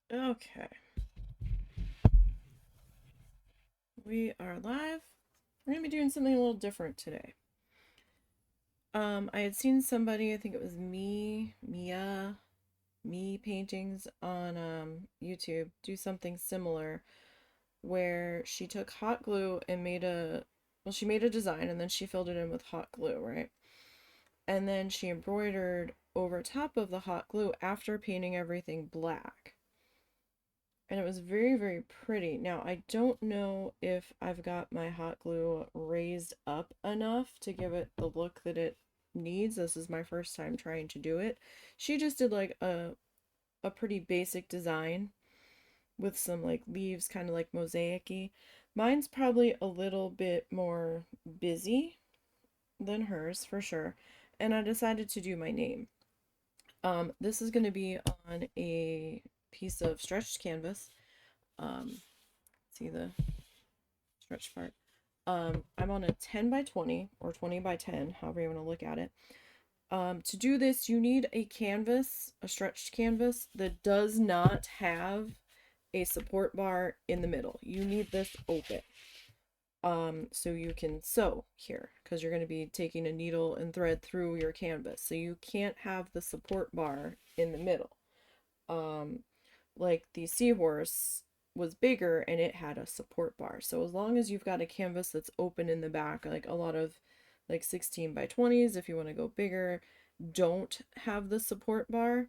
Okay, we are live. We're gonna be doing something a little different today. I had seen somebody, I think it was me paintings on YouTube do something similar where she took hot glue and she made a design and then she filled it in with hot glue, right? And then she embroidered over top of the hot glue after painting everything black. And it was very, very pretty. Now, I don't know if I've got my hot glue raised up enough to give it the look that it needs. This is my first time trying to do it. She just did like a pretty basic design with some like leaves, kind of like mosaic-y. Mine's probably a little bit more busy than hers for sure. And I decided to do my name. This is going to be on a piece of stretched canvas. Um, see the stretch part. I'm on a 10 by 20 or 20 by 10, however you want to look at it. To do this, you need a canvas, a stretched canvas that does not have a support bar in the middle. You need this open. So you can sew here because you're going to be taking a needle and thread through your canvas. So you can't have the support bar in the middle. Um, like the seahorse was bigger and it had a support bar. So as long as you've got a canvas that's open in the back, like a lot of like 16 by 20s, if you want to go bigger, don't have the support bar.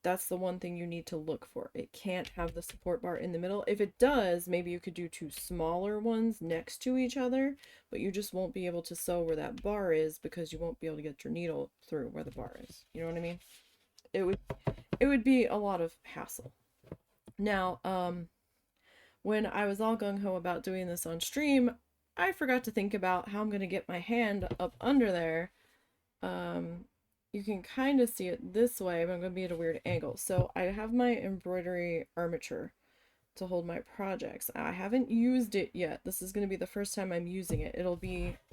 That's the one thing you need to look for. It can't have the support bar in the middle. If it does, maybe you could do two smaller ones next to each other, but you just won't be able to sew where that bar is because you won't be able to get your needle through where the bar is. You know what I mean? It would it would be a lot of hassle. Now, when I was all gung-ho about doing this on stream, I forgot to think about how I'm going to get my hand up under there. Um, you can kind of see it this way, but I'm going to be at a weird angle. So I have my embroidery armature to hold my projects. I haven't used it yet. This is going to be the first time I'm using it. We'll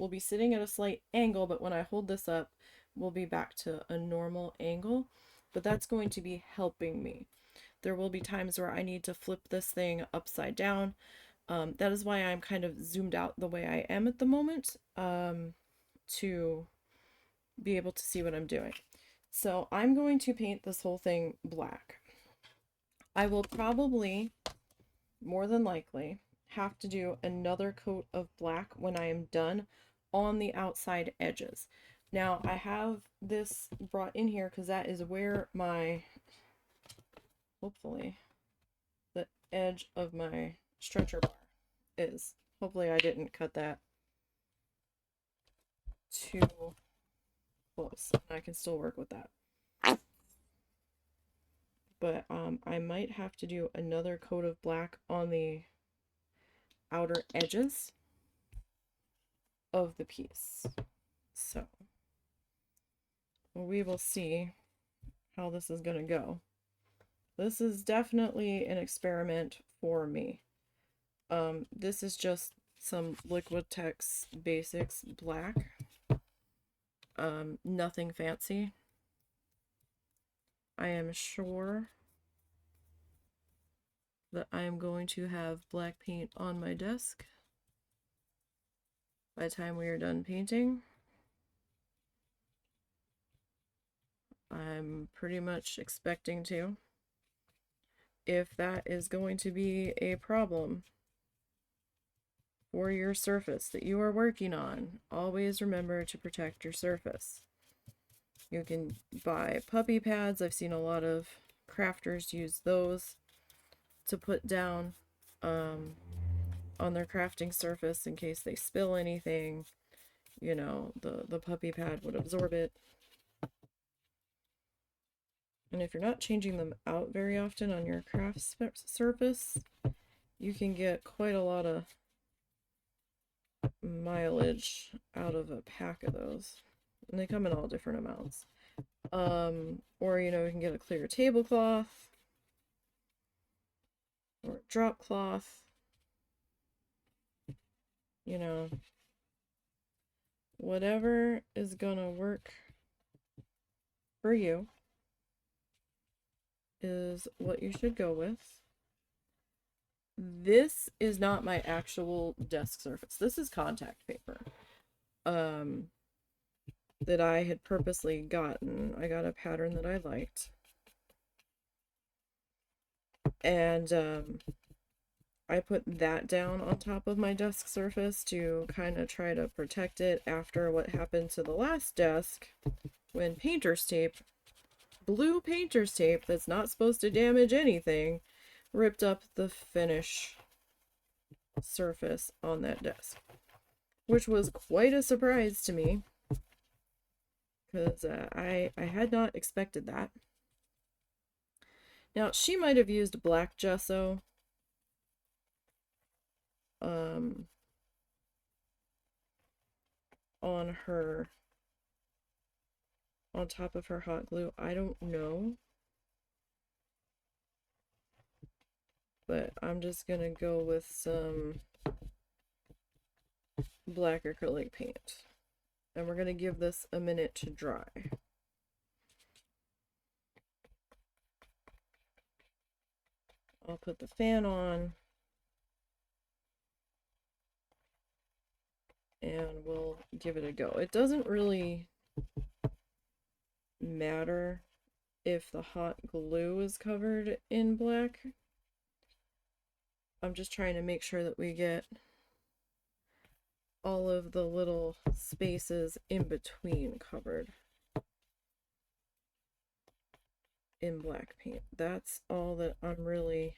be sitting at a slight angle, but when I hold this up, we'll be back to a normal angle. But that's going to be helping me. There will be times where I need to flip this thing upside down. That is why I'm kind of zoomed out the way I am at the moment, to be able to see what I'm doing. So I'm going to paint this whole thing black. I will probably, more than likely, have to do another coat of black when I am done on the outside edges. Now I have this brought in here because that is where my, hopefully, the edge of my stretcher bar is. Hopefully I didn't cut that too close. I can still work with that. But I might have to do another coat of black on the outer edges of the piece. So we will see how this is going to go. This is definitely an experiment for me. This is just some Liquitex Basics black. Nothing fancy. I am sure that I am going to have black paint on my desk by the time we are done painting. I'm pretty much expecting to. If that is going to be a problem for your surface that you are working on, always remember to protect your surface. You can buy puppy pads. I've seen a lot of crafters use those to put down on their crafting surface in case they spill anything. You know, the puppy pad would absorb it. And if you're not changing them out very often on your craft surface, you can get quite a lot of mileage out of a pack of those. And they come in all different amounts. Or, you know, you can get a clear tablecloth or a drop cloth. You know, whatever is gonna work for you. is what you should go with. This is not my actual desk surface. This is contact paper. That I had purposely gotten. I got a pattern that I liked. And I put that down on top of my desk surface to kind of try to protect it after what happened to the last desk when painter's tape, blue painter's tape that's not supposed to damage anything, ripped up the finish surface on that desk, which was quite a surprise to me because I had not expected that. Now, she might have used black gesso on her, on top of her hot glue. I don't know. But I'm just gonna go with some black acrylic paint. And we're gonna give this a minute to dry. I'll put the fan on. And we'll give it a go. It doesn't really matter if the hot glue is covered in black. I'm just trying to make sure that we get all of the little spaces in between covered in black paint. That's all that I'm really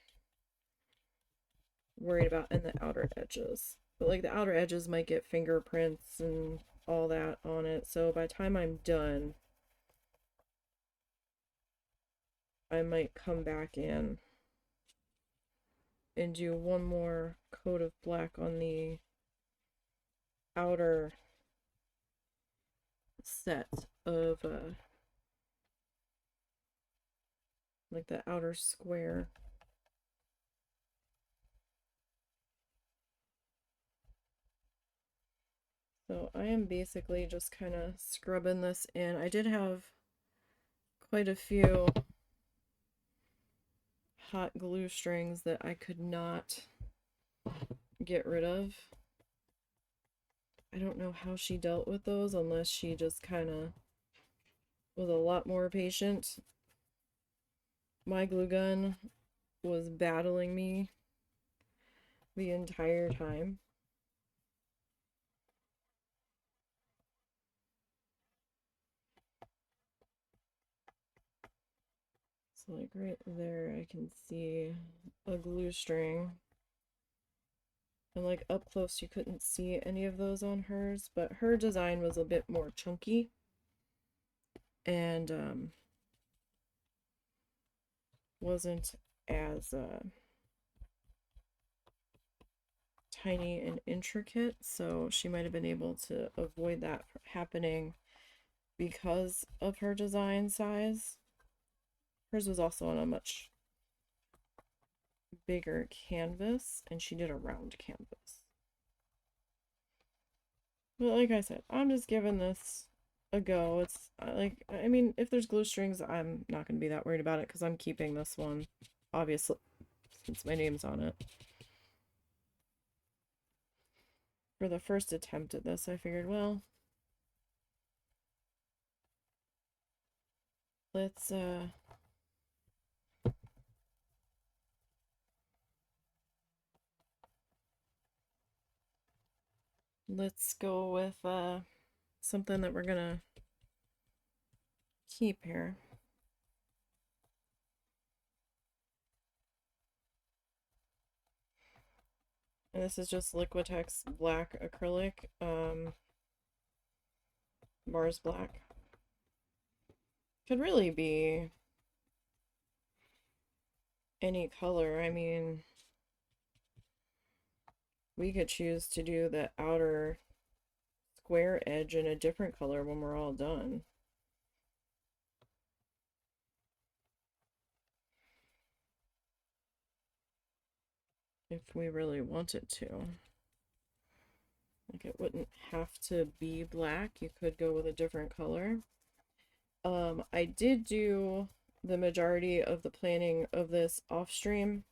worried about, in the outer edges. But like the outer edges might get fingerprints and all that on it, so by the time I'm done, I might come back in and do one more coat of black on the outer set of like the outer square. So I am basically just kind of scrubbing this in. I did have quite a few hot glue strings that I could not get rid of. I don't know how she dealt with those, unless she just kind of was a lot more patient. My glue gun was battling me the entire time. So like right there I can see a glue string. And like up close you couldn't see any of those on hers, but her design was a bit more chunky. And wasn't as tiny and intricate, so she might have been able to avoid that happening because of her design size. Hers was also on a much bigger canvas, and she did a round canvas. But like I said, I'm just giving this a go. It's like, I mean, if there's glue strings, I'm not going to be that worried about it because I'm keeping this one, obviously, since my name's on it. For the first attempt at this, I figured, well, let's go with something that we're gonna keep here. And this is just Liquitex black acrylic, Mars black. Could really be any color. I mean, we could choose to do the outer square edge in a different color when we're all done. If we really wanted to. Like, it wouldn't have to be black. You could go with a different color. I did do the majority of the planning of this off stream,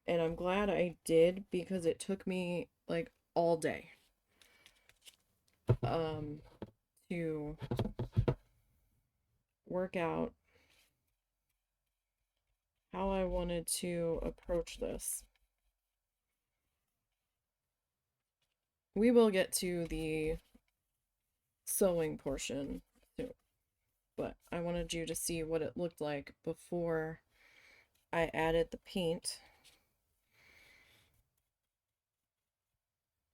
and I'm glad I did because it took me like all day um to work out how I wanted to approach this. We will get to the sewing portion soon, but I wanted you to see what it looked like before I added the paint,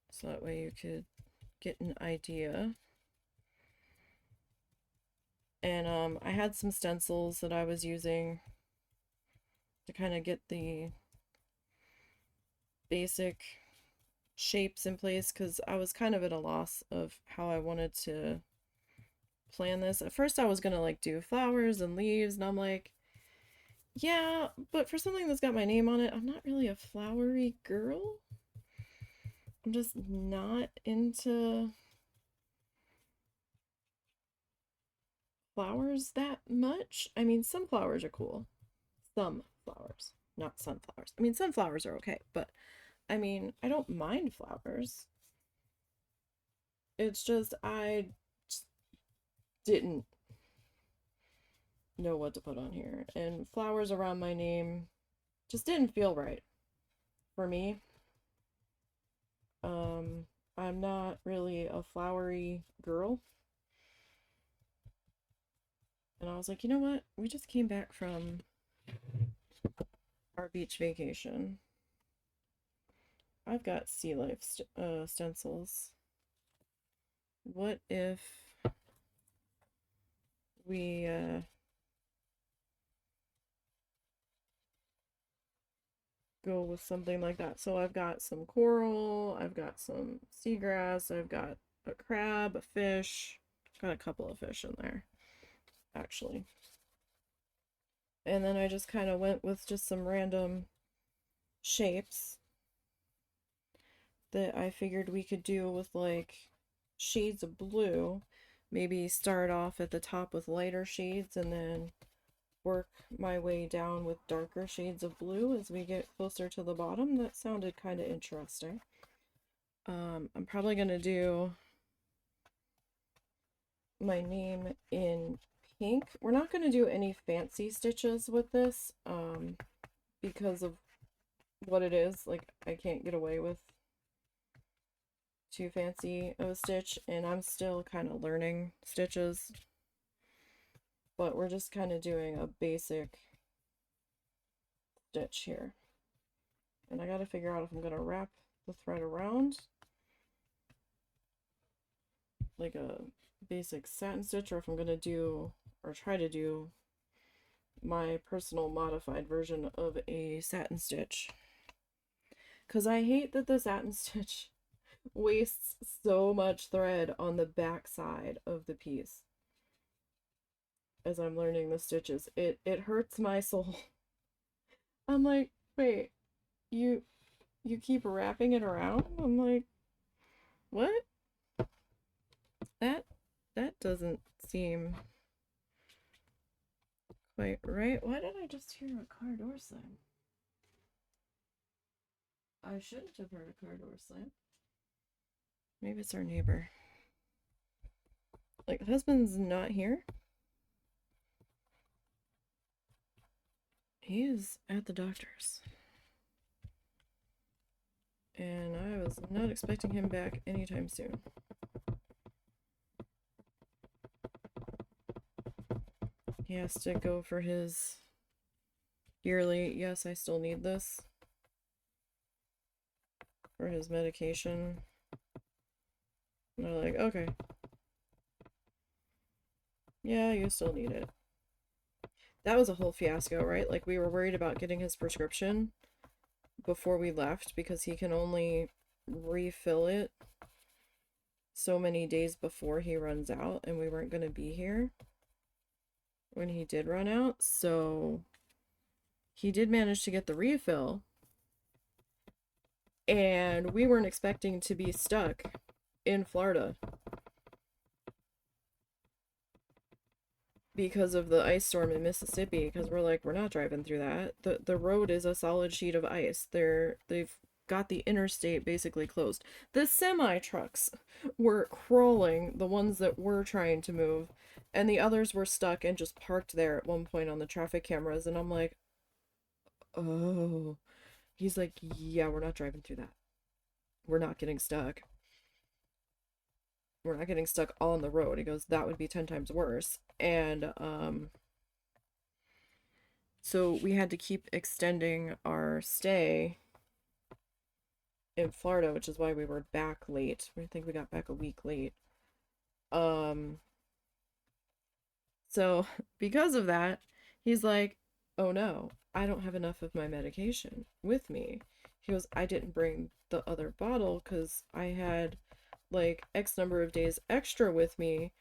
so that way you could get an idea. And I had some stencils that I was using to kind of get the basic shapes in place, because I was kind of at a loss of how I wanted to plan this. At first I was gonna like do flowers and leaves, and I'm like, yeah, but for something that's got my name on it, I'm not really a flowery girl. I'm just not into flowers that much. I mean, some flowers are cool. Some flowers, not sunflowers. I mean, sunflowers are okay, but I mean, I don't mind flowers. It's just I just didn't know what to put on here, and flowers around my name just didn't feel right for me. I'm not really a flowery girl. And I was like, you know what? We just came back from our beach vacation. I've got sea life stencils. What if we go with something like that? So I've got some coral, I've got some seagrass, I've got a crab, a fish, got a couple of fish in there, actually. And then I just kind of went with just some random shapes that I figured we could do with like shades of blue. Maybe start off at the top with lighter shades and then work my way down with darker shades of blue as we get closer to the bottom. That sounded kind of interesting. I'm probably gonna do my name in pink. We're not gonna do any fancy stitches with this because of what it is. Like, I can't get away with too fancy of a stitch, and I'm still kind of learning stitches, but we're just kind of doing a basic stitch here. And I gotta figure out if I'm gonna wrap the thread around like a basic satin stitch, or if I'm gonna do or try to do my personal modified version of a satin stitch, because I hate that the satin stitch wastes so much thread on the back side of the piece. As I'm learning the stitches, it hurts my soul. I'm like, wait, you keep wrapping it around? I'm like, what? That doesn't seem quite right. Why did I just hear a car door slam? I shouldn't have heard a car door slam. Maybe it's our neighbor. Like, husband's not here. He is at the doctor's. And I was not expecting him back anytime soon. He has to go for his yearly, yes, I still need this, for his medication. And they're like, okay. Yeah, you still need it. That was a whole fiasco, right? Like, we were worried about getting his prescription before we left because he can only refill it so many days before he runs out, and we weren't going to be here when he did run out. So he did manage to get the refill, and we weren't expecting to be stuck in Florida. because of the ice storm in Mississippi, because we're like, we're not driving through that. The road is a solid sheet of ice. They've got the interstate basically closed. The semi trucks were crawling, the ones that were trying to move, and the others were stuck and just parked there at one point on the traffic cameras. And I'm like, oh. He's like, yeah, we're not driving through that. We're not getting stuck. We're not getting stuck on the road. He goes, that would be 10 times worse. And so we had to keep extending our stay in Florida, which is why we were back late. I think we got back a week late. Um, so because of that, he's like, oh no, I don't have enough of my medication with me. He goes, I didn't bring the other bottle because I had like X number of days extra with me,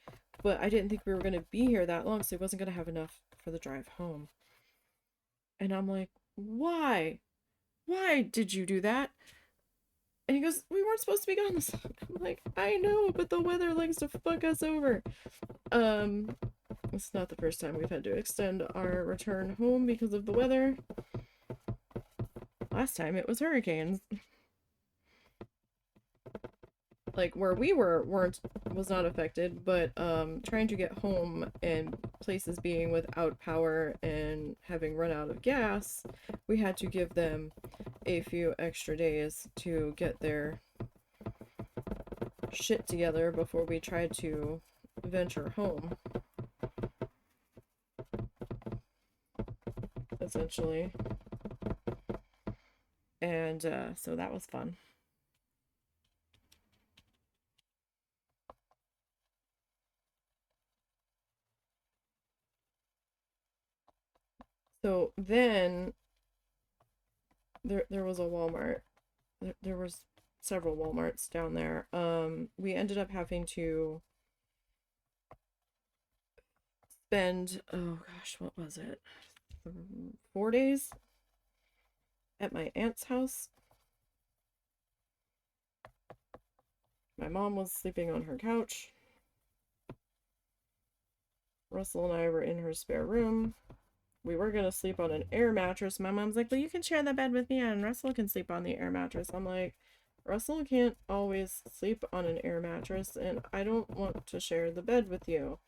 but I didn't think we were going to be here that long, so he wasn't going to have enough for the drive home. And I'm like, why? Why did you do that? And he goes, we weren't supposed to be gone this long. I'm like, I know, but the weather likes to fuck us over. It's not the first time we've had to extend our return home because of the weather. Last time it was hurricanes. Like where we was not affected, but trying to get home and places being without power and having run out of gas, we had to give them a few extra days to get their shit together before we tried to venture home, essentially. And so that was fun. So then there was a Walmart. There was several Walmarts down there. We ended up having to spend, oh gosh, what was it? 4 days at my aunt's house. My mom was sleeping on her couch. Russell and I were in her spare room. We were going to sleep on an air mattress. My mom's like, well, you can share the bed with me and Russell can sleep on the air mattress. I'm like, Russell can't always sleep on an air mattress and I don't want to share the bed with you.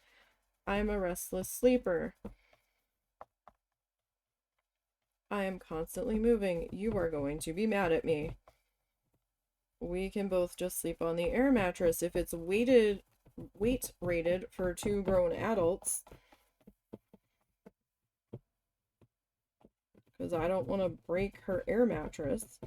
I'm a restless sleeper. I am constantly moving. You are going to be mad at me. We can both just sleep on the air mattress. If it's weight rated for 2 grown adults, because I don't want to break her air mattress.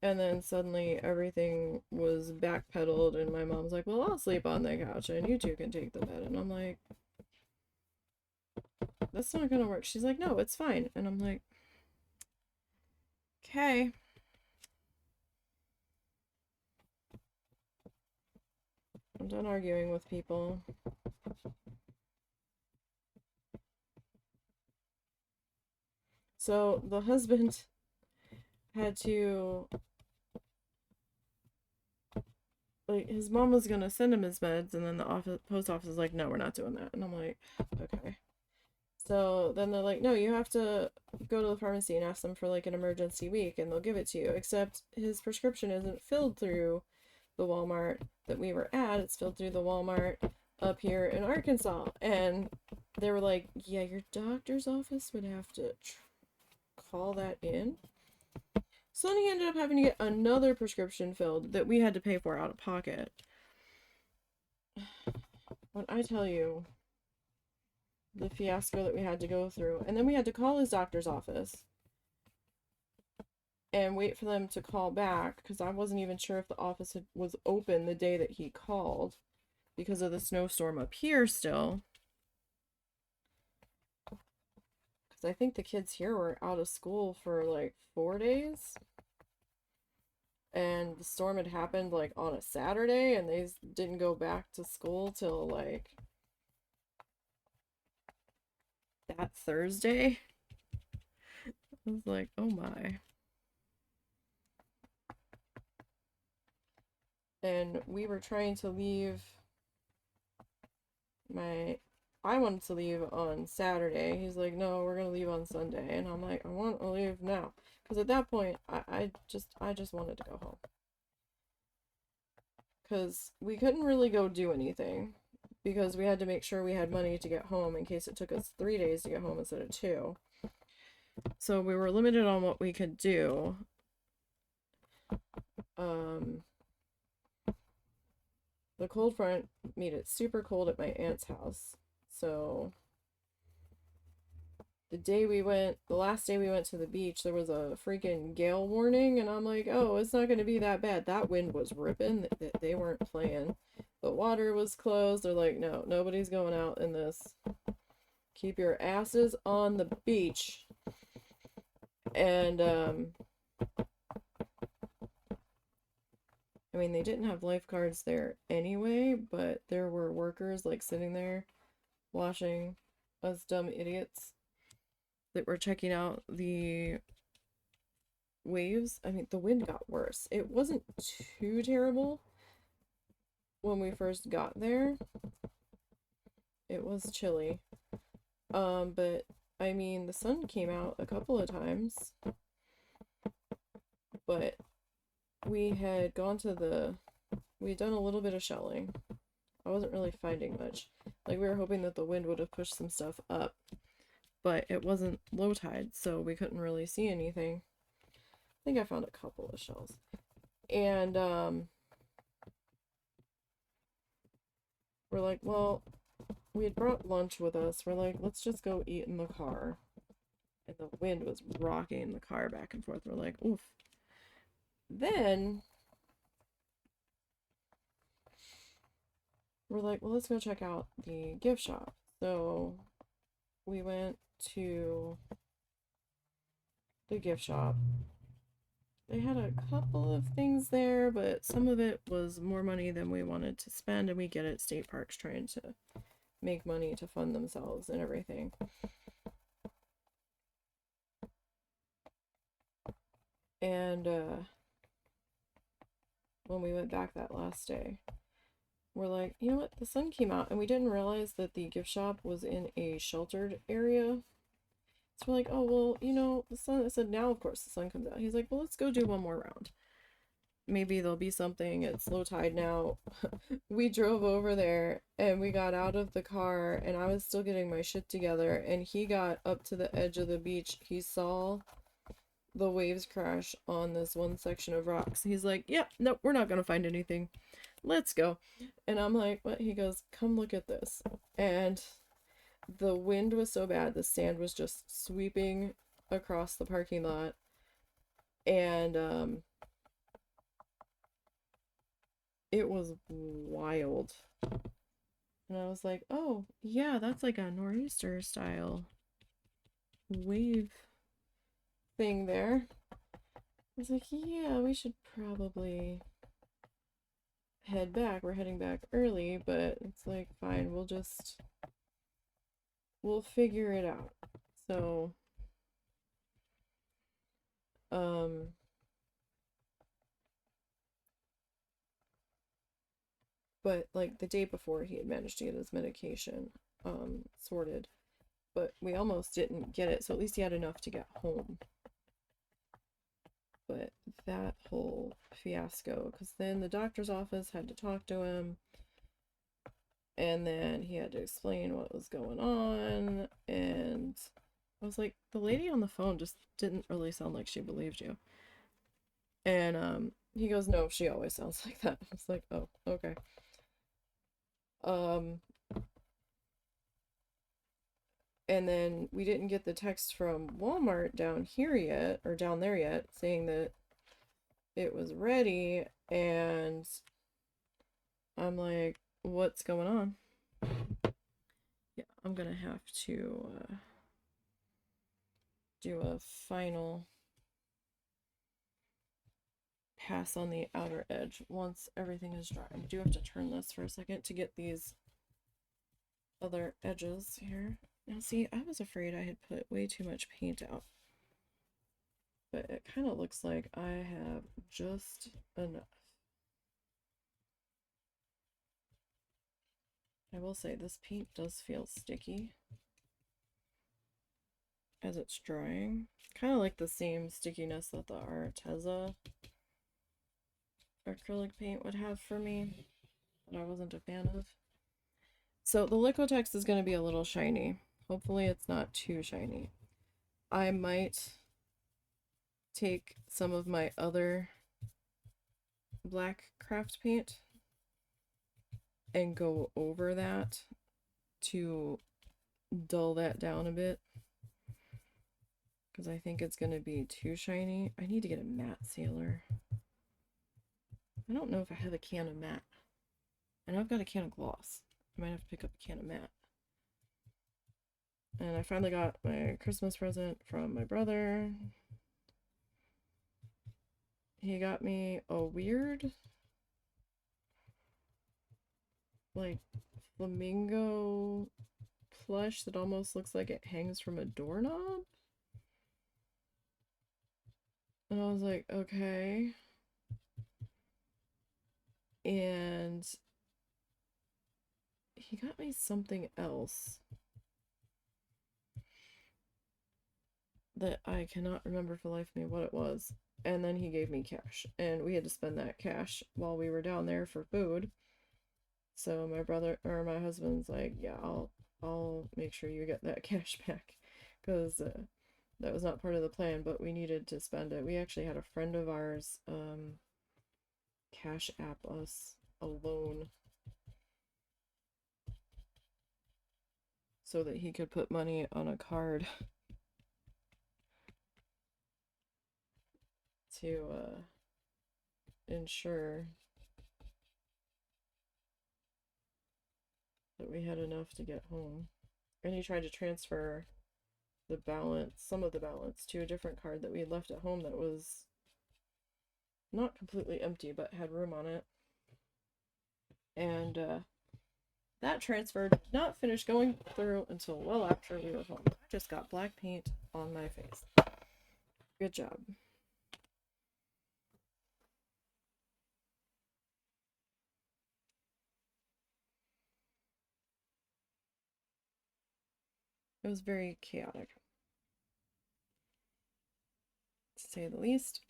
And then suddenly everything was backpedaled, and my mom's like, well, I'll sleep on the couch, and you two can take the bed. And I'm like, that's not gonna work. She's like, no, it's fine. And I'm like, okay. I'm done arguing with people. So the husband had to, like, his mom was gonna send him his meds, and then the post office is like, no, we're not doing that. And I'm like, okay. So then they're like, no, you have to go to the pharmacy and ask them for like an emergency week, and they'll give it to you. Except his prescription isn't filled through the Walmart that we were at. It's filled through the Walmart up here in Arkansas. And they were like, yeah, your doctor's office would have to call that in. So then he ended up having to get another prescription filled that we had to pay for out of pocket. When I tell you the fiasco that we had to go through, and then we had to call his doctor's office and wait for them to call back because I wasn't even sure if the office was open the day that he called because of the snowstorm up here still. Because I think the kids here were out of school for like 4 days. And the storm had happened like on a Saturday, and they didn't go back to school till like that Thursday. I was like, oh my. And we were trying to leave I wanted to leave on Saturday. He's like, no, we're gonna leave on Sunday. And I'm like, I want to leave now. Because at that point, I just wanted to go home. Because we couldn't really go do anything. Because we had to make sure we had money to get home in case it took us 3 days to get home instead of 2. So we were limited on what we could do. The cold front made it super cold at my aunt's house. So the last day we went to the beach, there was a freaking gale warning, and I'm like, oh, it's not going to be that bad. That wind was ripping. They weren't playing. The water was closed. They're like, no, nobody's going out in this. Keep your asses on the beach. And, I mean, they didn't have lifeguards there anyway, but there were workers, like, sitting there watching us dumb idiots that were checking out the waves. I mean, the wind got worse. It wasn't too terrible when we first got there. It was chilly. But I mean, the sun came out a couple of times. But we had done a little bit of shelling. I wasn't really finding much. Like, we were hoping that the wind would have pushed some stuff up, but it wasn't low tide, so we couldn't really see anything. I think I found a couple of shells. And, we're like, well, we had brought lunch with us. We're like, let's just go eat in the car. And the wind was rocking the car back and forth. We're like, oof. Then we're like, well, let's go check out the gift shop. So we went to the gift shop. They had a couple of things there, but some of it was more money than we wanted to spend, and we get it. State Park's trying to make money to fund themselves and everything. And when we went back that last day, we're like, you know what? The sun came out, and we didn't realize that the gift shop was in a sheltered area. So we're like, oh, well, you know, the sun, I said, now, of course, the sun comes out. He's like, well, let's go do one more round. Maybe there'll be something. It's low tide now. We drove over there, and we got out of the car, and I was still getting my shit together, and he got up to the edge of the beach. He saw the waves crash on this one section of rocks. He's like, yep, yeah, nope, we're not gonna find anything. Let's go. And I'm like, what? He goes, come look at this. And the wind was so bad, the sand was just sweeping across the parking lot. And it was wild. And I was like, oh, yeah, that's like a nor'easter style wave thing there. I was like, yeah, we should probably head back. We're heading back early, but it's like, fine, we'll figure it out. So, but like the day before he had managed to get his medication, sorted, but we almost didn't get it, so at least he had enough to get home. But that whole fiasco, because then the doctor's office had to talk to him, and then he had to explain what was going on, and I was like, the lady on the phone just didn't really sound like she believed you. And he goes, no, she always sounds like that. I was like, oh, okay. And then we didn't get the text from Walmart down there yet, saying that it was ready, and I'm like, what's going on? Yeah, I'm gonna have to do a final pass on the outer edge once everything is dry. I do have to turn this for a second to get these other edges here. Now see, I was afraid I had put way too much paint out, but it kind of looks like I have just enough. I will say this paint does feel sticky as it's drying. Kind of like the same stickiness that the Arteza acrylic paint would have for me, that I wasn't a fan of. So the Liquitex is going to be a little shiny. Hopefully it's not too shiny. I might take some of my other black craft paint and go over that to dull that down a bit, because I think it's going to be too shiny. I need to get a matte sealer. I don't know if I have a can of matte. I know I've got a can of gloss. I might have to pick up a can of matte. And I finally got my Christmas present from my brother. He got me a weird, like, flamingo plush that almost looks like it hangs from a doorknob. And I was like, okay. And he got me something else that I cannot remember for the life of me what it was. And then he gave me cash, and we had to spend that cash while we were down there for food. So my brother, or my husband's like, yeah, I'll make sure you get that cash back, because that was not part of the plan, but we needed to spend it. We actually had a friend of ours cash app us a loan so that he could put money on a card to ensure that we had enough to get home. And he tried to transfer the balance, some of the balance, to a different card that we had left at home that was not completely empty but had room on it. And that transfer did not finish going through until well after we were home. I just got black paint on my face. Good job. It was very chaotic, to say the least.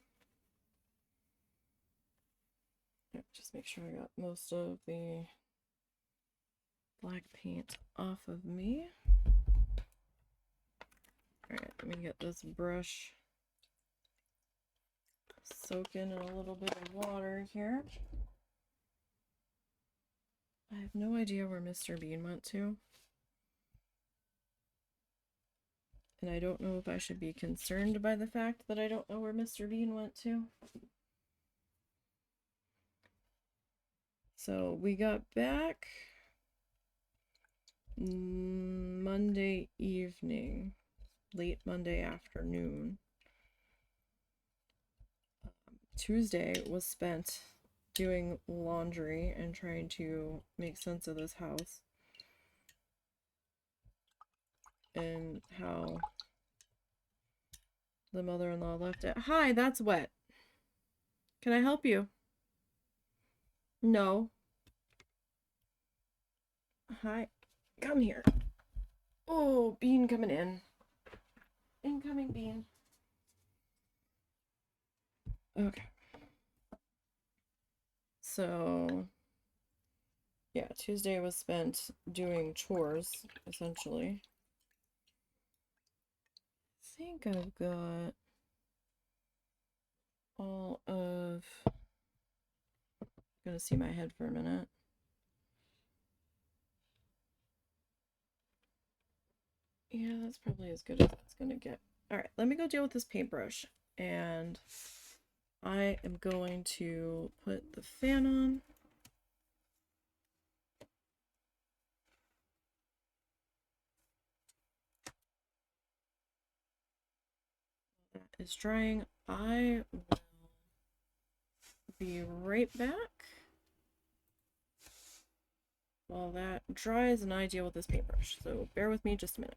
Yeah, just make sure I got most of the black paint off of me. Alright, let me get this brush soaking in a little bit of water here. I have no idea where Mr. Bean went to. And I don't know if I should be concerned by the fact that I don't know where Mr. Bean went to. So we got back Monday evening, late Monday afternoon. Tuesday was spent doing laundry and trying to make sense of this house and how the mother-in-law left it. Hi, that's wet. Can I help you? No. Hi. Come here. Oh, Bean coming in. Incoming Bean. Okay. So, yeah, Tuesday was spent doing chores, essentially. I think I've got all of... I'm gonna see my head for a minute. Yeah, that's probably as good as it's gonna get. Alright, let me go deal with this paintbrush, and I am going to put the fan on. That is drying. I will be right back while that dries and I deal with this paintbrush. So bear with me just a minute.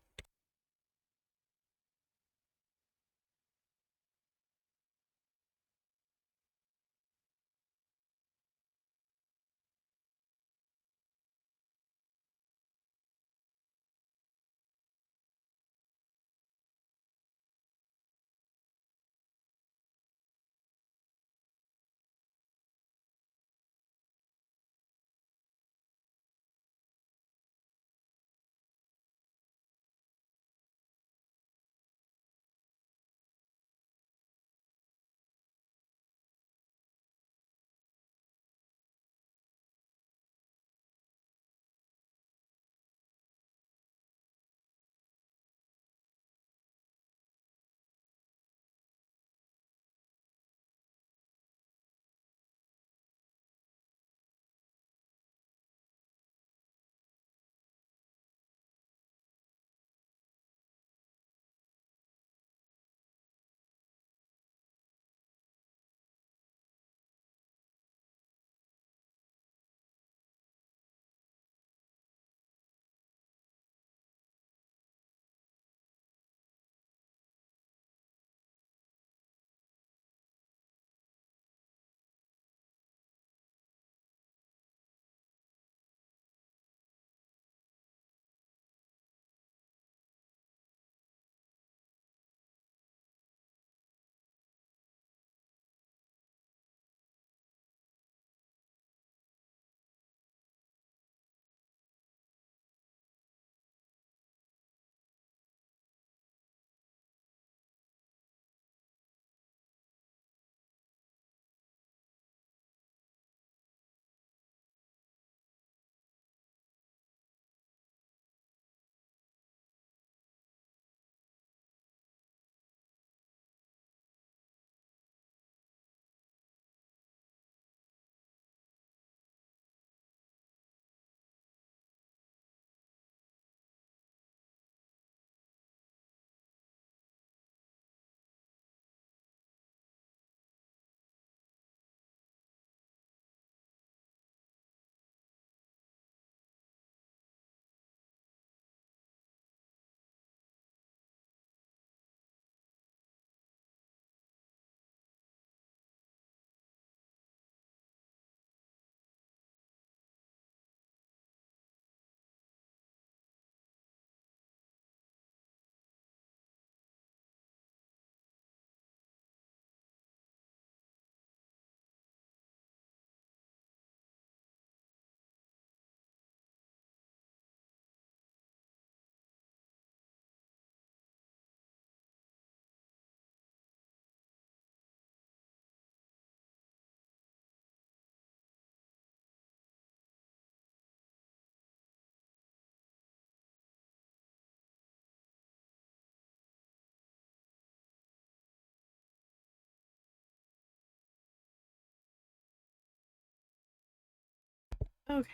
Okay,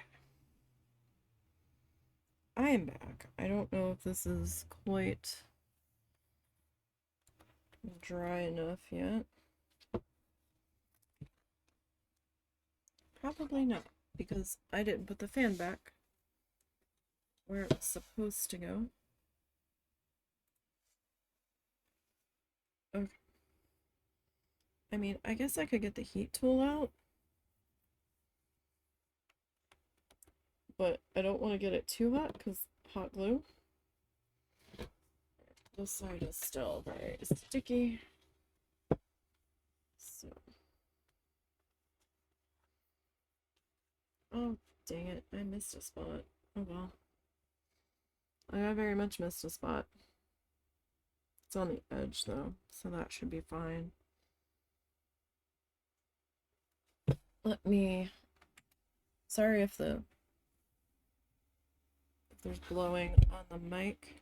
I am back. I don't know if this is quite dry enough yet. Probably not, because I didn't put the fan back where it was supposed to go. Okay. I mean, I guess I could get the heat tool out, but I don't want to get it too hot because hot glue. This side is still very sticky. So, oh, dang it, I missed a spot. Oh well. I very much missed a spot. It's on the edge though, so that should be fine. Let me, sorry if there's blowing on the mic.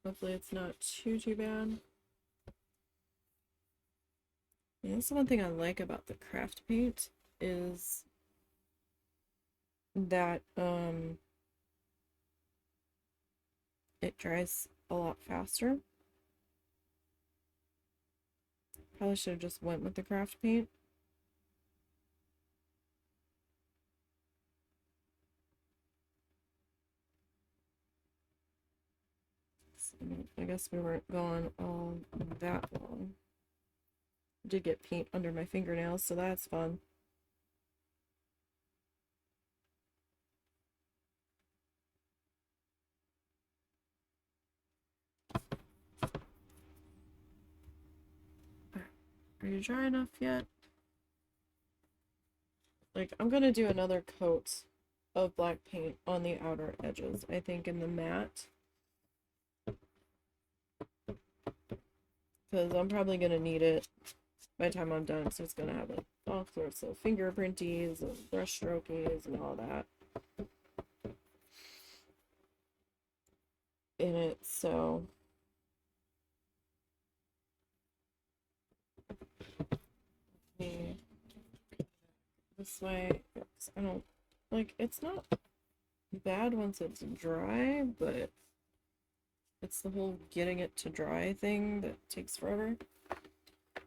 Hopefully it's not too bad. Yeah, that's the one thing I like about the craft paint is that it dries a lot faster. Probably should have just went with the craft paint. So, I guess we weren't gone all that long. I did get paint under my fingernails, so that's fun. Are you dry enough yet? Like, I'm gonna do another coat of black paint on the outer edges, I think, in the matte. Because I'm probably gonna need it by the time I'm done, so it's gonna have all sorts of fingerprinties and brush strokies and all that in it, so this way, I don't, like, it's not bad once it's dry, but it's the whole getting it to dry thing that takes forever.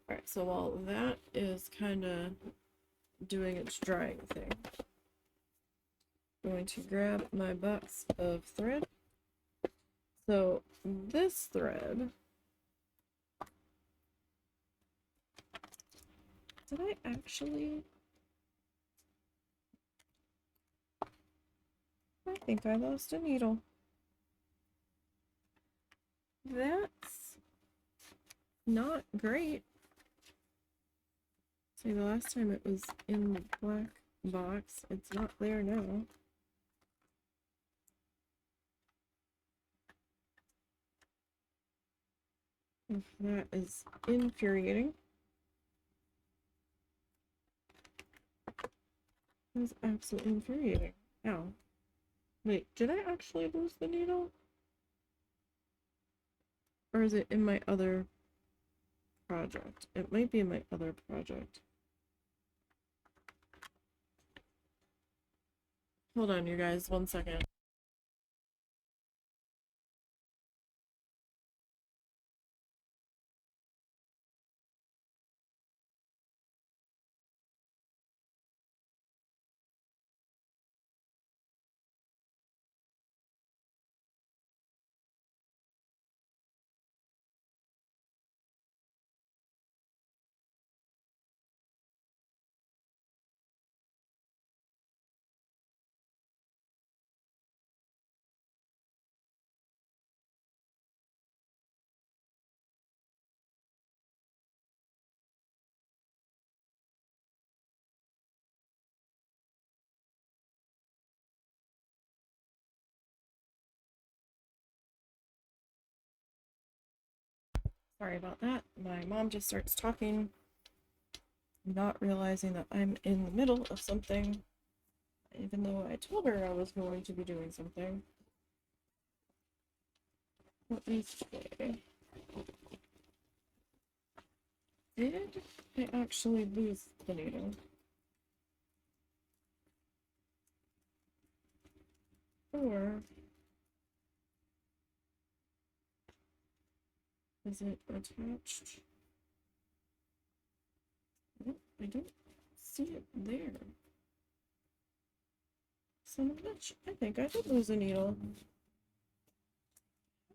Alright, so while that is kind of doing its drying thing, I'm going to grab my box of thread. So this thread, did I actually? I think I lost a needle. That's not great. See, the last time it was in the black box, it's not there now. That is infuriating. That is absolutely infuriating. Ow. Wait, did I actually lose the needle? Or is it in my other project? It might be in my other project. Hold on, you guys, 1 second. Sorry about that. My mom just starts talking, not realizing that I'm in the middle of something, even though I told her I was going to be doing something. Let me see. Did I actually lose the needle? Or is it attached? Oh, I don't see it there. Son of a bitch. I think I did lose a needle.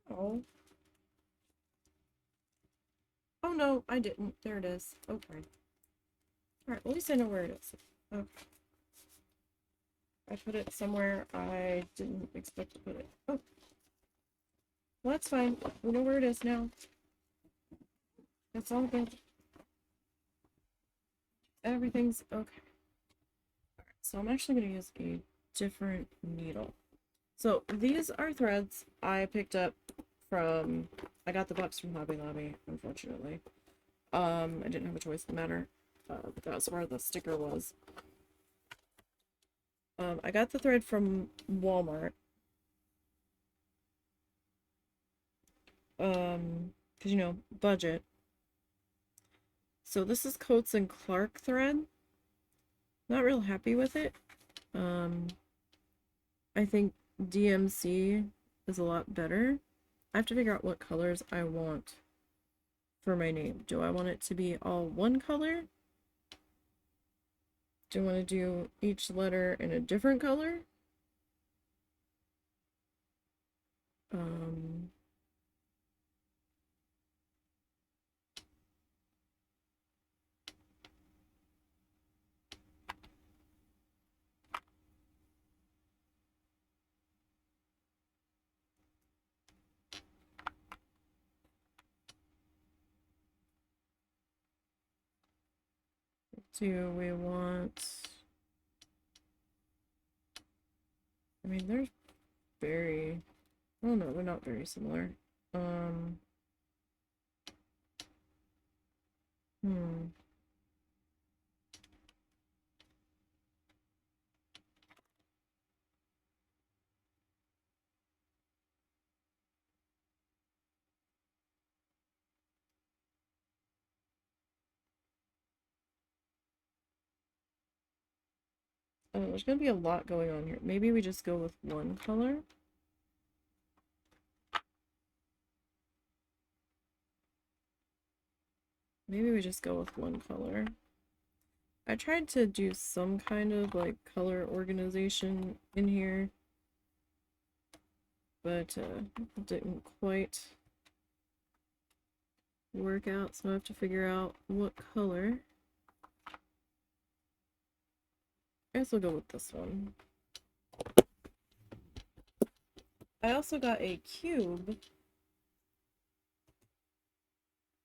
Oh. Oh no, I didn't. There it is. Okay. Alright, at least I know where it is. Okay. I put it somewhere I didn't expect to put it. Oh. Well, that's fine. We know where it is now. That's all good. Everything's okay. Alright, so I'm actually going to use a different needle. So these are threads I picked up from, I got the box from Hobby Lobby, unfortunately. I didn't have a choice in the matter. But that's where the sticker was. I got the thread from Walmart. Because, you know, budget. So this is Coats and Clark thread. Not real happy with it. I think DMC is a lot better. I have to figure out what colors I want for my name. Do I want it to be all one color? Do I want to do each letter in a different color? Do we want... I mean, they're very... Oh no, they're not very similar. Hmm. Oh, there's gonna be a lot going on here. Maybe we just go with one color. Maybe we just go with one color. I tried to do some kind of like color organization in here, but it didn't quite work out, so I have to figure out what color. I guess we'll go with this one. I also got a cube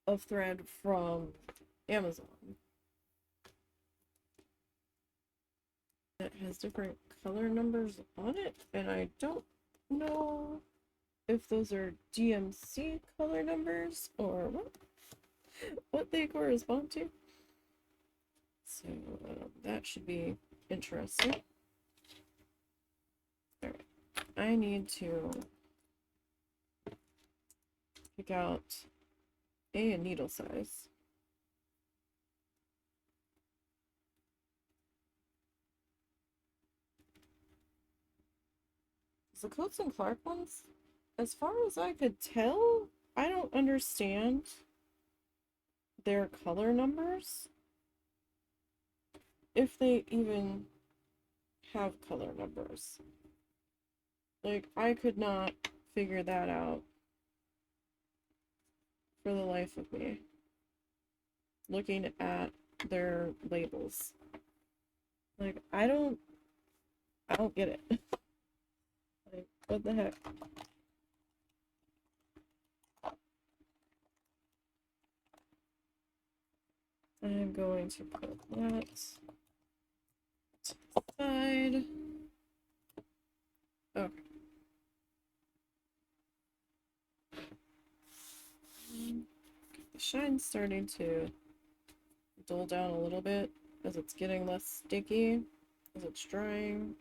of thread from Amazon. It has different color numbers on it, and I don't know if those are DMC color numbers or what they correspond to. So that should be interesting. Alright, I need to pick out a needle size. The Coats and Clark ones, as far as I could tell, I don't understand their color numbers. If they even have color numbers. Like, I could not figure that out for the life of me. Looking at their labels. Like, I don't get it. Like, what the heck? I'm going to put that to the side. Okay. The shine's starting to dull down a little bit as it's getting less sticky as it's drying.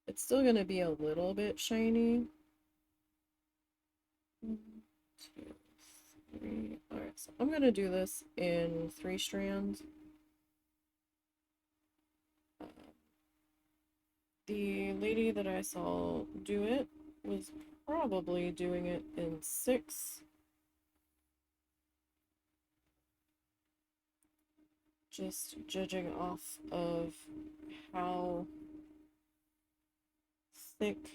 It's still going to be a little bit shiny. 1, 2, three. Alright, so I'm gonna do this in 3 strands. The lady that I saw do it was probably doing it in 6. Just judging off of how thick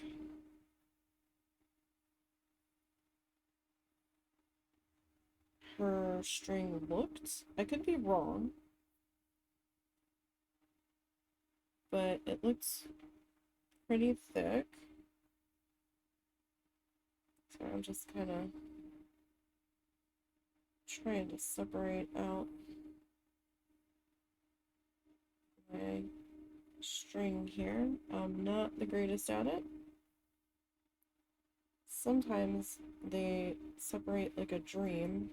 her string looked. I could be wrong, but it looks pretty thick. So I'm just kind of trying to separate out my string here. I'm not the greatest at it. Sometimes they separate like a dream,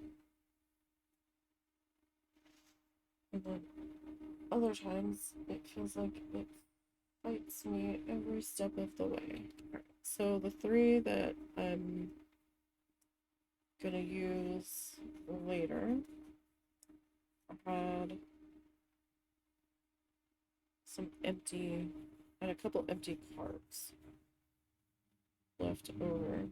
and then other times it feels like it fights me every step of the way. Alright, so the 3 that I'm gonna use later, I had a couple empty cards left over.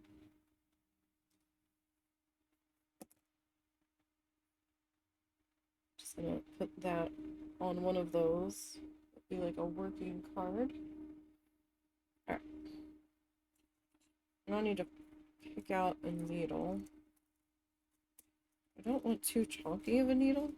Just gonna put that on one of those. It'd be like a working card. Alright. Now I need to pick out a needle. I don't want too chunky of a needle.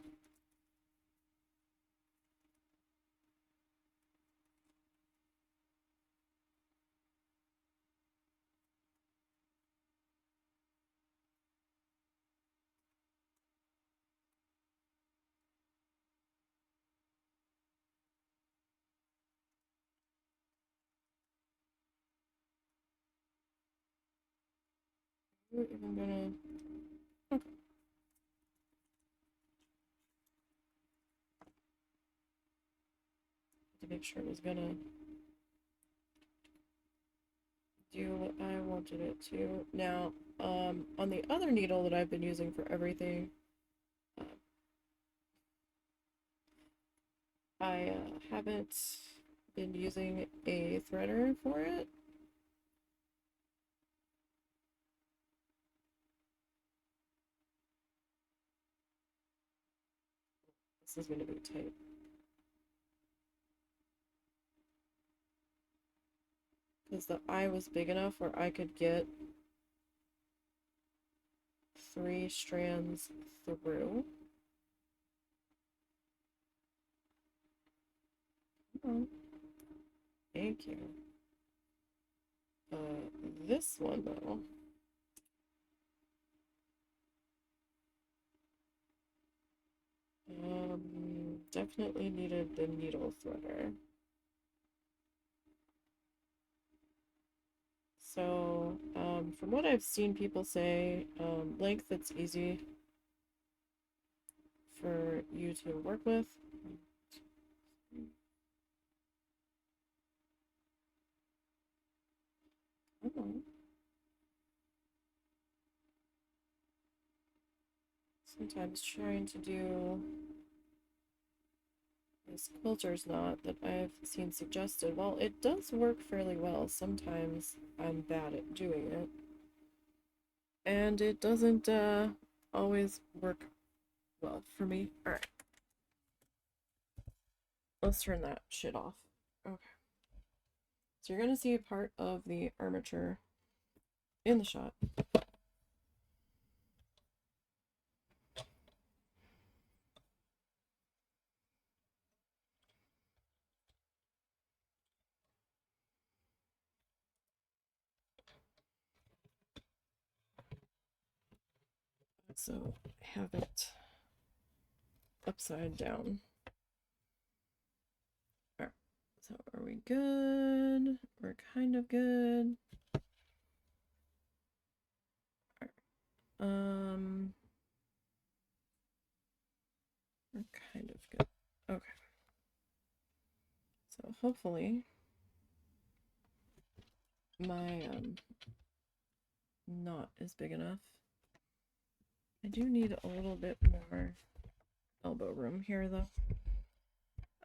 We're even gonna... Okay. To make sure it was gonna do what I wanted it to. Now, on the other needle that I've been using for everything, I haven't been using a threader for it. This is going to be tight. Because the eye was big enough where I could get 3 strands through. Oh, thank you. This one though. Definitely needed the needle threader. So, from what I've seen people say, length that's easy for you to work with. Oh. Sometimes trying to do this quilter's knot that I've seen suggested, while it does work fairly well, sometimes I'm bad at doing it. And it doesn't always work well for me. Alright. Let's turn that shit off. Okay. So you're gonna see part of the armature in the shot. So have it upside down. Alright, so are we good? We're kind of good. Alright. We're kind of good. Okay. So hopefully my knot is big enough. I do need a little bit more elbow room here though.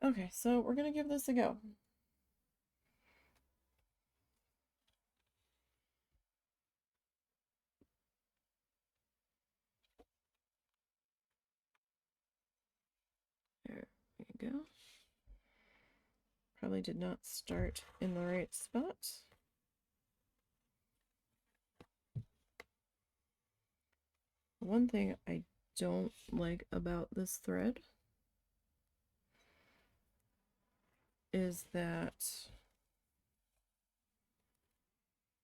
Okay, so we're gonna give this a go. There we go. Probably did not start in the right spot. One thing I don't like about this thread is that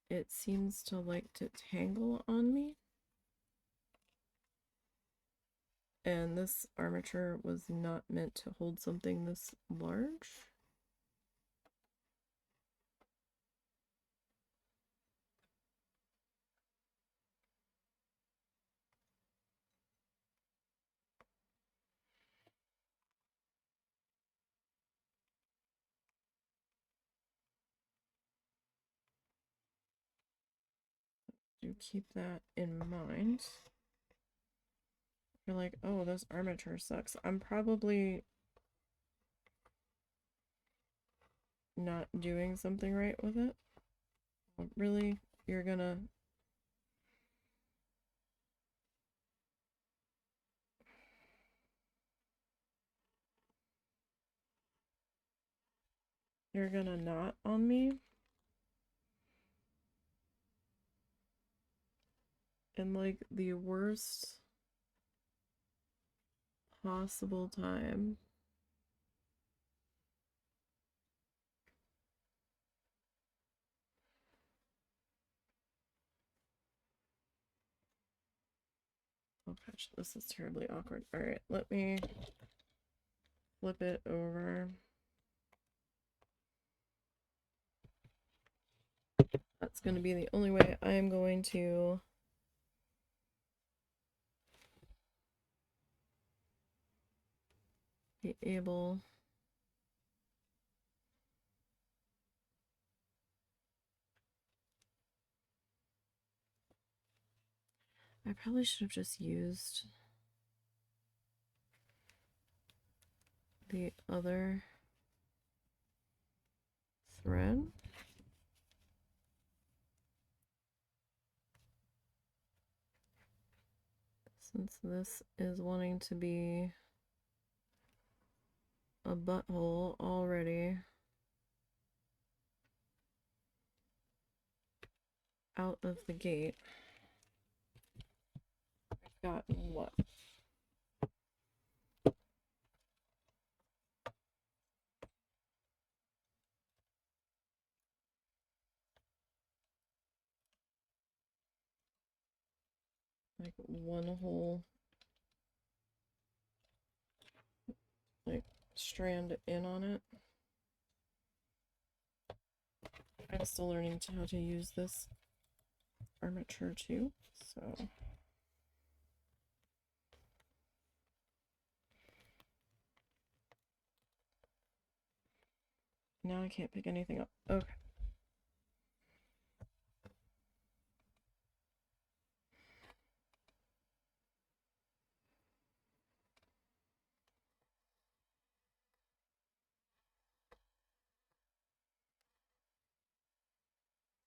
it seems to like to tangle on me. And this armature was not meant to hold something this large. Do keep that in mind. You're like, oh, this armature sucks. I'm probably not doing something right with it. Really? You're gonna... You're gonna knot on me? In like the worst possible time. Oh gosh, this is terribly awkward. All right, let me flip it over. That's going to be the only way I am going to be able I probably should have just used the other thread. Since this is wanting to be a butthole already out of the gate. I've got what? Like one whole like strand in on it. I'm still learning how to use this armature too, so now I can't pick anything up. Okay.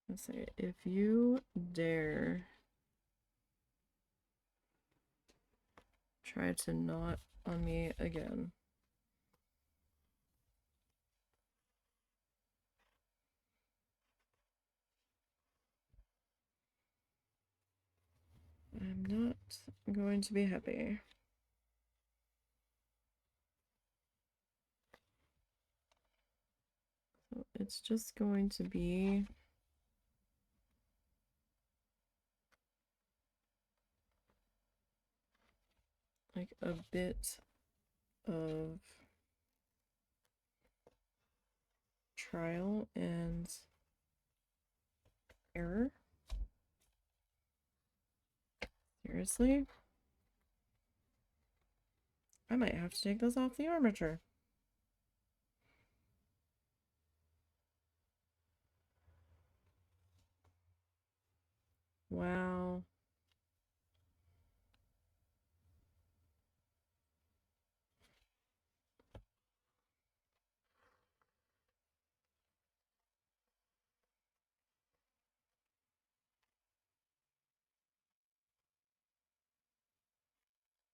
Let's say, if you dare try to knot on me again. I'm not going to be happy. So it's just going to be like a bit of trial and error. Seriously? I might have to take this off the armature. Wow.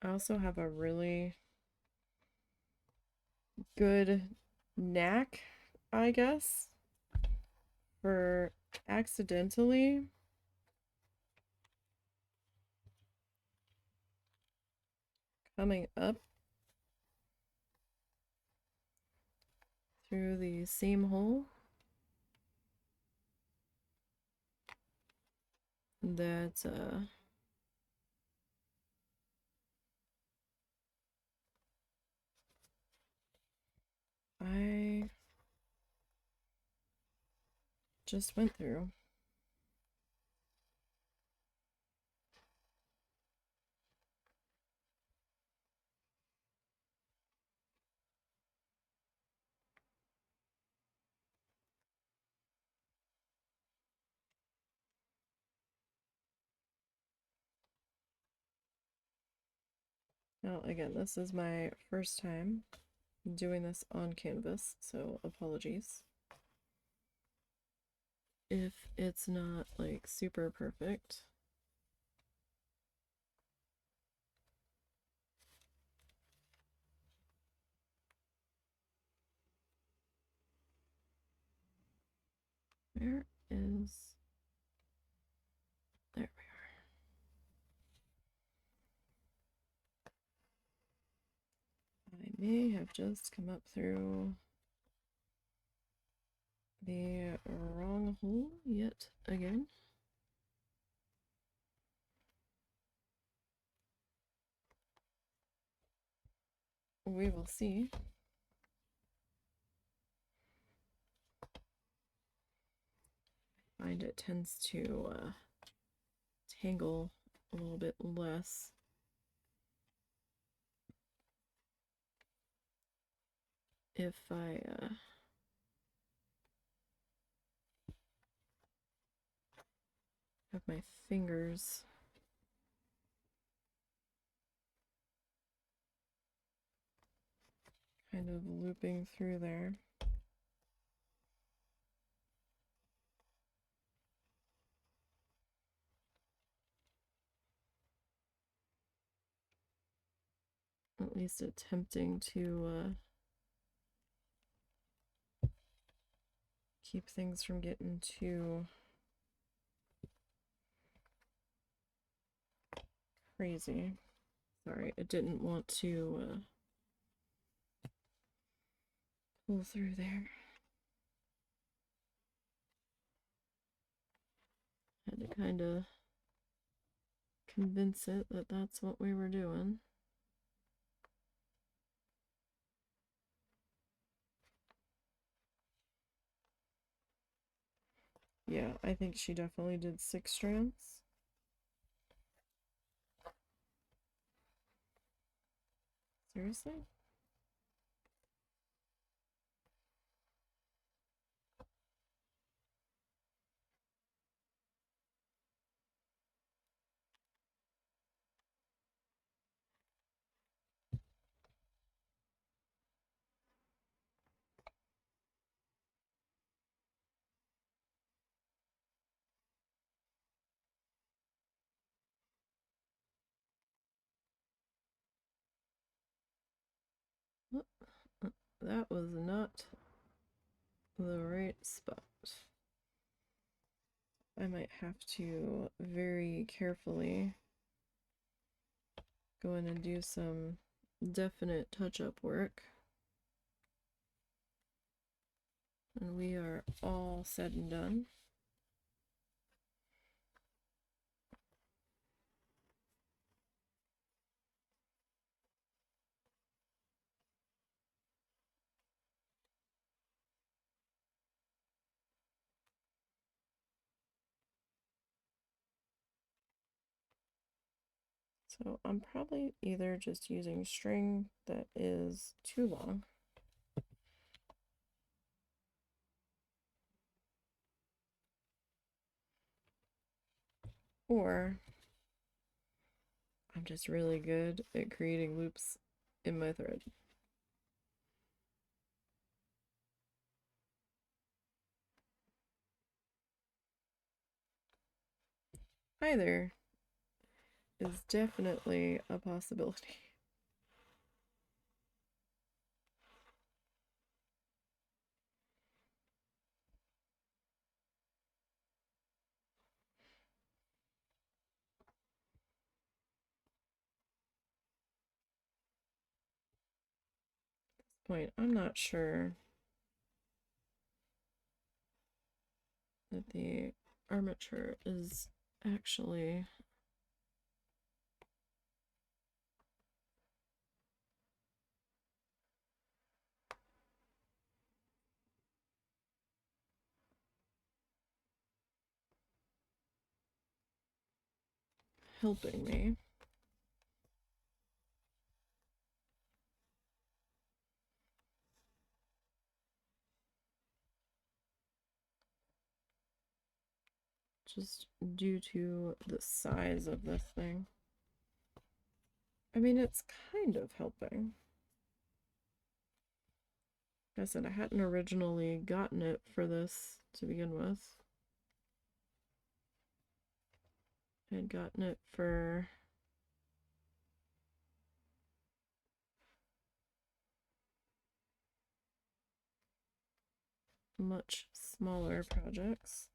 I also have a really good knack, I guess, for accidentally coming up through the seam hole that I just went through. Now, again, this is my first time doing this on canvas, so apologies if it's not like super perfect. Where is... There we are. I may have just come up through the wrong hole yet again. We will see. I find it tends to tangle a little bit less if I have my fingers kind of looping through there. At least attempting to keep things from getting too crazy. Sorry, I didn't want to pull through there. Had to kind of convince it that that's what we were doing. Yeah, I think she definitely did 6 strands. Seriously? That was not the right spot. I might have to very carefully go in and do some definite touch-up work. And we are all said and done. So I'm probably either just using string that is too long, or I'm just really good at creating loops in my thread. Either is definitely a possibility. Point, I'm not sure that the armature is actually helping me. Just due to the size of this thing. I mean, it's kind of helping. Like I said, I hadn't originally gotten it for this to begin with. I had gotten it for much smaller projects.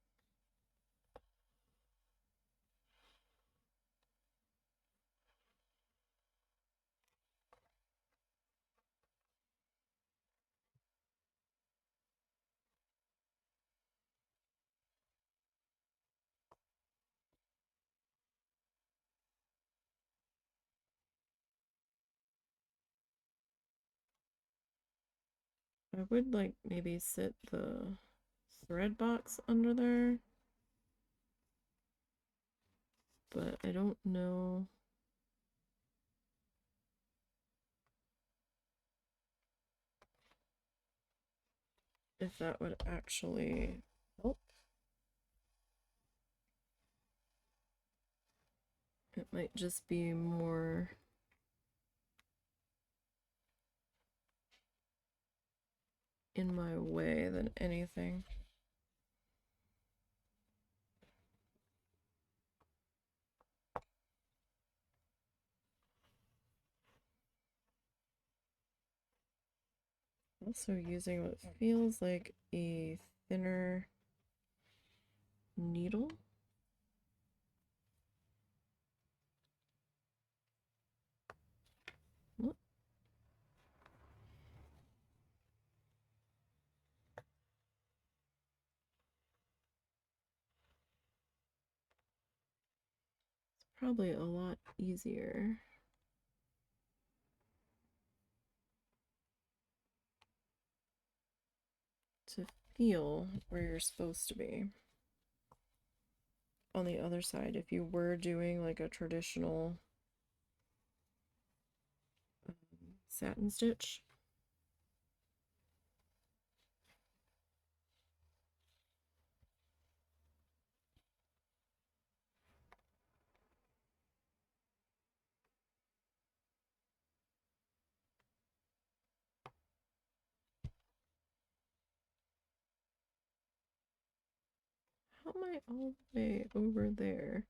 I would like maybe sit the thread box under there, but I don't know if that would actually help. It might just be more in my way than anything. Also using what feels like a thinner needle. What? It's probably a lot easier to feel where you're supposed to be. On the other side, if you were doing like a traditional satin stitch, how am I all the way over there?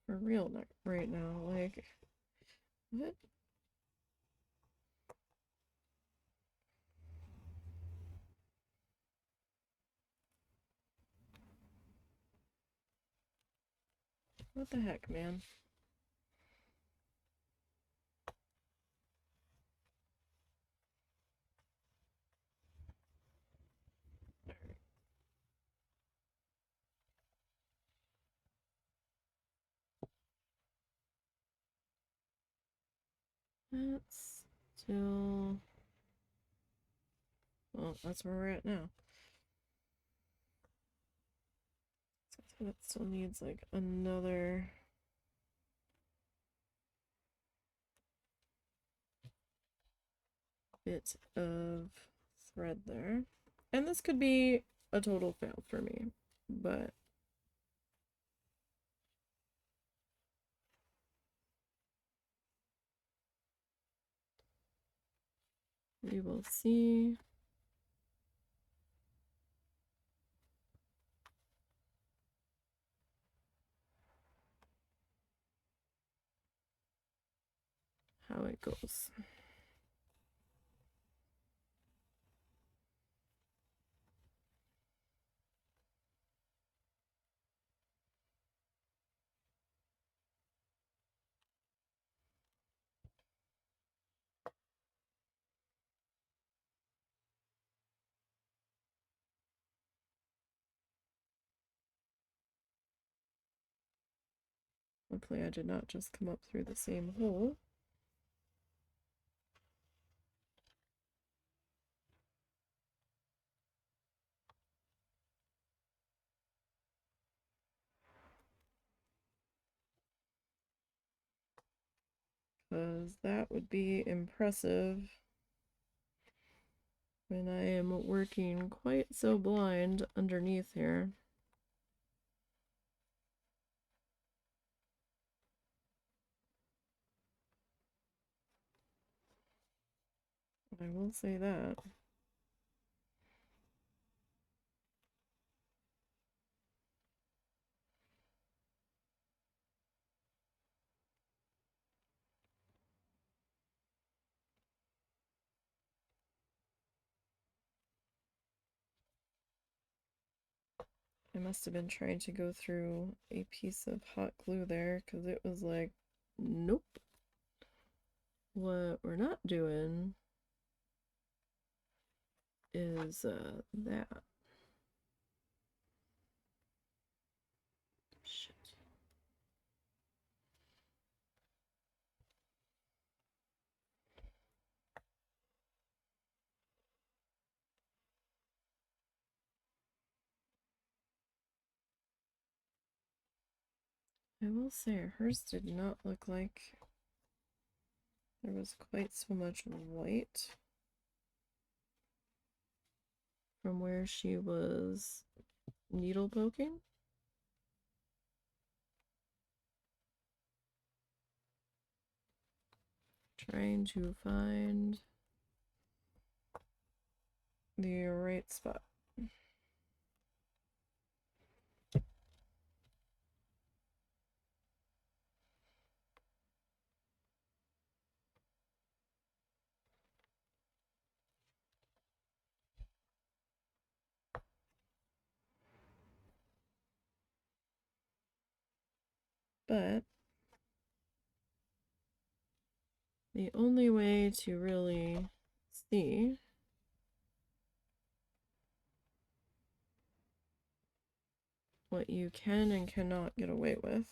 For real right now, like, what? What the heck, man? That's still... Well, that's where we're at now. So that still needs like another... bit of thread there. And this could be a total fail for me, but we will see. how it goes. Hopefully I did not just come up through the same hole. Because that would be impressive when I am working quite so blind underneath here. I will say that. I must have been trying to go through a piece of hot glue there because it was like, nope. What we're not doing is that. Shit. I will say hers did not look like there was quite so much white from where she was needle poking. Trying to find the right spot. But the only way to really see what you can and cannot get away with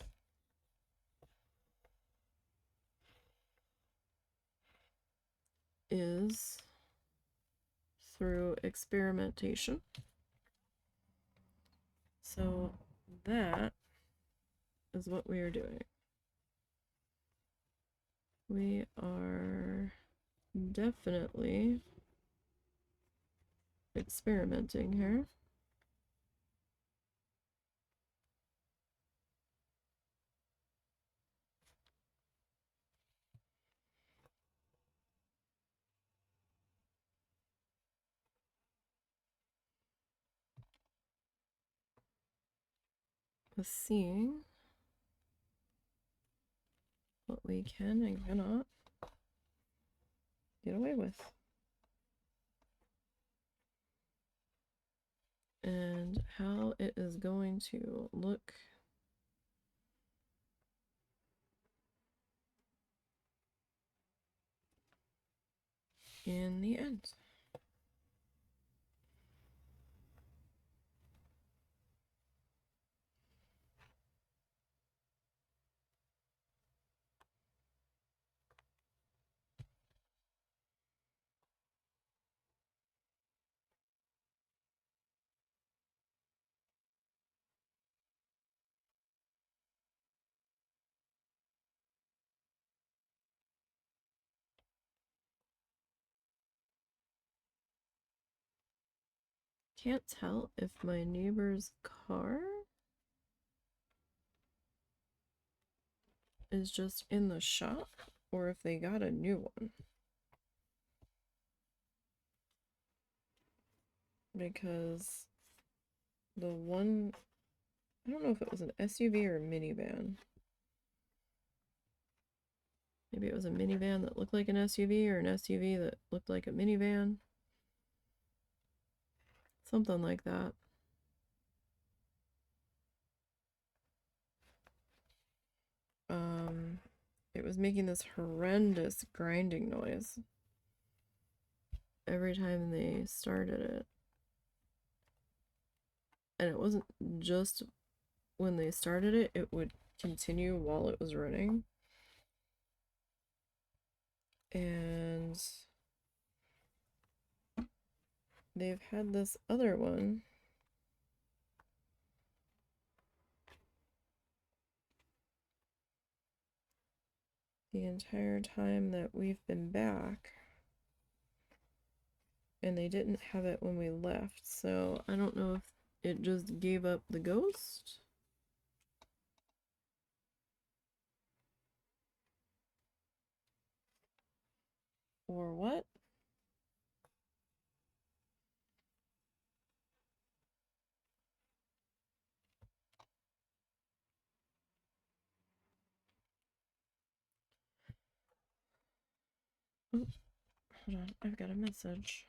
is through experimentation. So that is what we are doing. We are definitely experimenting here. Seeing what we can and cannot get away with. And how it is going to look in the end. Can't tell if my neighbor's car is just in the shop or if they got a new one. Because the one, I don't know if it was an SUV or a minivan. Maybe it was a minivan that looked like an SUV or an SUV that looked like a minivan. Something like that. It was making this horrendous grinding noise every time they started it. And it wasn't just when they started it, it would continue while it was running. And they've had this other one the entire time that we've been back. And they didn't have it when we left, so I don't know if it just gave up the ghost. Or what? Oh, hold on, I've got a message.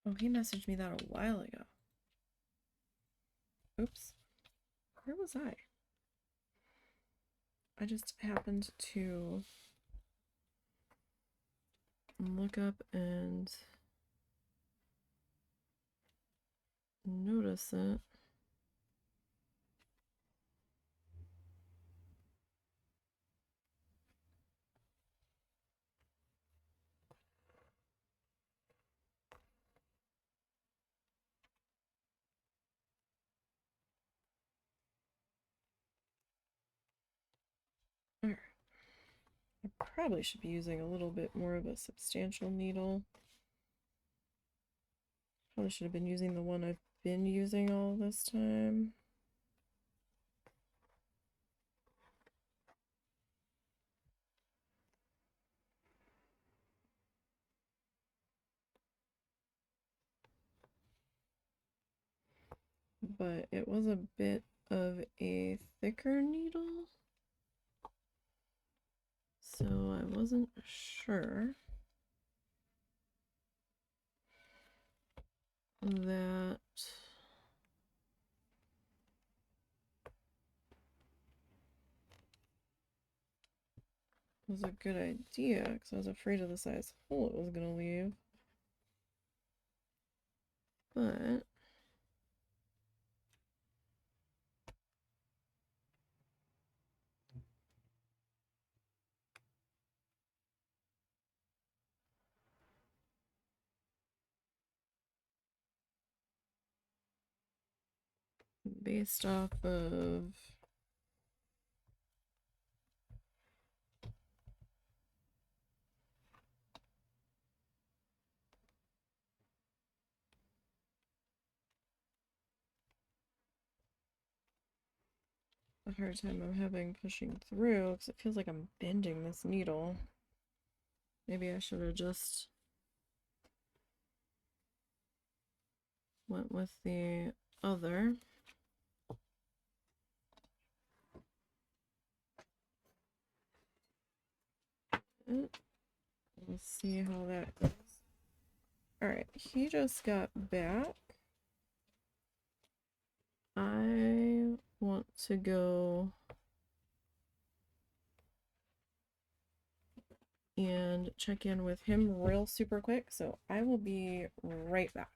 Oh, he messaged me that a while ago. Oops. Where was I? I just happened to look up and notice it. Alright. I probably should be using a little bit more of a substantial needle. Probably should have been using the one I've been using all this time. But it was a bit of a thicker needle, so I wasn't sure that was a good idea, because I was afraid of the size hole it was going to leave. But based off of the hard time I'm having pushing through, because it feels like I'm bending this needle. Maybe I should have just went with the other. Let's see how that goes. Alright, he just got back. I want to go and check in with him real super quick, so I will be right back.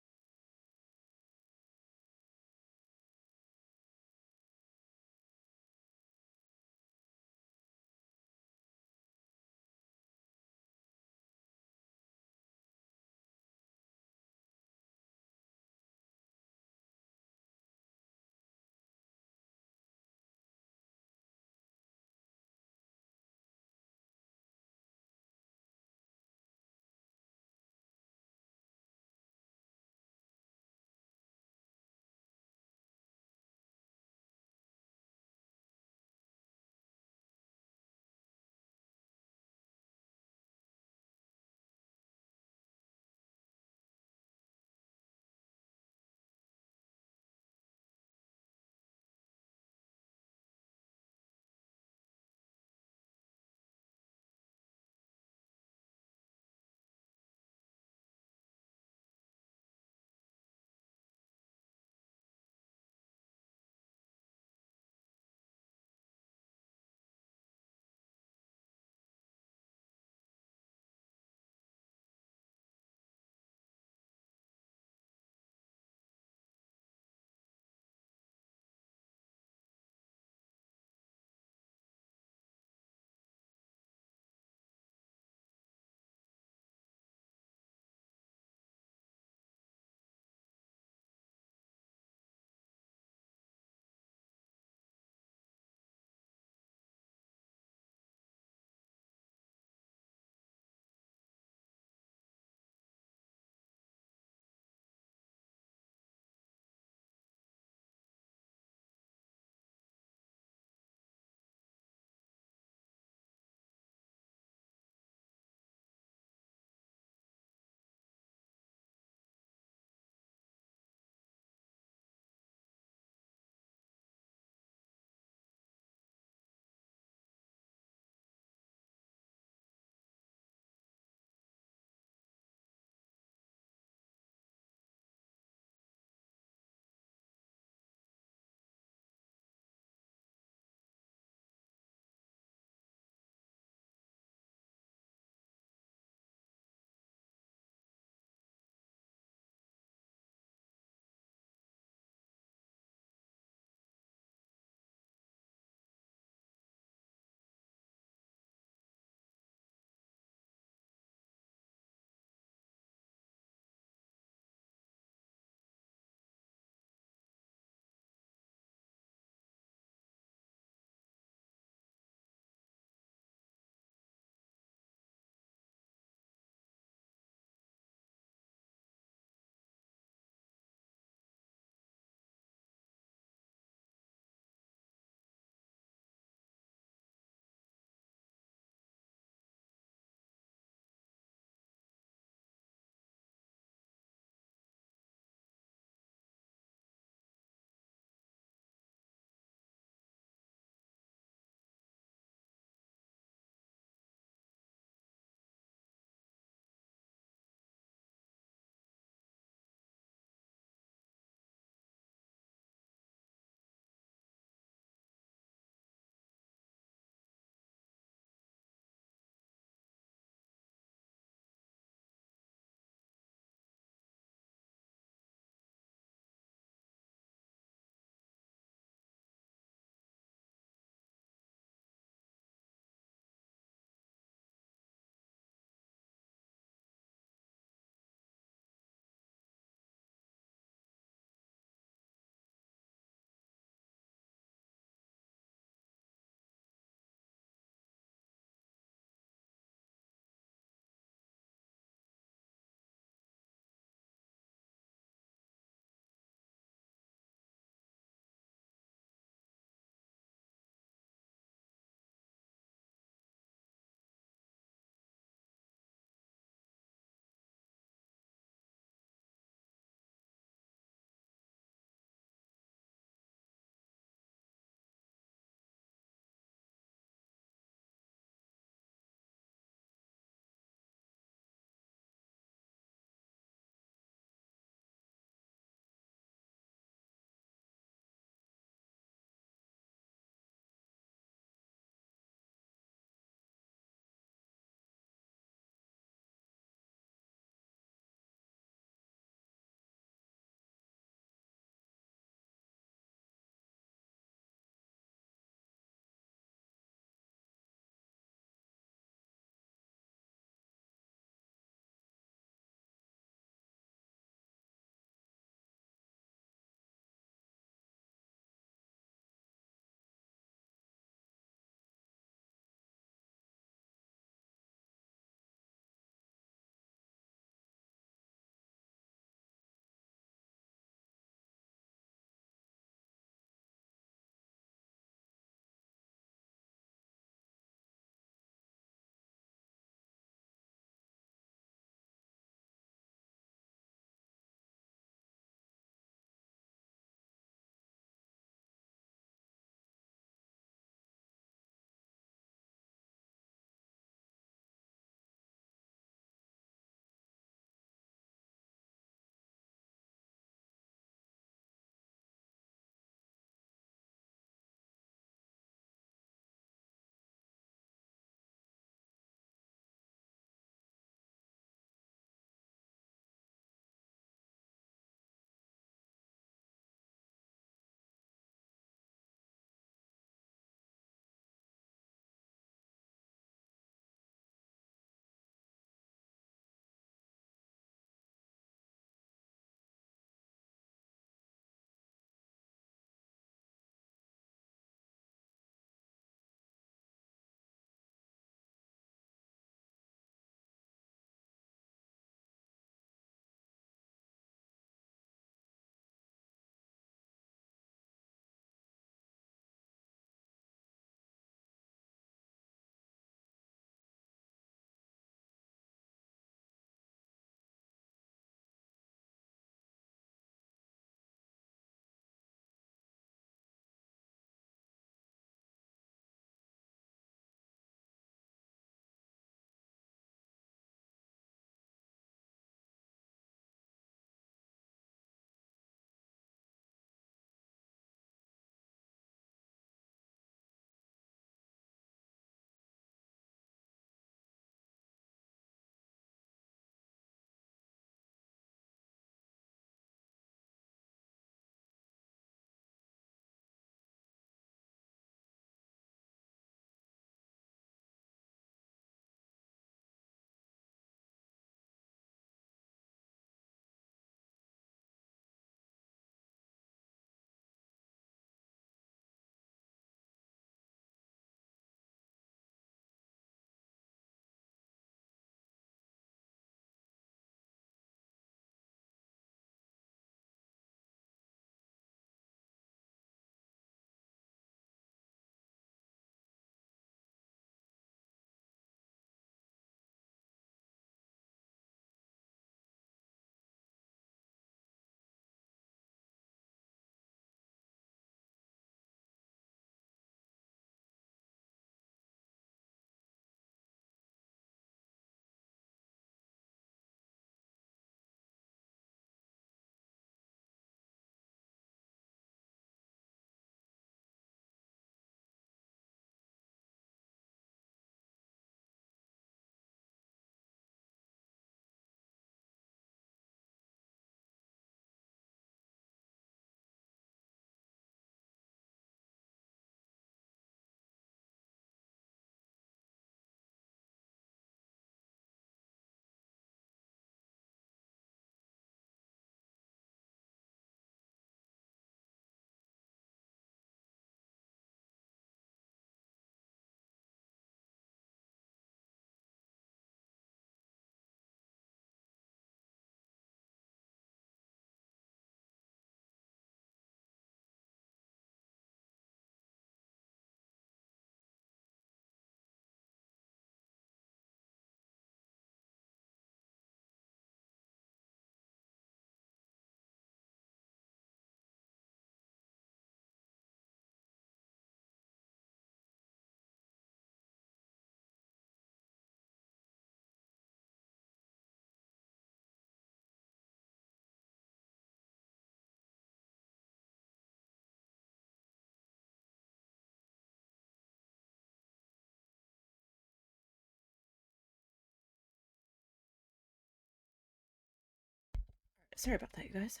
Sorry about that, you guys.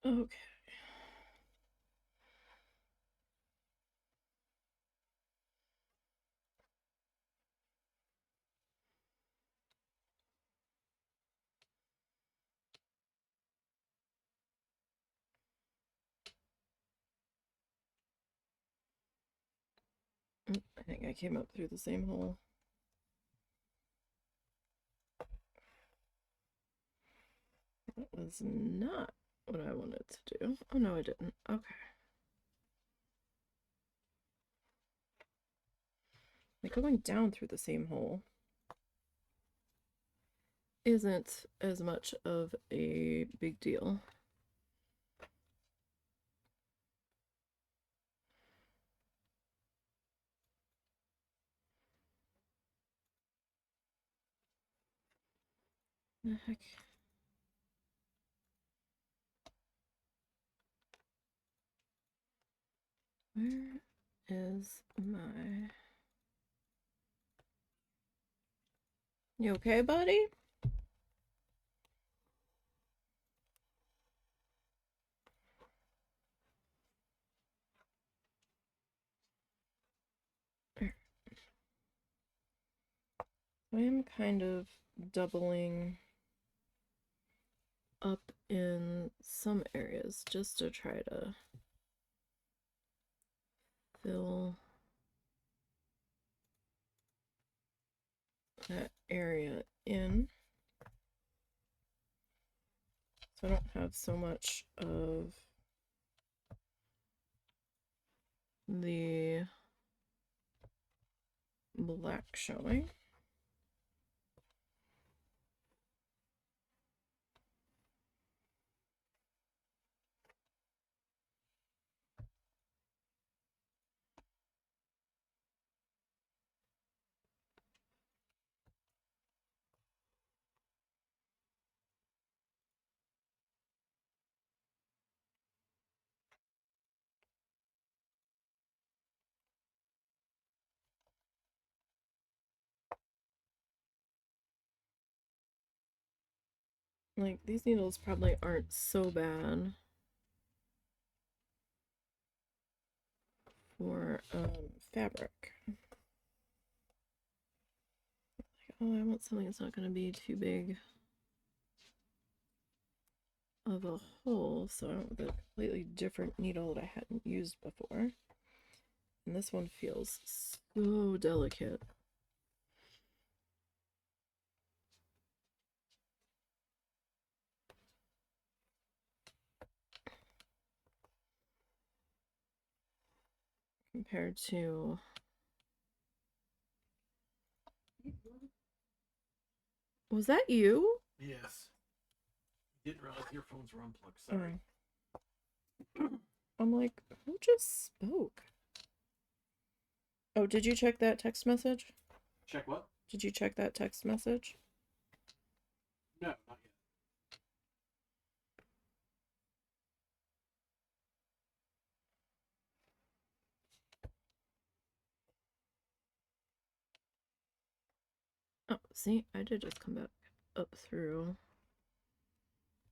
Okay. I think I came up through the same hole. That was not what I wanted to do. Oh no, I didn't. Okay. Like going down through the same hole isn't as much of a big deal. The heck? Where is my... You okay, buddy? I am kind of doubling up in some areas just to try to fill that area in, so I don't have so much of the black showing. Like, these needles probably aren't so bad for fabric. Like, oh, I want something that's not going to be too big of a hole, so I went with a completely different needle that I hadn't used before. And this one feels so delicate. Compared to... Was that you? Yes. Didn't realize earphones were unplugged. Sorry. I'm like, who just spoke? Oh, did you check that text message? Check what? Did you check that text message? No, not yet. Oh, see, I did just come back up through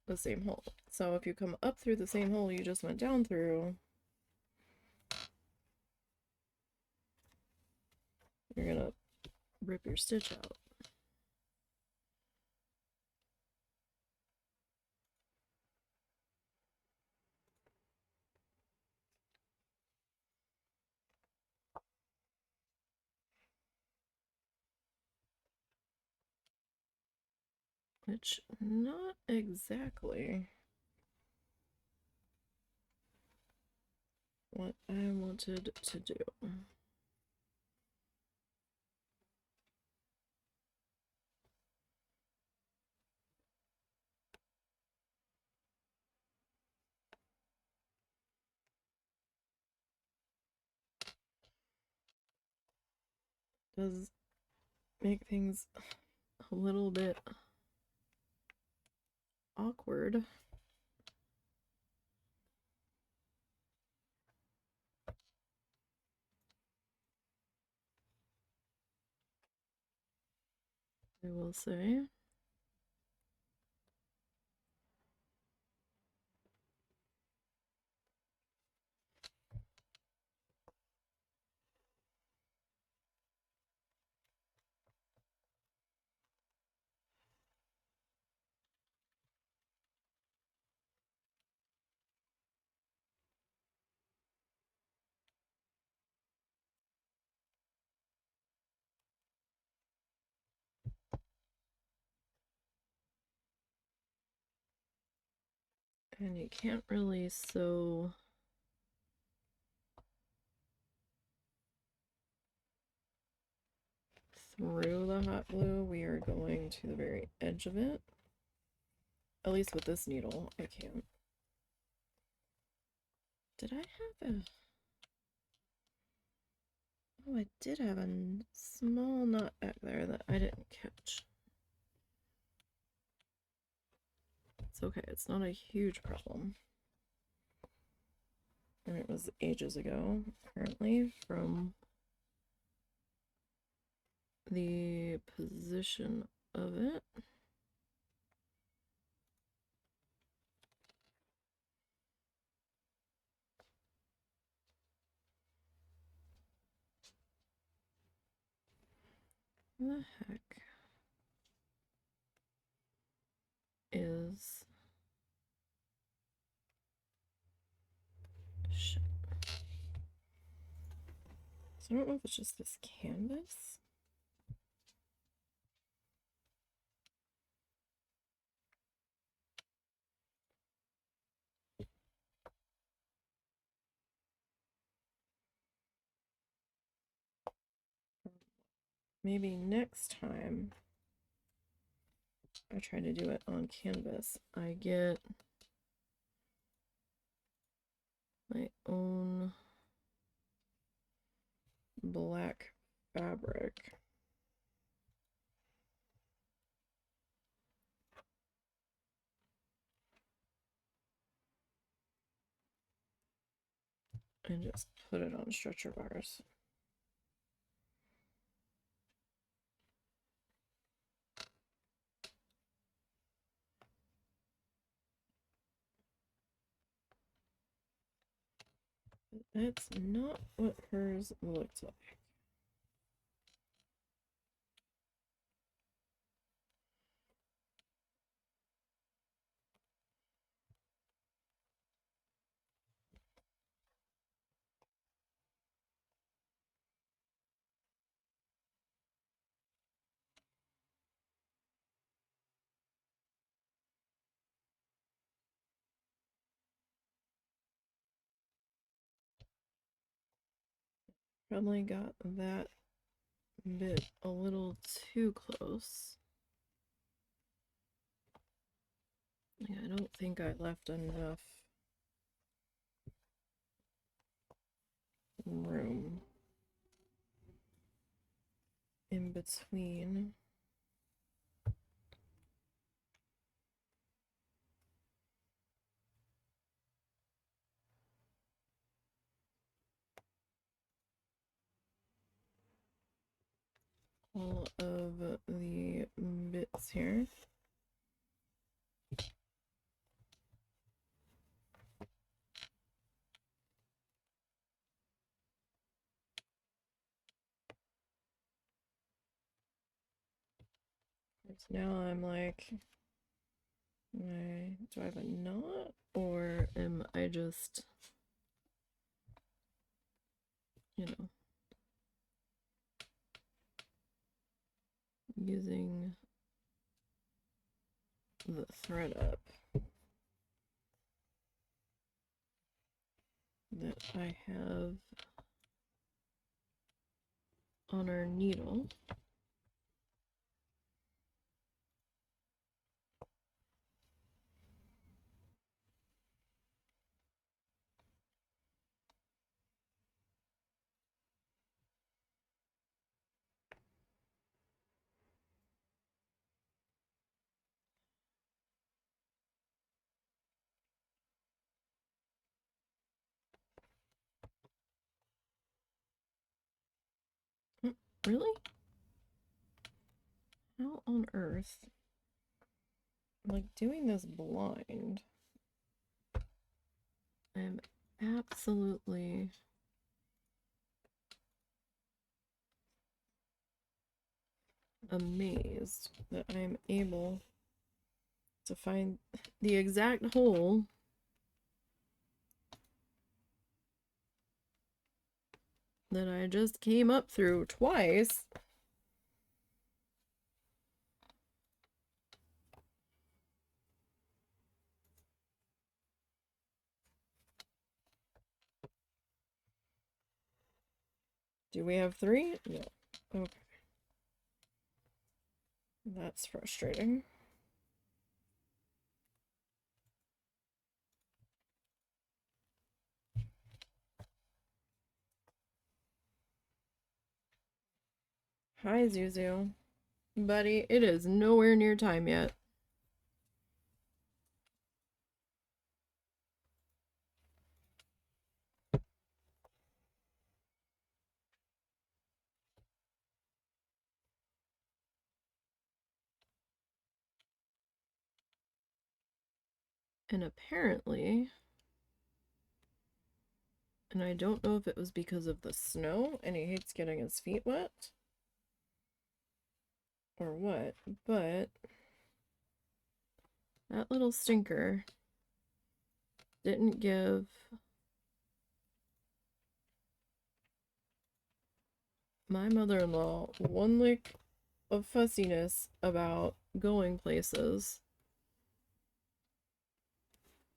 the same hole. So if you come up through the same hole you just went down through, you're gonna rip your stitch out. Which, not exactly what I wanted to do. Does make things a little bit awkward. I will say. And you can't really sew through the hot glue. We are going to the very edge of it. At least with this needle, I can't. Did I have a... Oh, I did have a small knot back there that I didn't catch. It's okay, it's not a huge problem. And it was ages ago, apparently, from the position of it. What the heck is... Shit. So I don't know if it's just this canvas. Maybe next time I try to do it on canvas, I get my own black fabric. And just put it on stretcher bars. That's not what hers looks like. Probably got that bit a little too close. Yeah, I don't think I left enough room in between. All of the bits here. So now I'm like, do I have a knot, or am I just, you know, using the thread up that I have on our needle? Really? How on earth? I'm like doing this blind. I'm absolutely amazed that I'm able to find the exact hole that I just came up through twice. Do we have 3? No. Okay. That's frustrating. Hi, Zuzu. Buddy, it is nowhere near time yet. And apparently, and I don't know if it was because of the snow and he hates getting his feet wet or what, but that little stinker didn't give my mother-in-law one lick of fussiness about going places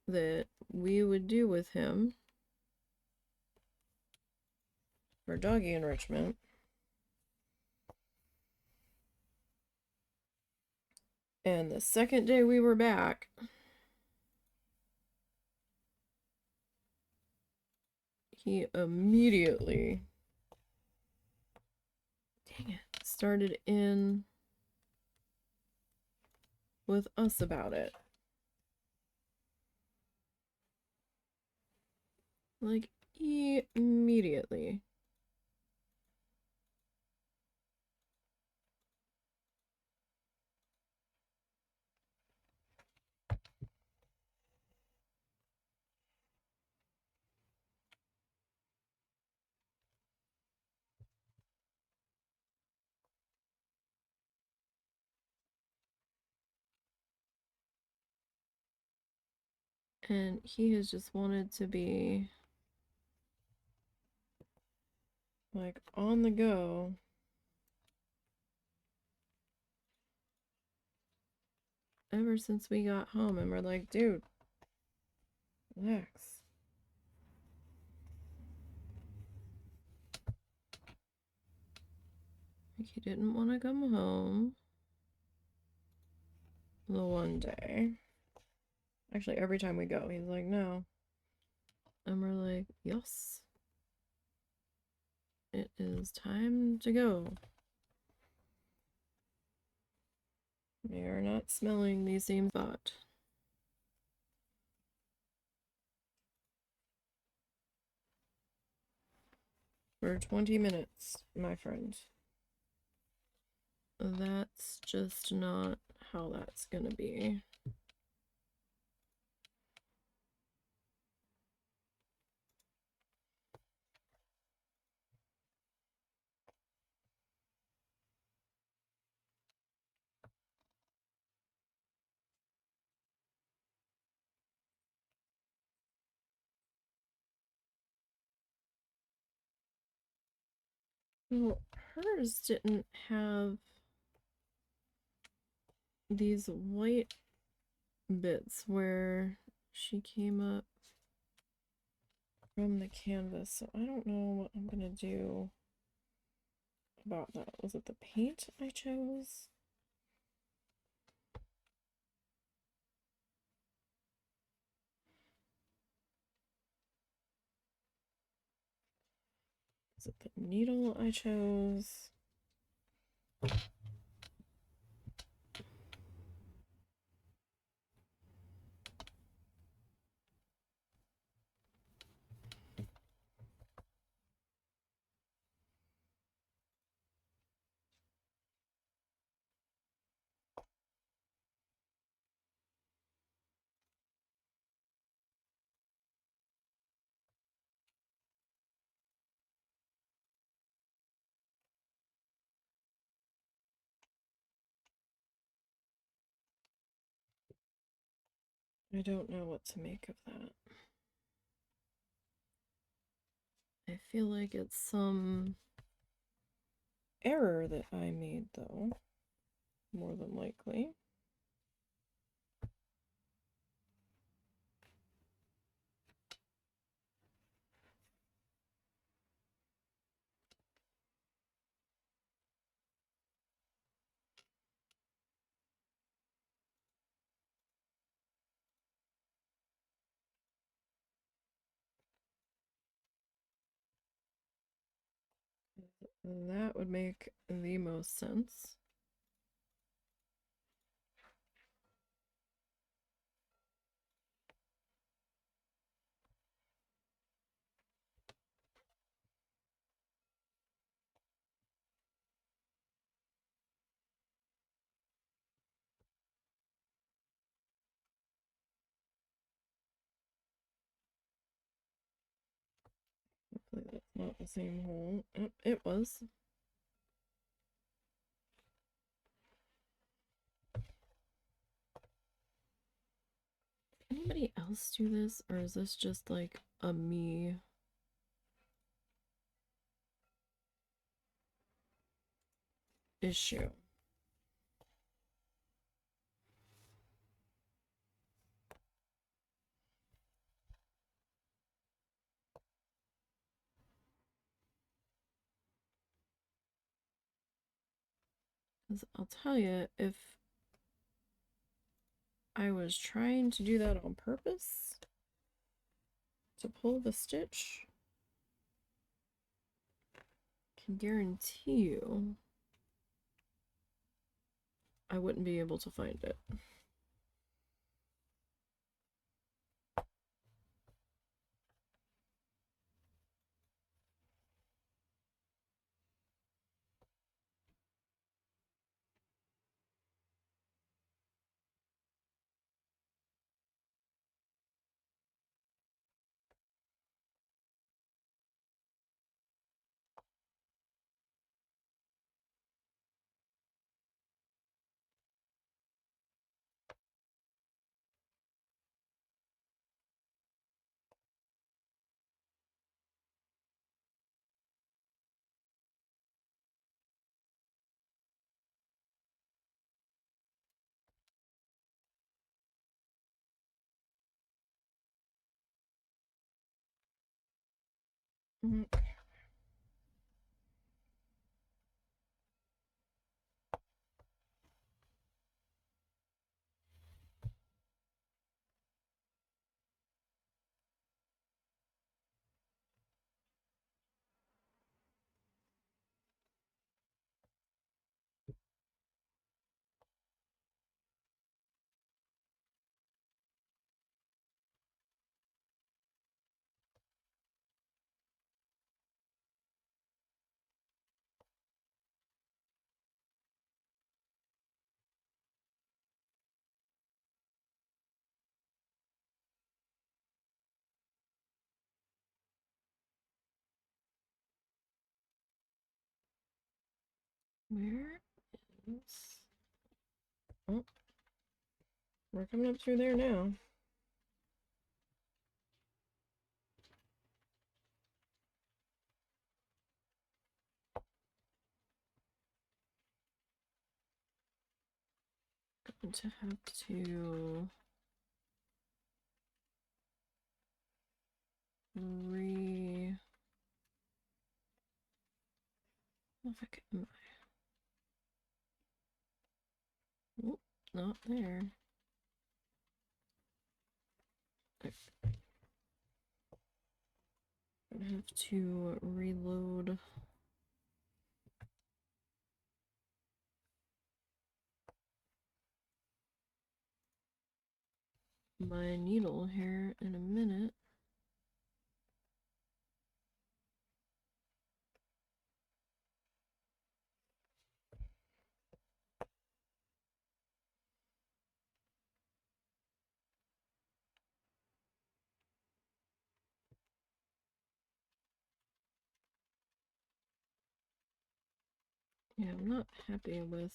that we would do with him for doggy enrichment. And the second day we were back, he immediately, dang it, started in with us about it. Like, immediately. And he has just wanted to be like on the go ever since we got home. And we're like, dude, relax. Like, he didn't want to come home the one day. Actually, every time we go, he's like, no. And we're like, yes, it is time to go. We are not smelling the same spot. For 20 minutes, my friend. That's just not how that's gonna be. Well, hers didn't have these white bits where she came up from the canvas, so I don't know what I'm gonna do about that. Was it the paint I chose? Is it the needle I chose? I don't know what to make of that. I feel like it's some error that I made, though, more than likely. That would make the most sense. Hopefully that's not the same hole. Oh, it was. Anybody else do this, or is this just like a me issue? Because I'll tell you, if I was trying to do that on purpose to pull the stitch, I can guarantee you I wouldn't be able to find it. Mm, where is... Oh, we're coming up through there now. Going to have to re... If I can... Oh, not there. I have to reload my needle here in a minute. Yeah, I'm not happy with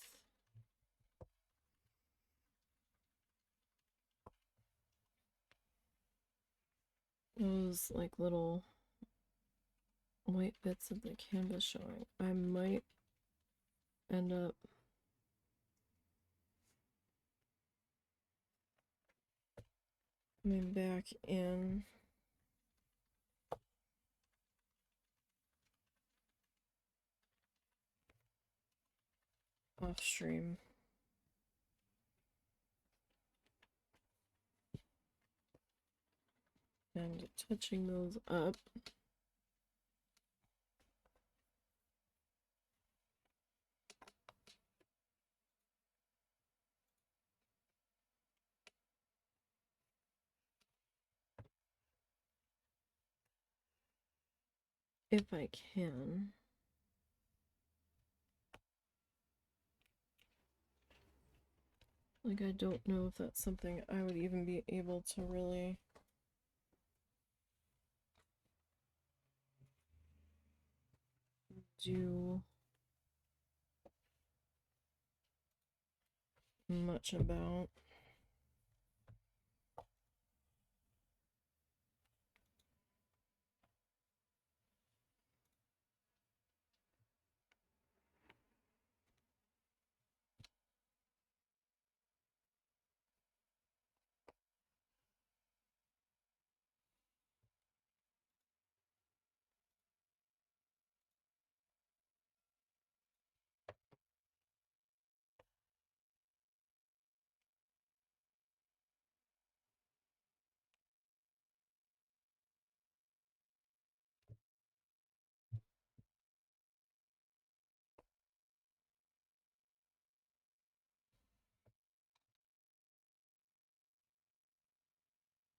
those like little white bits of the canvas showing. I might end up coming back in off stream and touching those up. If I can. Like, I don't know if that's something I would even be able to really do much about.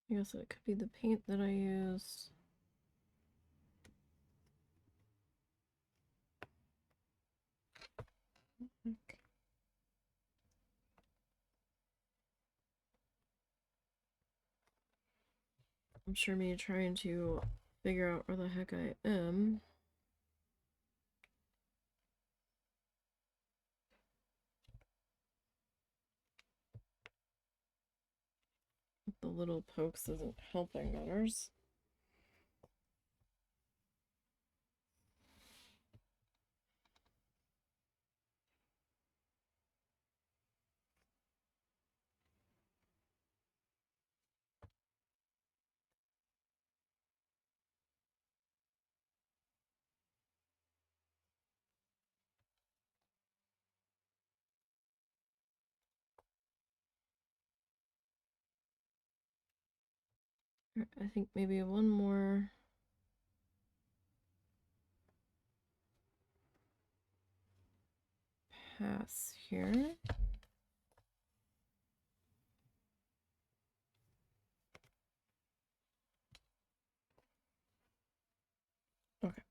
I guess it could be the paint that I used. Okay. I'm sure me trying to figure out where the heck I am. The little pokes isn't helping matters. I think maybe one more pass here. Okay,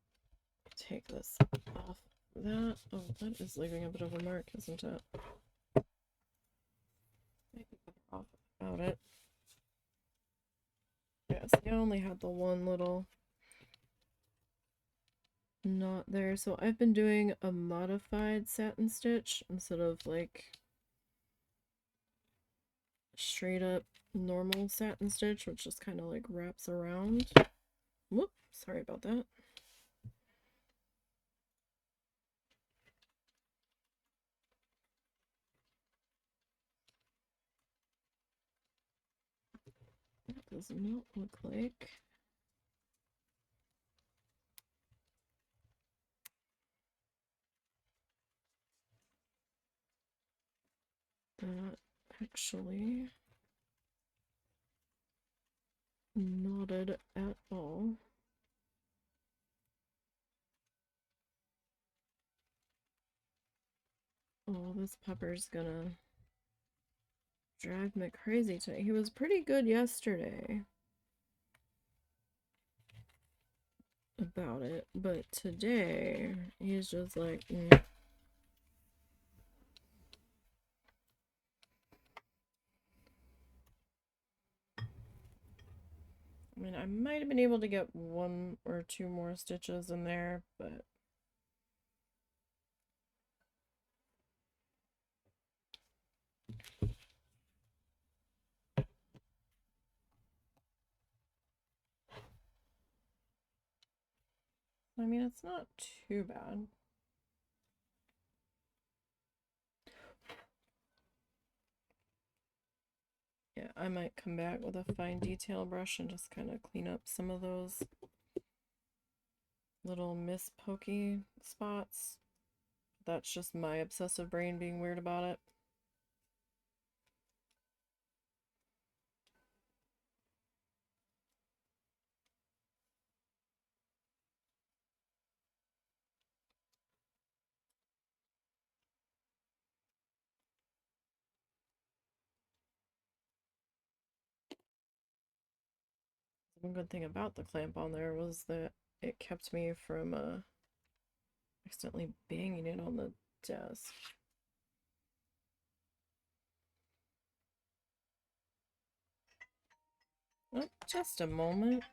take this off that. Oh, that is leaving a bit of a mark, isn't it? Maybe better off about it. Yes, I only had the one little knot there. So I've been doing a modified satin stitch instead of like straight up normal satin stitch, which just kind of like wraps around. Whoop, sorry about that. That does not look like that actually knotted at all. Oh, this pepper's gonna drive me crazy today. He was pretty good yesterday about it, but today he's just like, I mean, I might have been able to get one or two more stitches in there, but I mean, it's not too bad. Yeah, I might come back with a fine detail brush and just kind of clean up some of those little miss pokey spots. That's just my obsessive brain being weird about it. One good thing about the clamp on there was that it kept me from accidentally banging it on the desk. Oh, just a moment.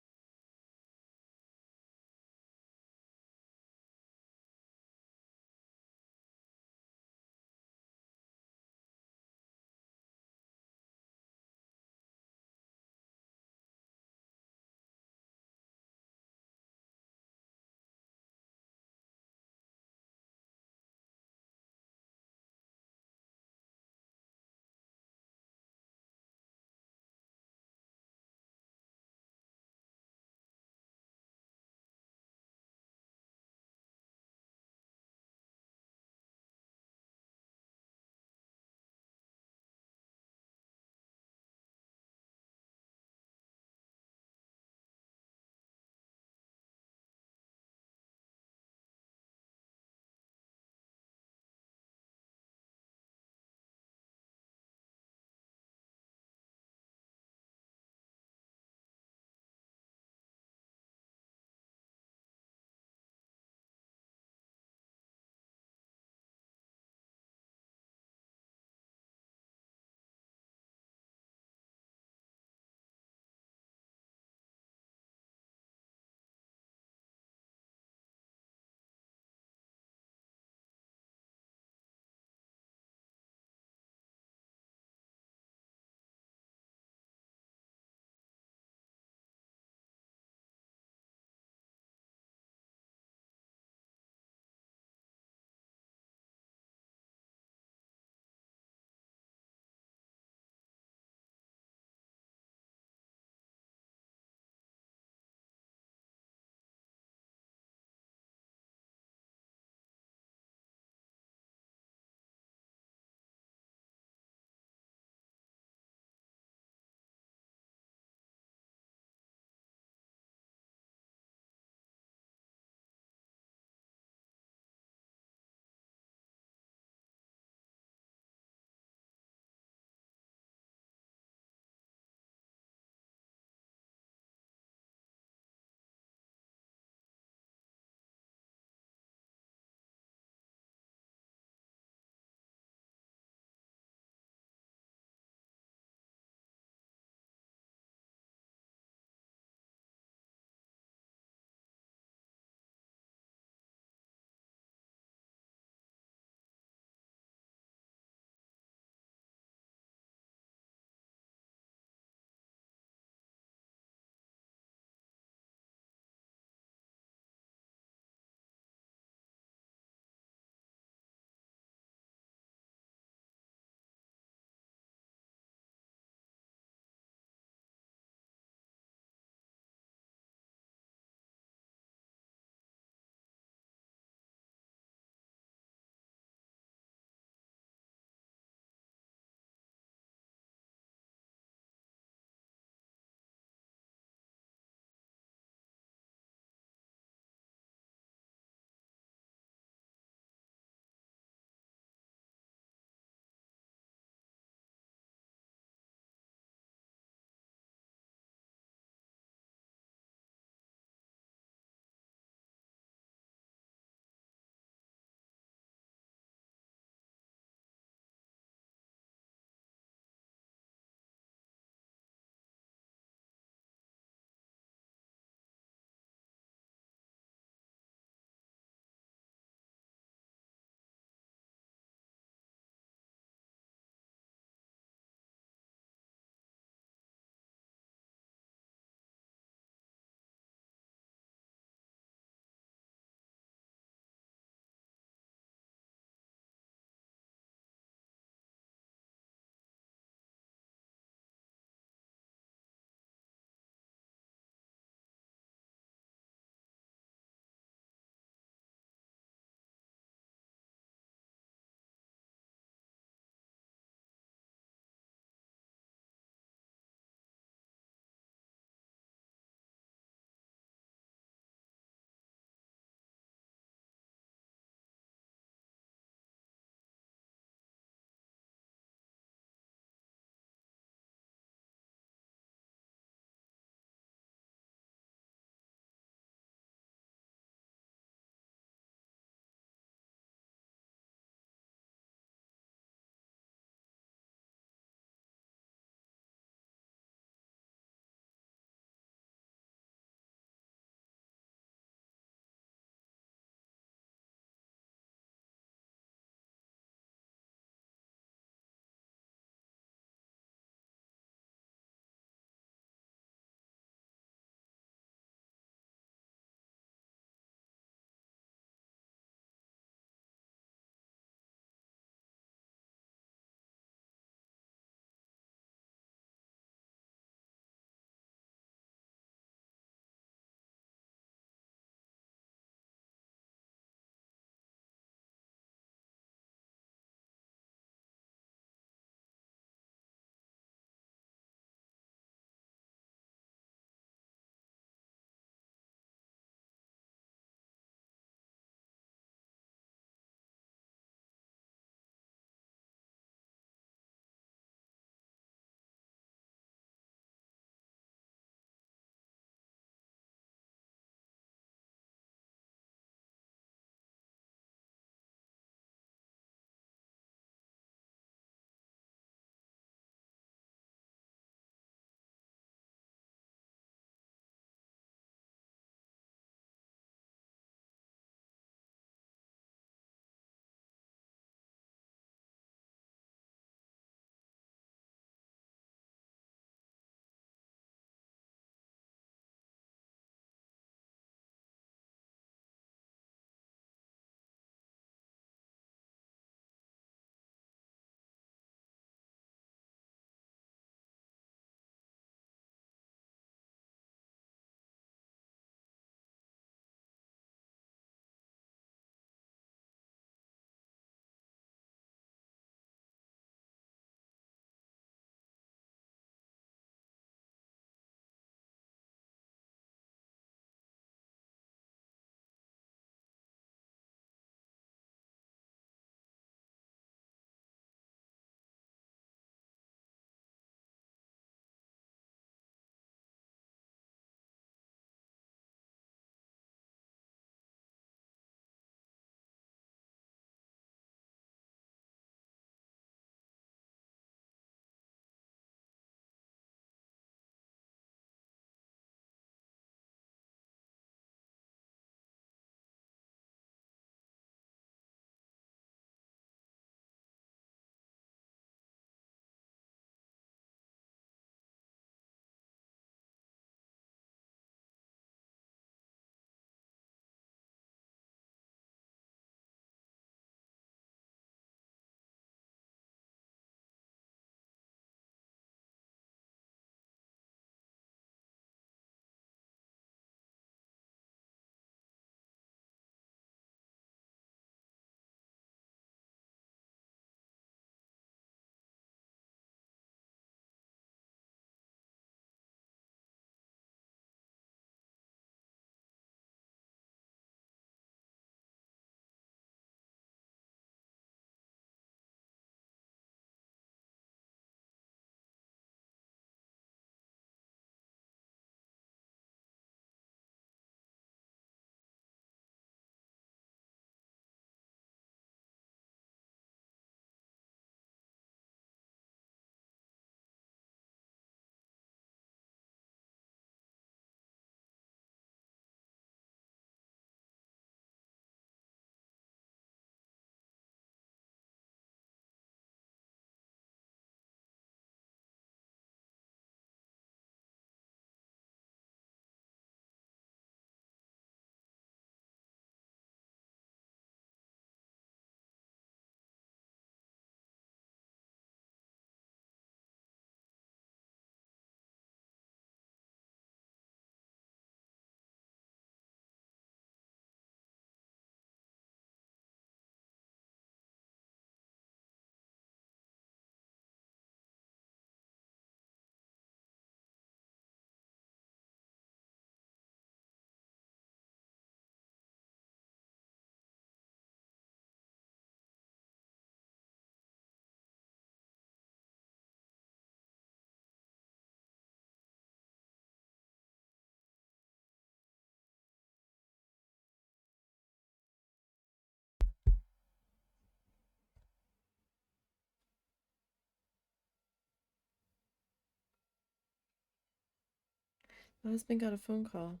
My husband got a phone call,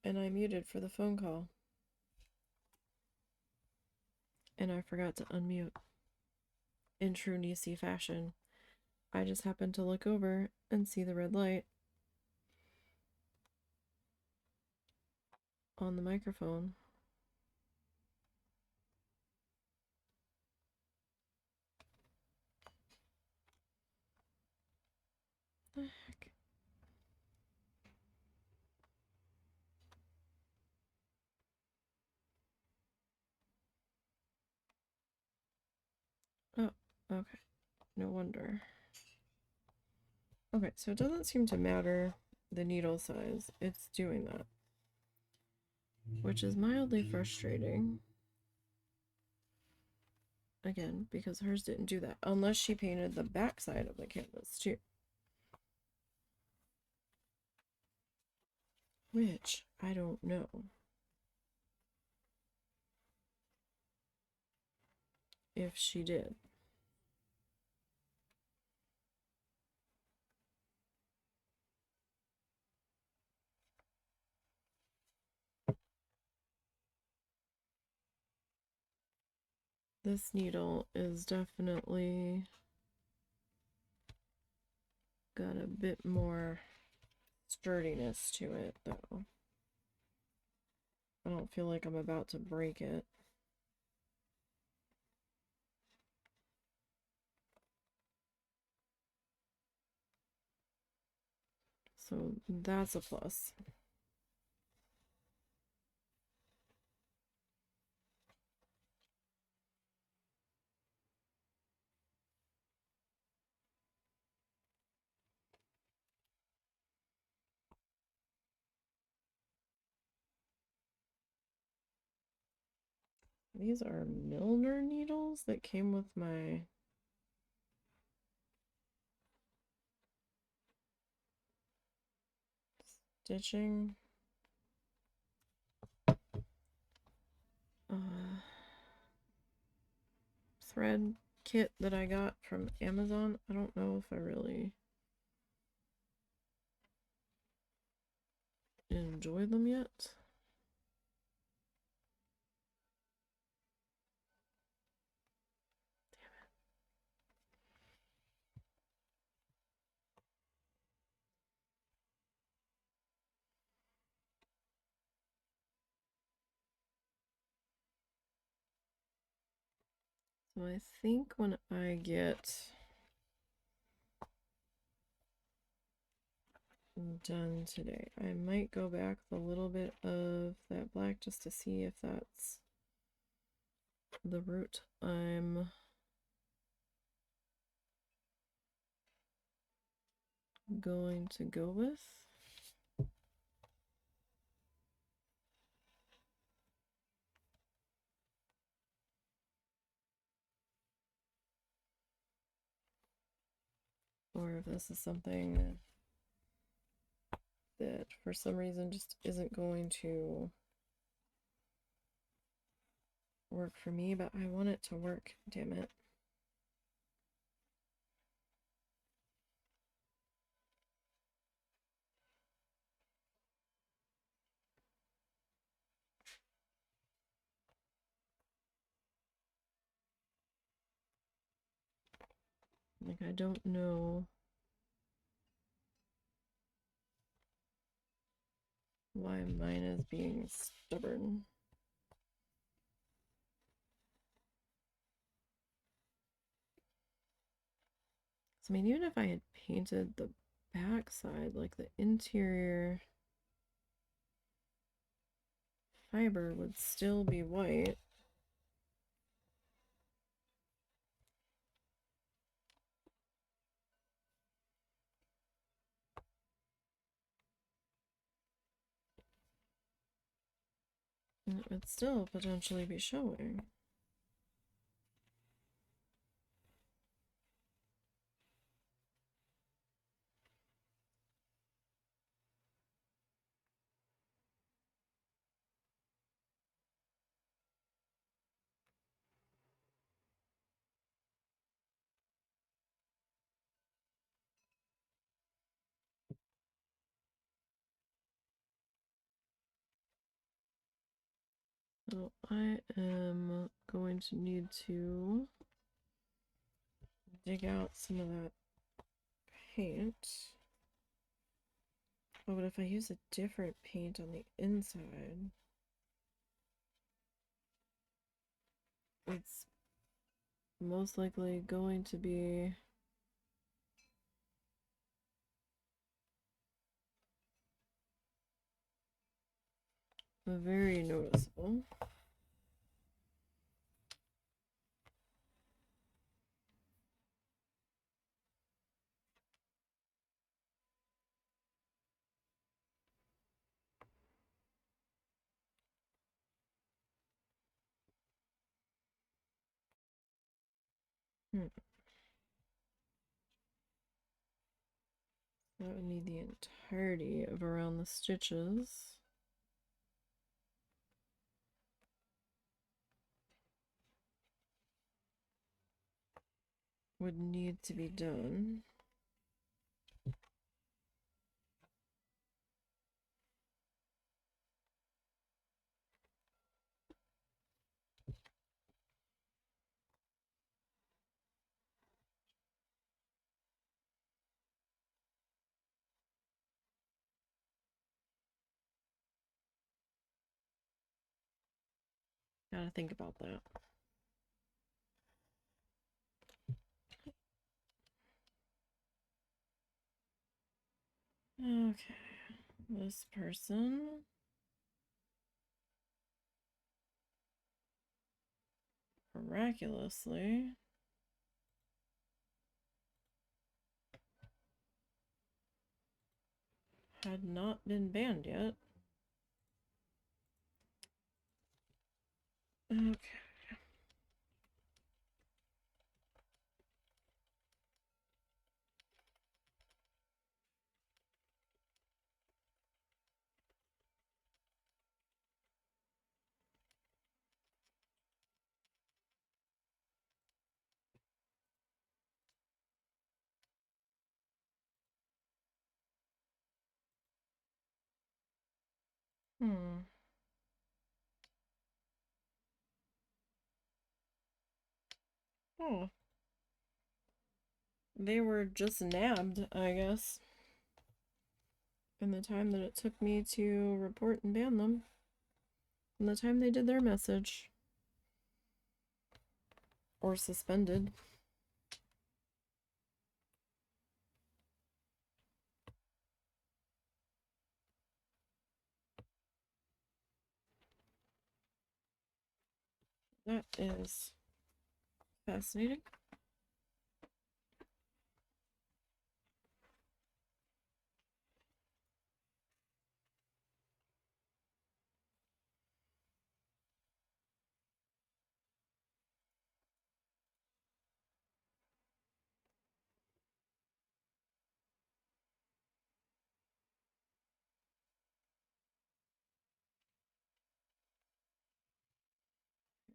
and I muted for the phone call, and I forgot to unmute. In true Nisey fashion, I just happened to look over and see the red light on the microphone. The heck? Oh, okay. No wonder. Okay, so it doesn't seem to matter the needle size. It's doing that, which is mildly frustrating. Again, because hers didn't do that, unless she painted the back side of the canvas too. Which, I don't know. If she did. This needle is definitely got a bit more sturdiness to it, though. I don't feel like I'm about to break it. So that's a plus. These are Milner needles that came with my stitching. Thread kit that I got from Amazon. I don't know if I really enjoy them yet. So I think when I get done today, I might go back with a little bit of that black just to see if that's the route I'm going to go with. Or if this is something that for some reason just isn't going to work for me, but I want it to work, damn it. Like, I don't know why mine is being stubborn. So, I mean, even if I had painted the back side, like the interior fiber would still be white. And it would still potentially be showing. So I am going to need to dig out some of that paint. Oh, but if I use a different paint on the inside, it's most likely going to be very noticeable. Hmm. So that would need the entirety of around the stitches. Would need to be done. Gotta think about that. Okay, this person miraculously had not been banned yet. Okay. Hmm. Oh, they were just nabbed, I guess, in the time that it took me to report and ban them. In the time they did their message. Or suspended. That is fascinating.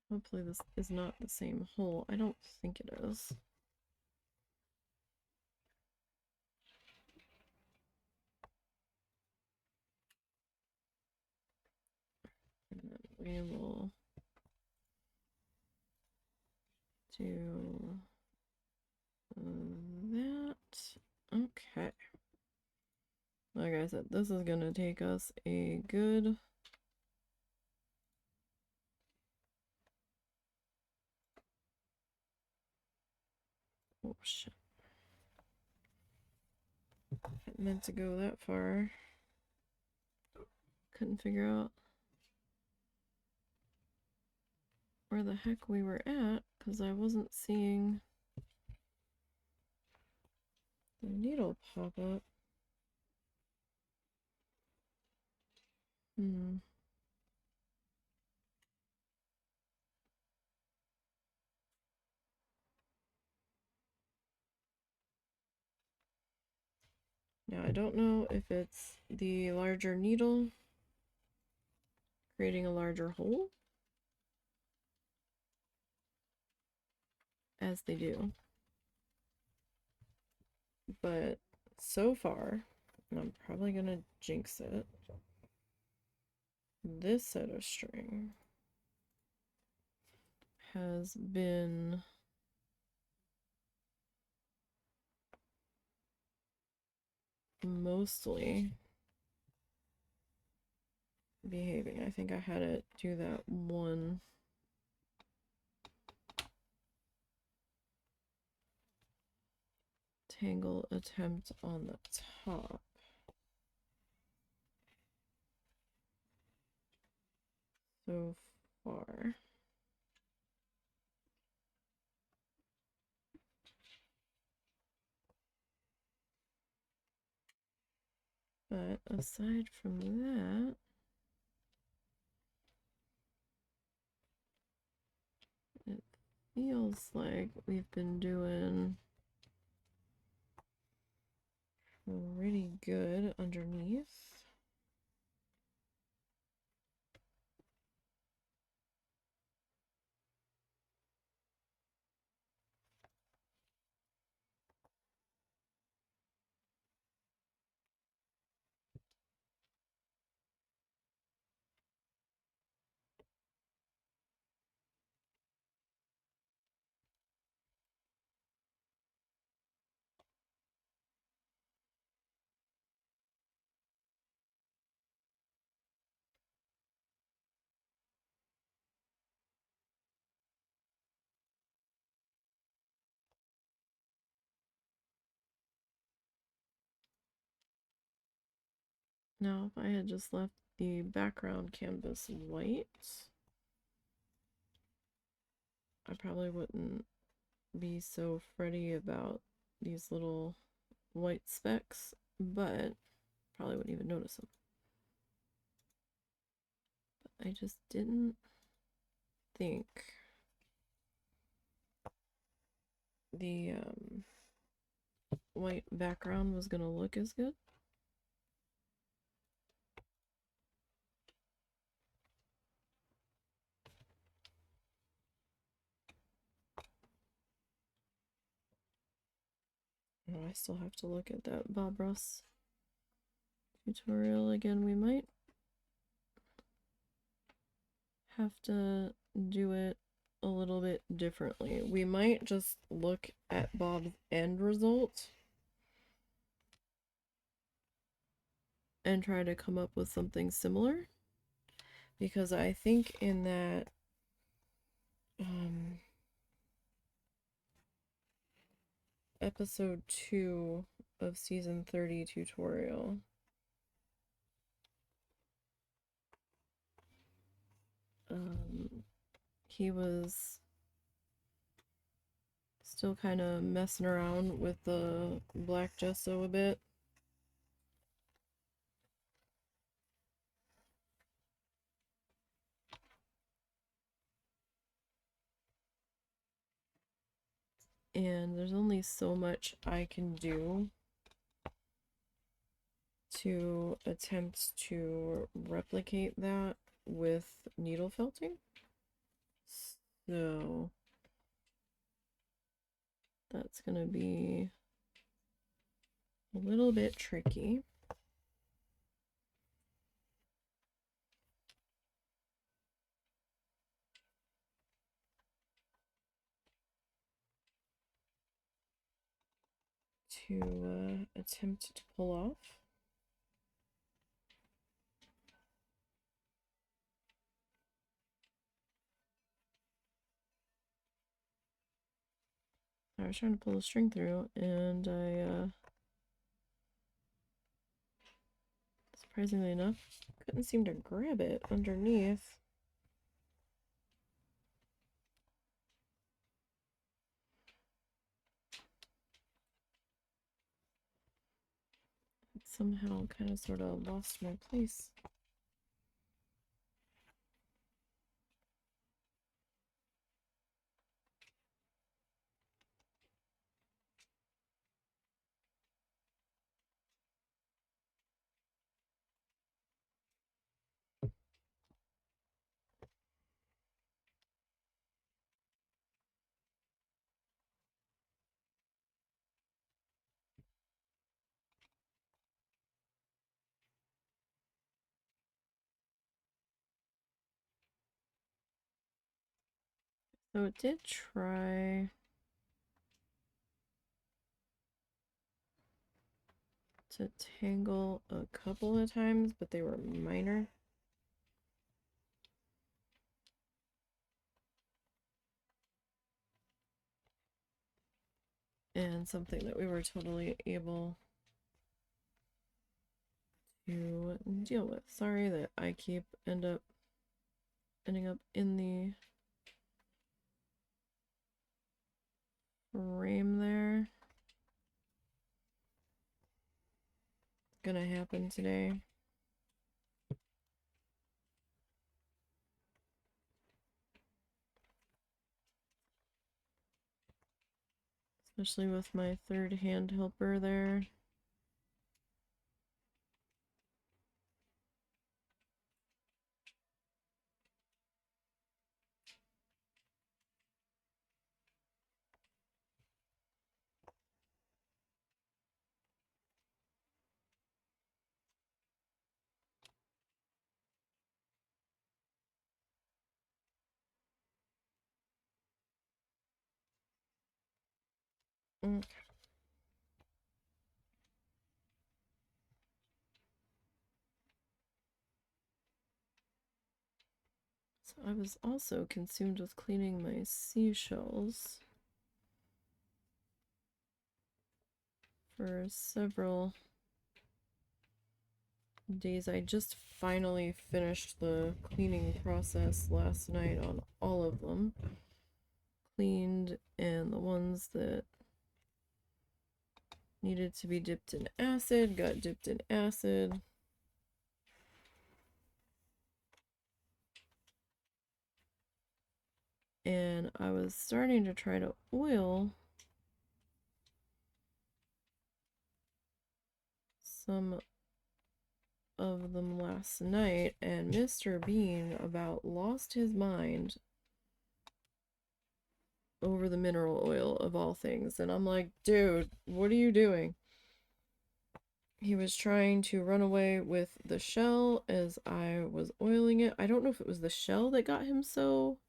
Hopefully this is not the same hole. I don't think it is. And then we will do that. Okay. Like I said, this is gonna take us a good oh shit. I meant to go that far. Couldn't figure out where the heck we were at because I wasn't seeing the needle pop up. Hmm. Now I don't know if it's the larger needle creating a larger hole, as they do. But so far, and I'm probably gonna jinx it, this set of string has been mostly behaving. I think I had it do that one tangle attempt on the top. So far. But aside from that, it feels like we've been doing pretty good underneath. Now, if I had just left the background canvas white, I probably wouldn't be so fretty about these little white specks, but probably wouldn't even notice them. But I just didn't think the white background was gonna look as good. Oh, I still have to look at that Bob Ross tutorial again. We might have to do it a little bit differently. We might just look at Bob's end result and try to come up with something similar, because I think in that episode 2 of season 30 tutorial, he was still kind of messing around with the black gesso a bit. And there's only so much I can do to attempt to replicate that with needle felting. So that's gonna be a little bit tricky. To attempt to pull off. I was trying to pull a string through, and I surprisingly enough couldn't seem to grab it underneath. It somehow kind of sort of lost my place. So it did try to tangle a couple of times, but they were minor. And something that we were totally able to deal with. Sorry that I keep ending up in the frame there. Gonna happen today. Especially with my third hand helper there. Mm. So I was also consumed with cleaning my seashells for several days. I just finally finished the cleaning process last night on all of them. Cleaned, and the ones that needed to be dipped in acid got dipped in acid. And I was starting to try to oil some of them last night, and Mr. Bean about lost his mind over the mineral oil of all things. And I'm like, dude, what are you doing? He was trying to run away with the shell as I was oiling it. I don't know if it was the shell that got him so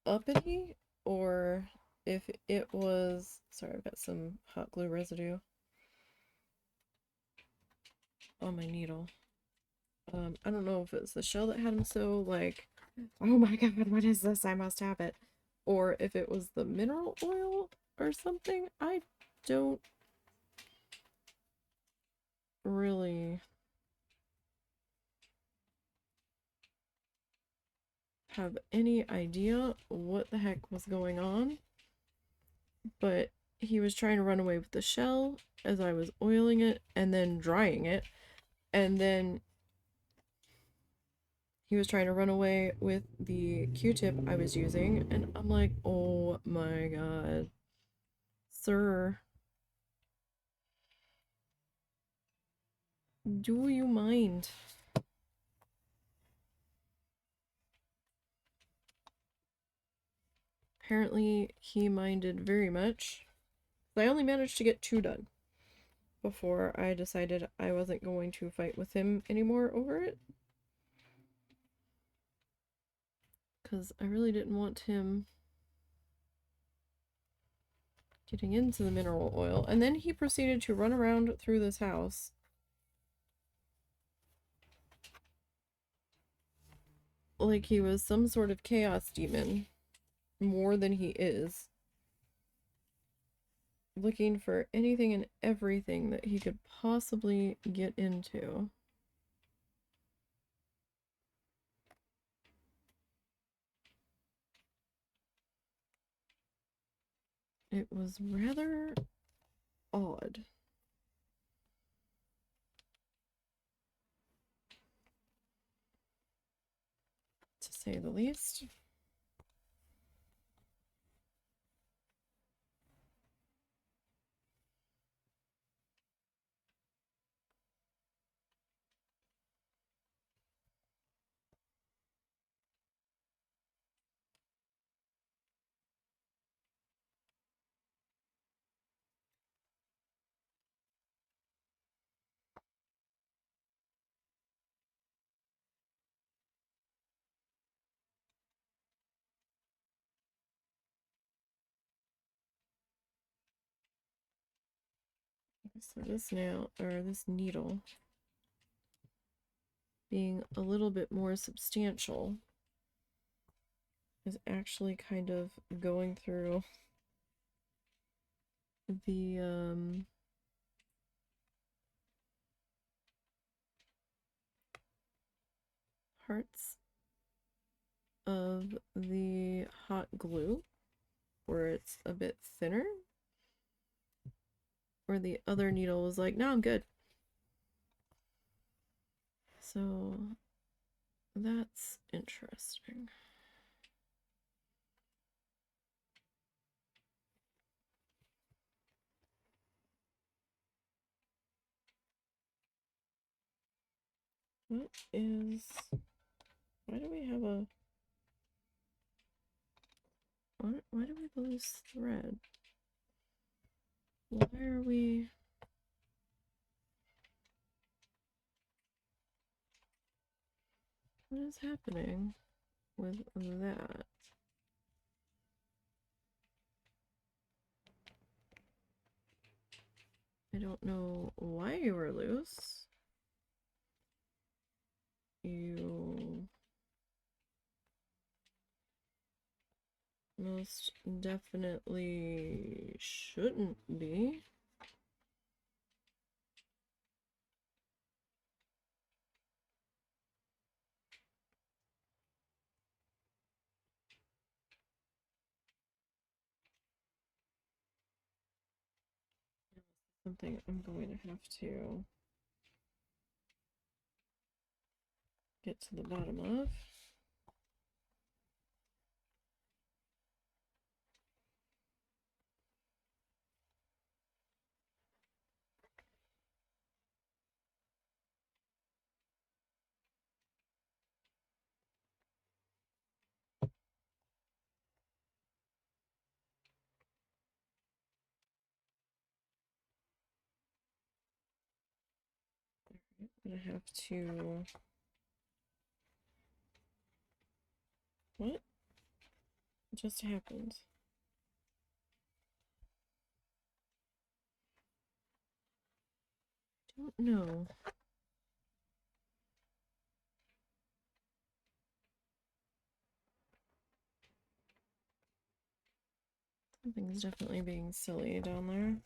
uppity or if it was... Sorry, I've got some hot glue residue on my needle. I don't know if it's the shell that had him so like, oh my god, what is this? I must have it. Or if it was the mineral oil or something. I don't really have any idea what the heck was going on. But he was trying to run away with the shell as I was oiling it and then drying it. And then he was trying to run away with the Q-tip I was using. And I'm like, oh my god. Sir, do you mind? Apparently, he minded very much. I only managed to get 2 done before I decided I wasn't going to fight with him anymore over it. Because I really didn't want him getting into the mineral oil. And then he proceeded to run around through this house like he was some sort of chaos demon, more than he is, looking for anything and everything that he could possibly get into. It was rather odd, to say the least. So this nail, or this needle, being a little bit more substantial, is actually kind of going through the parts of the hot glue where it's a bit thinner, where the other needle was like, no, I'm good. So that's interesting. What is, why do we have a, why do we lose thread? Why are we, what is happening with that? I don't know why you were loose. You most definitely shouldn't be. Something I'm going to have to get to the bottom of. I'm gonna have to. What just happened? Don't know. Something's definitely being silly down there.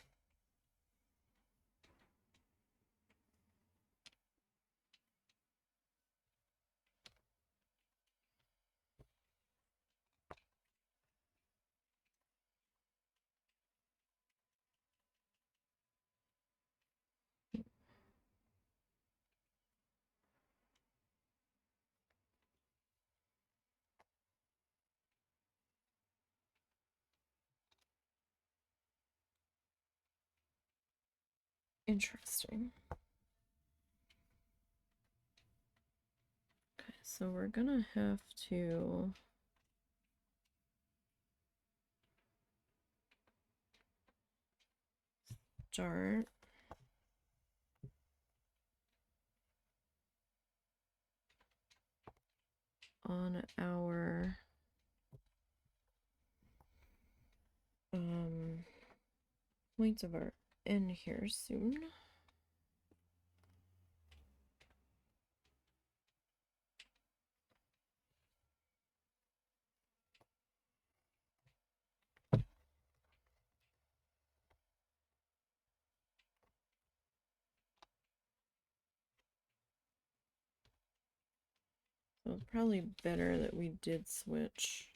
Interesting. Okay, so we're gonna have to start on our points of our N here soon. So it's probably better that we did switch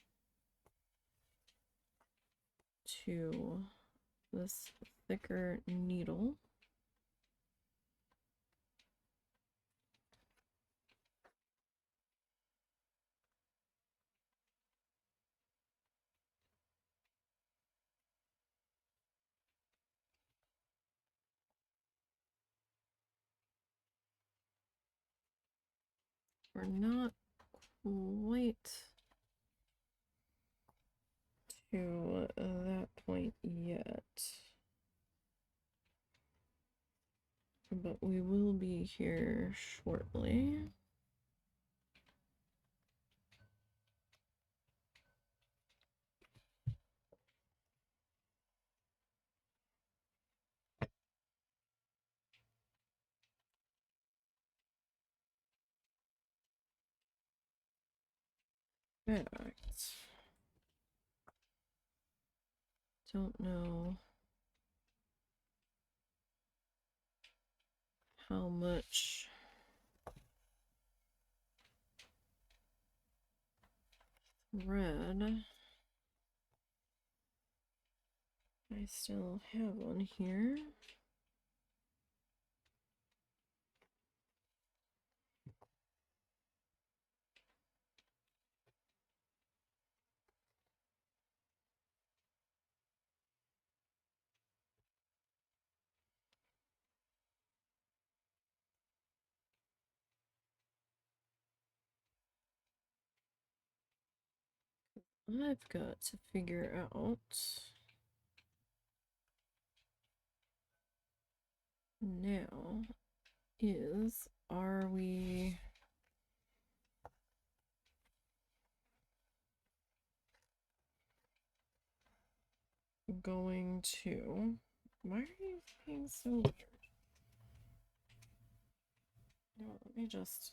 to this thicker needle. We're not quite to that point yet, but we will be here shortly. fact, don't know how much thread I still have on here. I've got to figure out now is, are we going to, why are you being so weird? No, let me just,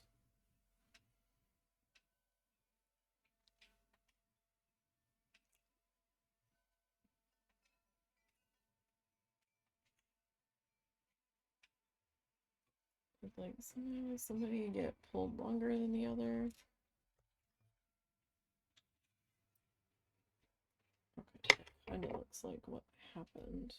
like somehow somebody get pulled longer than the other. Okay, kind of looks like what happened.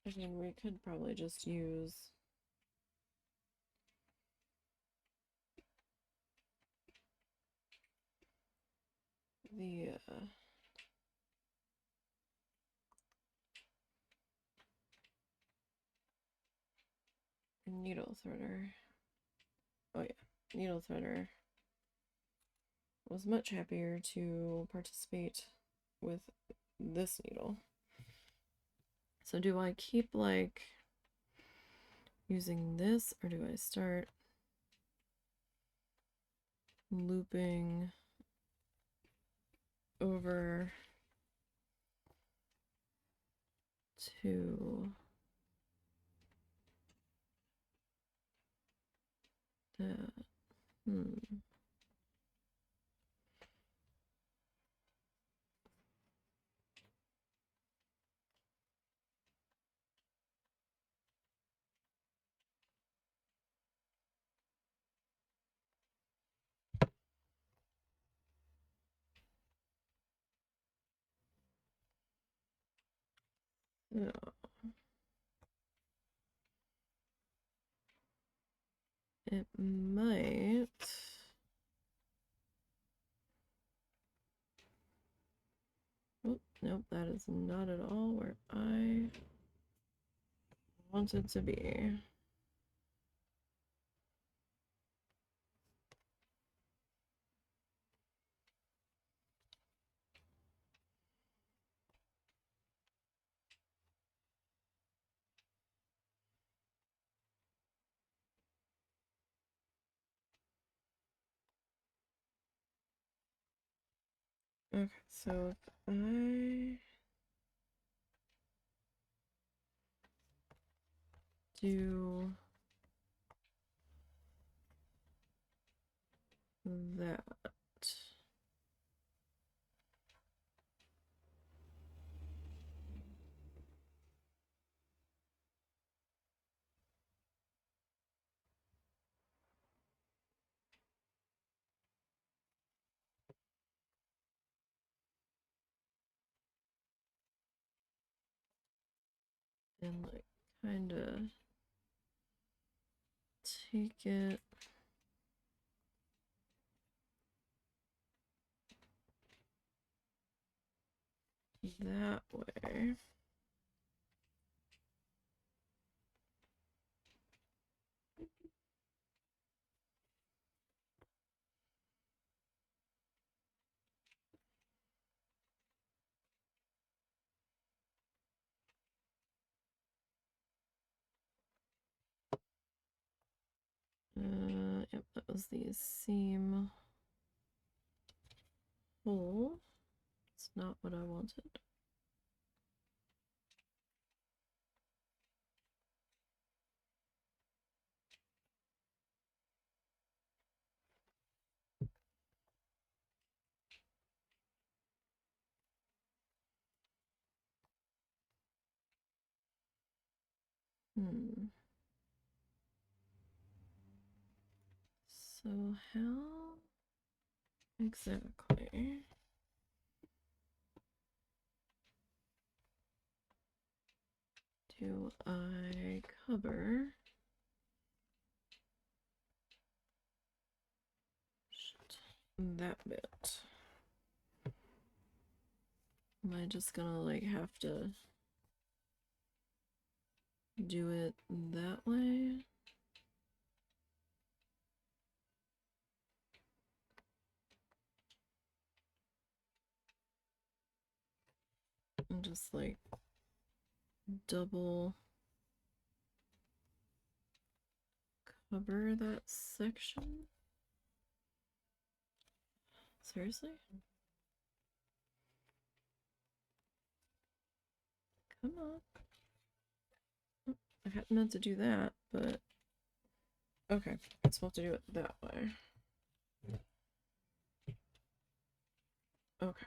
I mean, we could probably just use the needle threader. Oh yeah, needle threader was much happier to participate with this needle. So do I keep like using this, or do I start looping over to that? So it might. Oh, nope, that is not at all where I want it to be. Okay, so if I do that, and like kind of take it that way. Yep, that was the seam hole. It's not what I wanted. So how exactly do I cover that bit? Am I just gonna like have to do it that way? And just like double cover that section? Seriously? Come on. I hadn't meant to do that, but okay, I'm supposed to do it that way. Okay.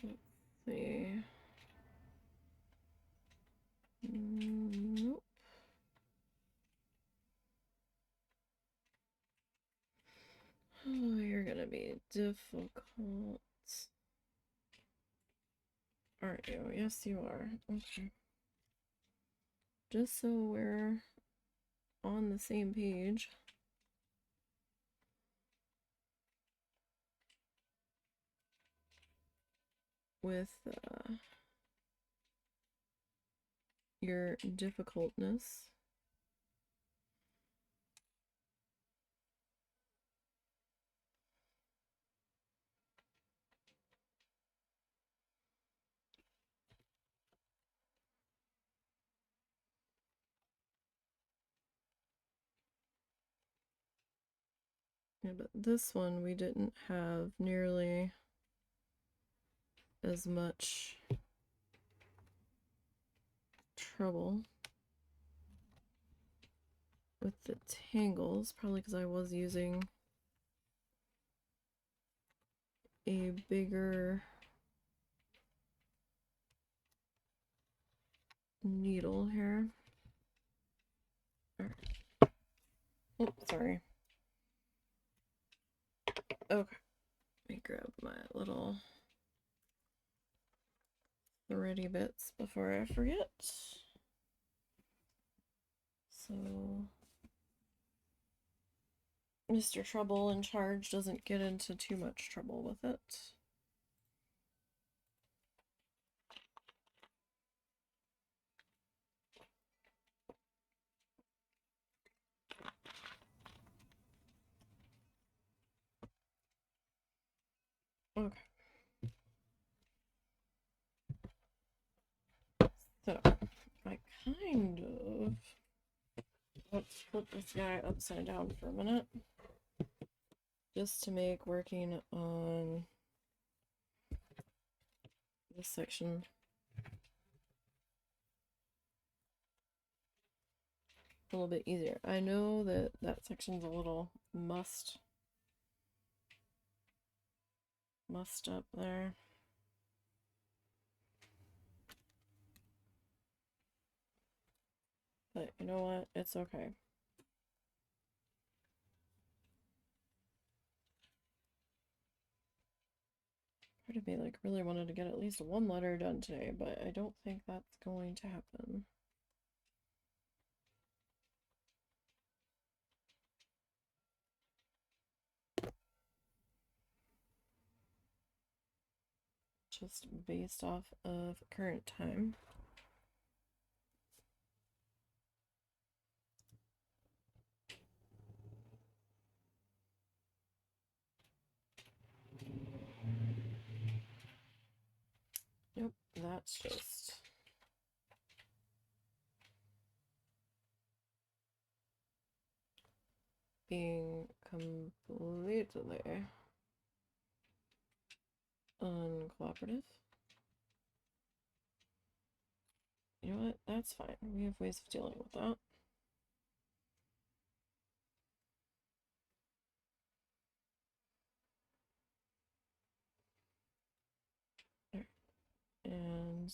Let's see. Nope. Oh, you're gonna be difficult. Aren't you? Yes, you are. Okay. Just so we're on the same page. With your difficultness. Yeah, but this one we didn't have nearly as much trouble with the tangles, probably because I was using a bigger needle here. Oh, sorry. Okay, let me grab my little thready bits before I forget. So Mr. Trouble in charge doesn't get into too much trouble with it. Okay. So, I kind of... Let's flip this guy upside down for a minute. Just to make working on this section a little bit easier. I know that that section's a little mussed up there. But you know what? It's okay. Part of me like really wanted to get at least one letter done today, but I don't think that's going to happen. Just based off of current time. that's just being completely uncooperative. You know what? That's fine. We have ways of dealing with that. There. And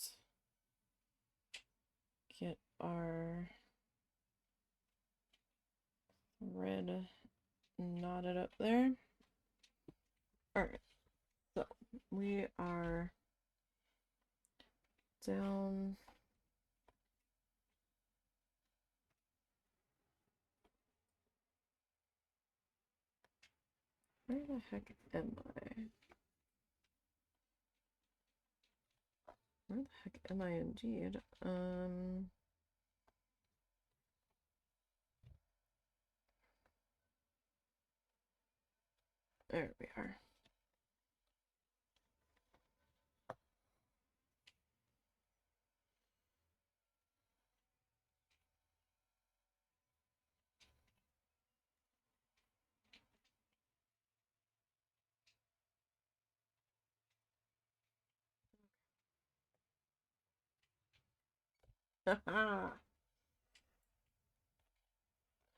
get our thread knotted up there. Alright, so we are down. Where the heck am I? Where the heck am I indeed? There we are. Haha!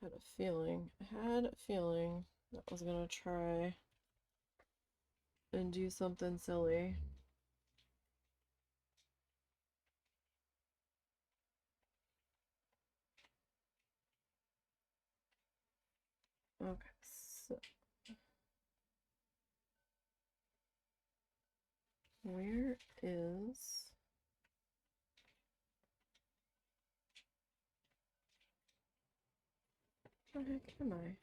Had a feeling. I had a feeling that was gonna try and do something silly. Okay, so where is... Where the heck am I?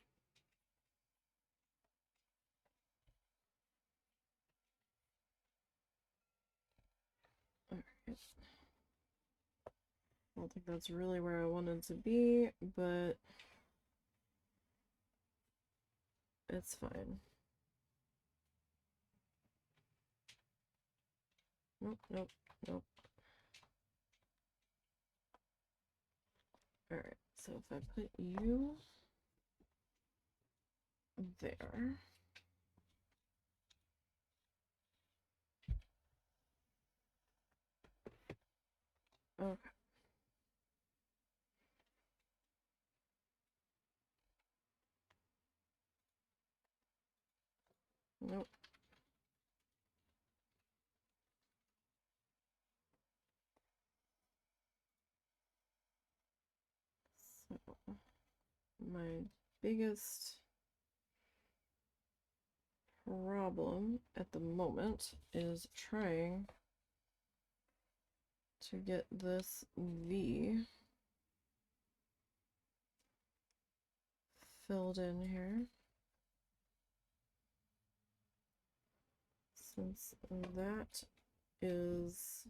Alright. I don't think that's really where I wanted to be, but it's fine. Nope, nope, nope. Alright, so if I put you there. Okay. Nope. So my biggest problem at the moment is trying to get this V filled in here. Since that is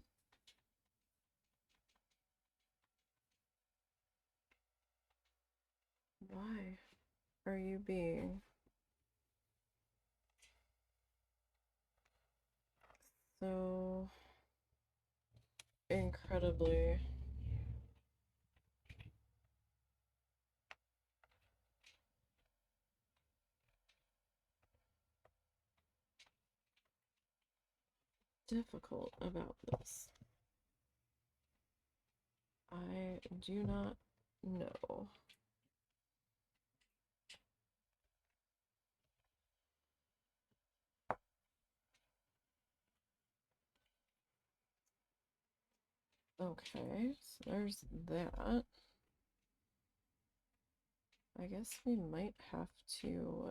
why are you being so incredibly difficult about this? I do not know. Okay, so there's that. I guess we might have to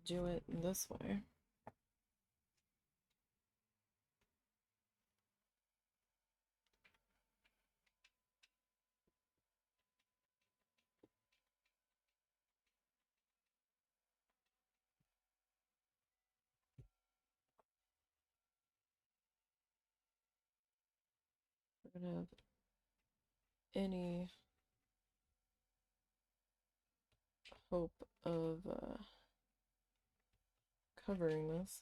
do it this way. We're gonna have any hope of covering this.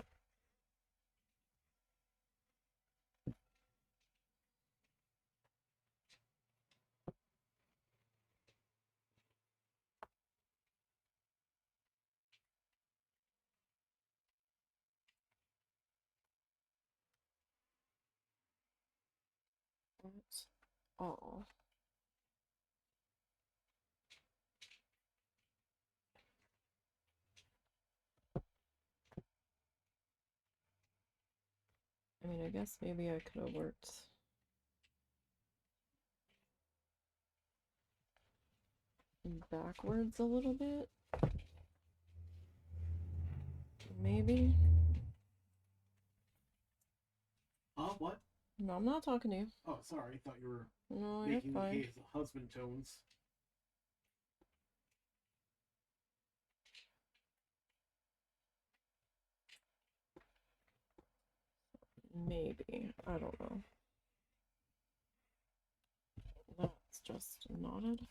all. I mean, I guess maybe I could have worked backwards a little bit. Maybe. What? No, I'm not talking to you. Oh, sorry. I thought you were No, you're making fine. his husband tones. Maybe. I don't know. That's just knotted.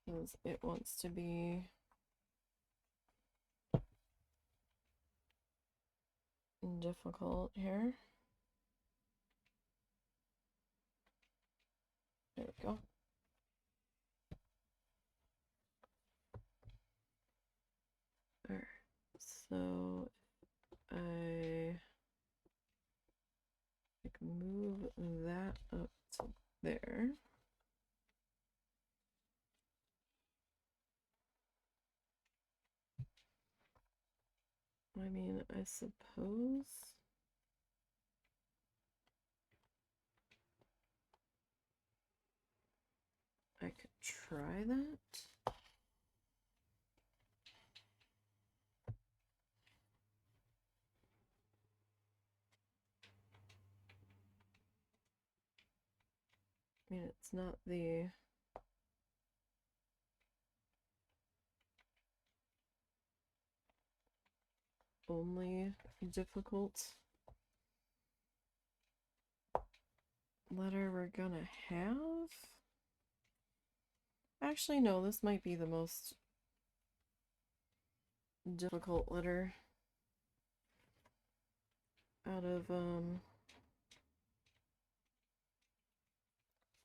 Because it wants to be difficult here. There we go. Alright, so I move that up to there. I mean, I suppose I could try that. I mean, it's not the only difficult letter we're gonna have. Actually, no, this might be the most difficult letter out of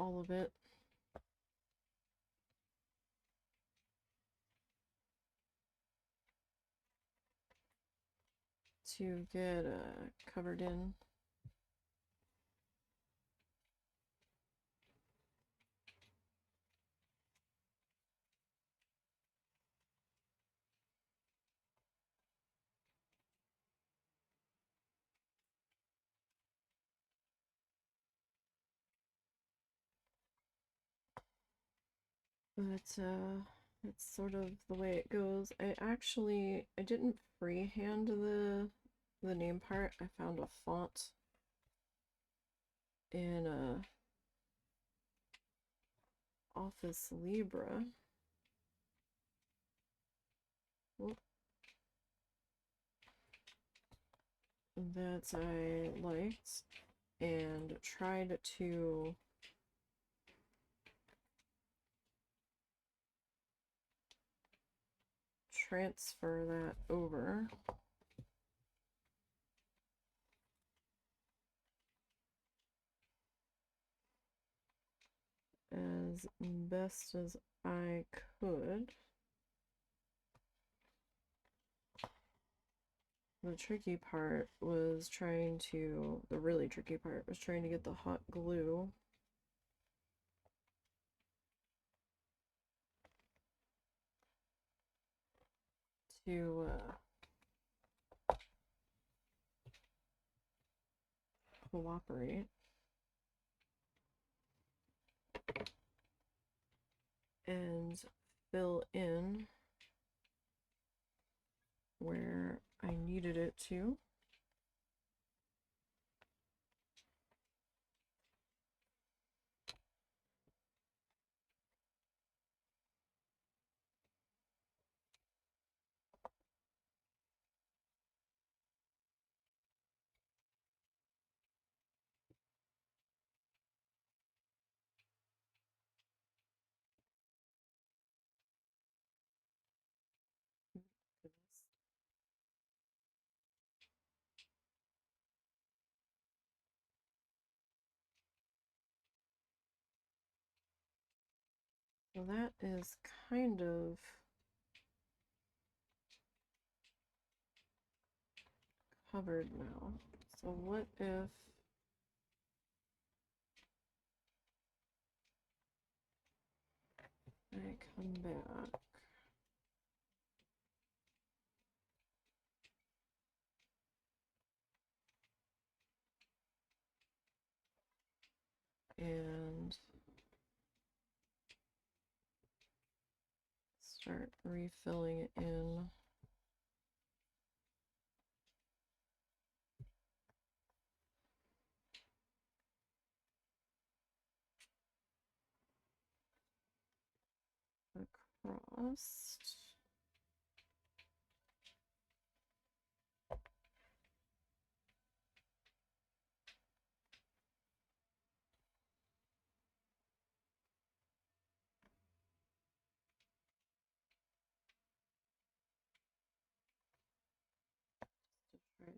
all of it. To get covered in. But it's sort of the way it goes. I didn't freehand the name part. I found a font in Office Libra. Whoop. That I liked and tried to transfer that over as best as I could. The really tricky part was trying to get the hot glue to cooperate and fill in where I needed it to. So that is kind of covered now. So what if I come back. And start refilling it in. Across.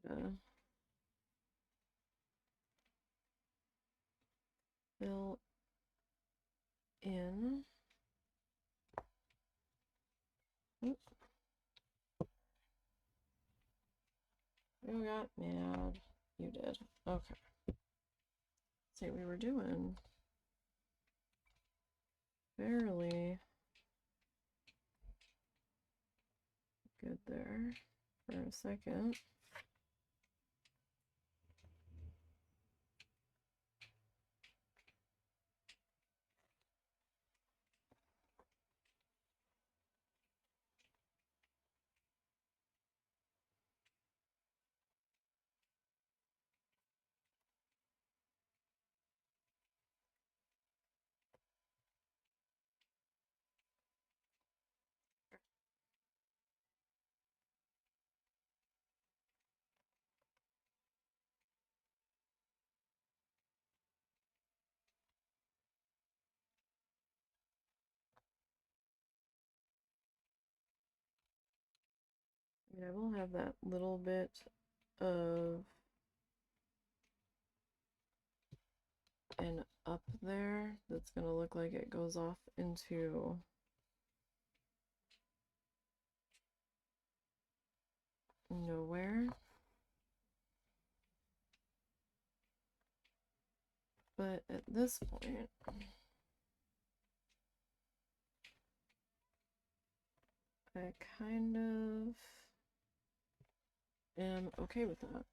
Try to fill in. Oop. You got mad. You did. Okay. See, we were doing fairly good there for a second. I mean, I will have that little bit of an up there that's going to look like it goes off into nowhere. But at this point, I kind of am okay with that.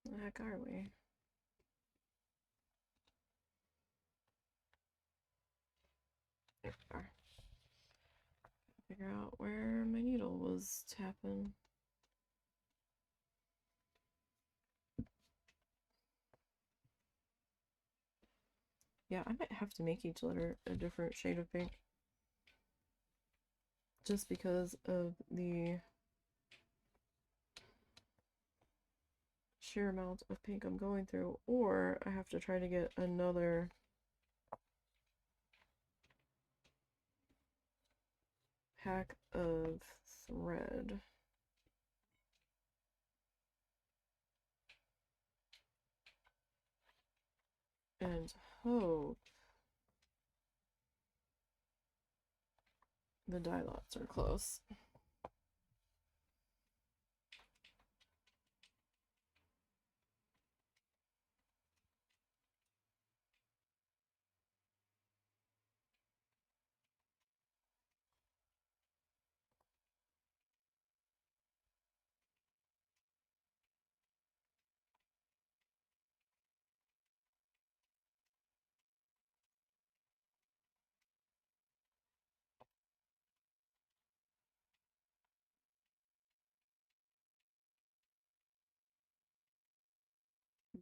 The heck are we? There we are. Figure out where my needle was tapping. Yeah, I might have to make each letter a different shade of pink. Just because of the sheer amount of pink I'm going through, or I have to try to get another pack of thread. And hope the dye lots are close.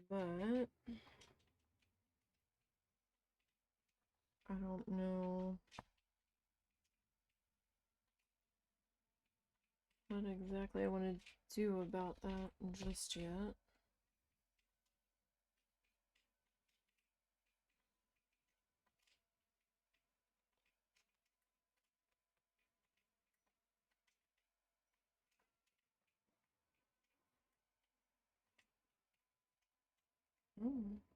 But I don't know what exactly I want to do about that just yet.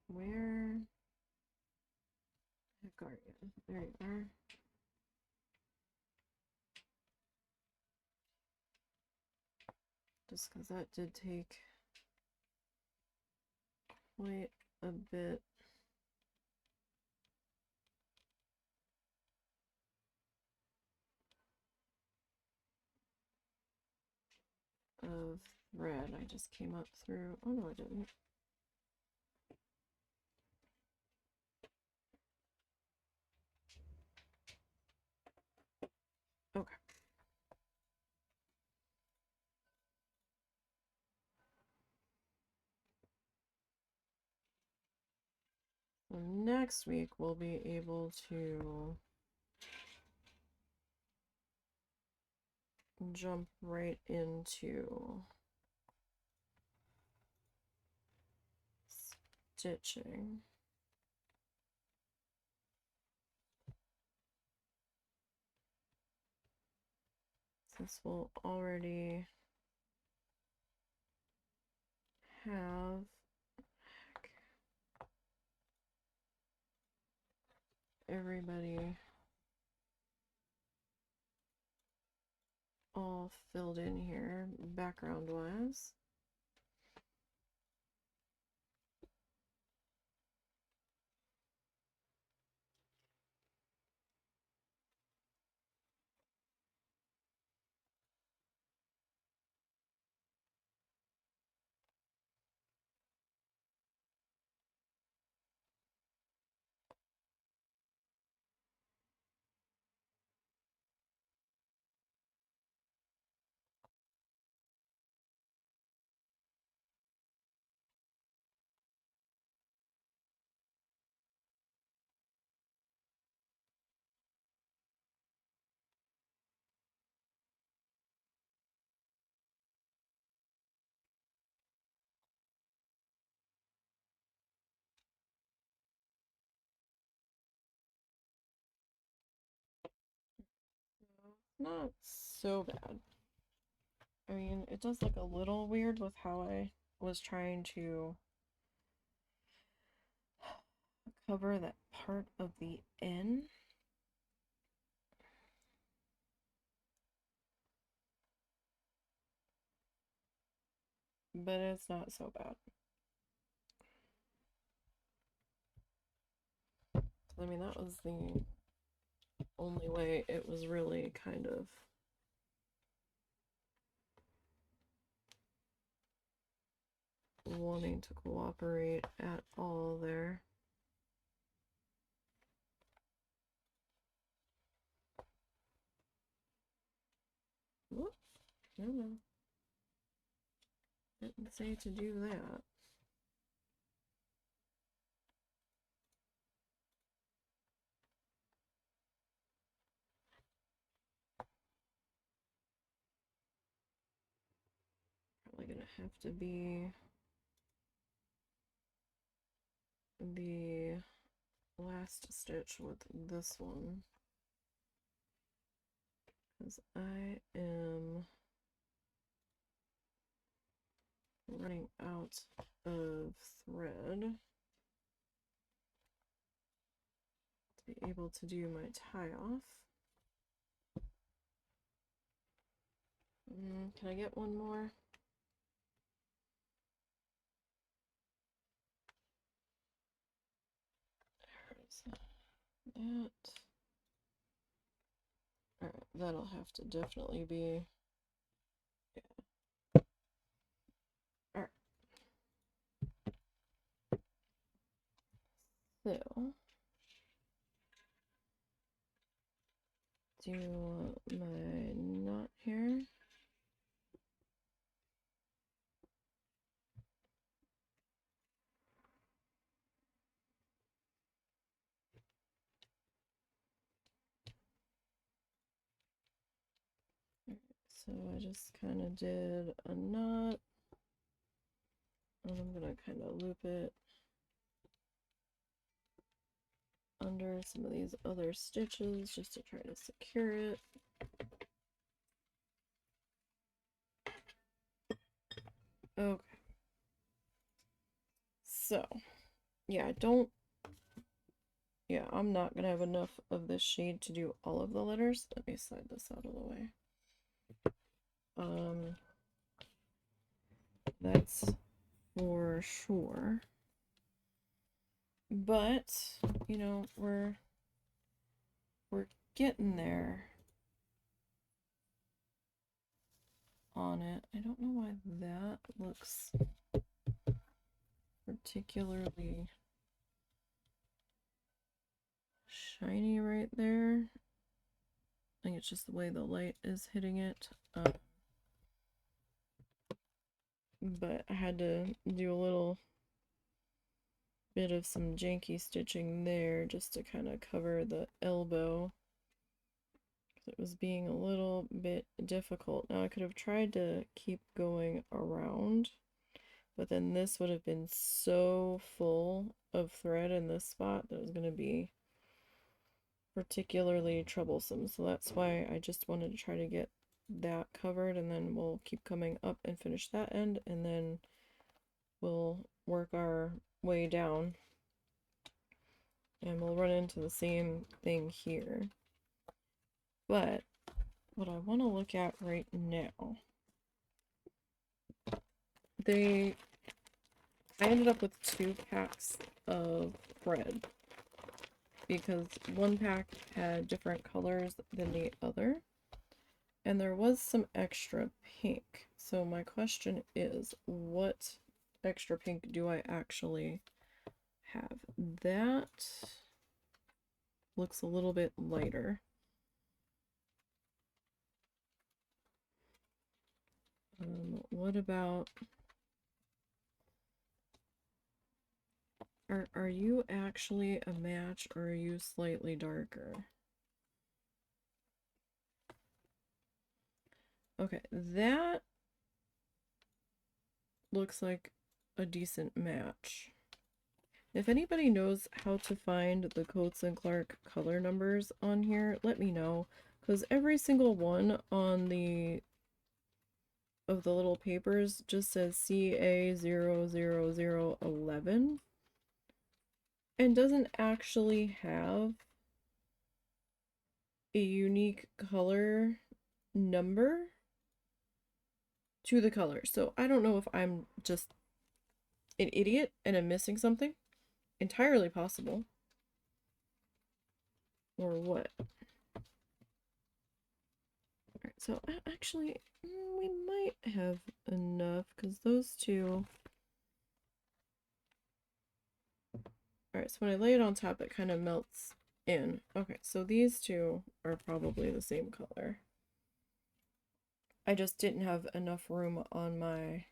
Where the heck are you? There you are. Just because that did take quite a bit of thread. I just came up through. Oh no, I didn't. Okay. So next week we'll be able to jump right into stitching. Since we'll already have everybody all filled in here background wise. Not so bad. I mean, it does look a little weird with how I was trying to cover that part of the N. But it's not so bad. I mean, that was the only way it was really kind of wanting to cooperate at all there. Whoop, no. Didn't say to do that. Probably gonna have to be the last stitch with this one, because I am running out of thread to be able to do my tie off. Can I get one more? There's that. Alright, that'll have to definitely be. Yeah. Alright. So, do my knot here. So I just kind of did a knot, and I'm gonna kind of loop it under some of these other stitches just to try to secure it. Okay. So yeah, yeah, I'm not gonna have enough of this shade to do all of the letters. Let me slide this out of the way. Um, that's for sure. But, you know, we're getting there on it. I don't know why that looks particularly shiny right there. I think it's just the way the light is hitting it. But I had to do a little bit of some janky stitching there just to kind of cover the elbow. It was being a little bit difficult. Now I could have tried to keep going around, but then this would have been so full of thread in this spot that it was going to be particularly troublesome. So that's why I just wanted to try to get that covered, and then we'll keep coming up and finish that end, and then we'll work our way down and we'll run into the same thing here. But what I want to look at right now, I ended up with 2 packs of thread because one pack had different colors than the other, and there was some extra pink. So my question is, what extra pink do I actually have? That looks a little bit lighter. What about, are you actually a match, or are you slightly darker? Okay, that looks like a decent match. If anybody knows how to find the Coates and Clark color numbers on here, let me know, because every single one on the little papers just says CA00011 and doesn't actually have a unique color number to the color. So I don't know if I'm just an idiot and I'm missing something. Entirely possible. Or what? Alright, so actually, we might have enough, because those two... Alright, so when I lay it on top, it kind of melts in. Okay, so these two are probably the same color. I just didn't have enough room on my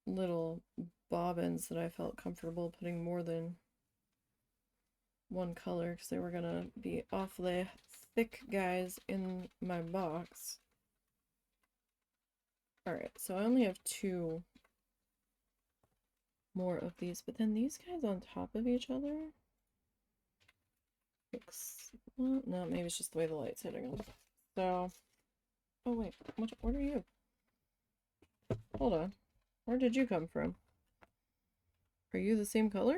little bobbins that I felt comfortable putting more than one color, because they were gonna be awfully thick guys in my box. Alright, so I only have 2 more of these, but then these guys on top of each other looks, well, no, maybe it's just the way the light's hitting them. So, oh wait, what are you? Hold on, where did you come from? Are you the same color?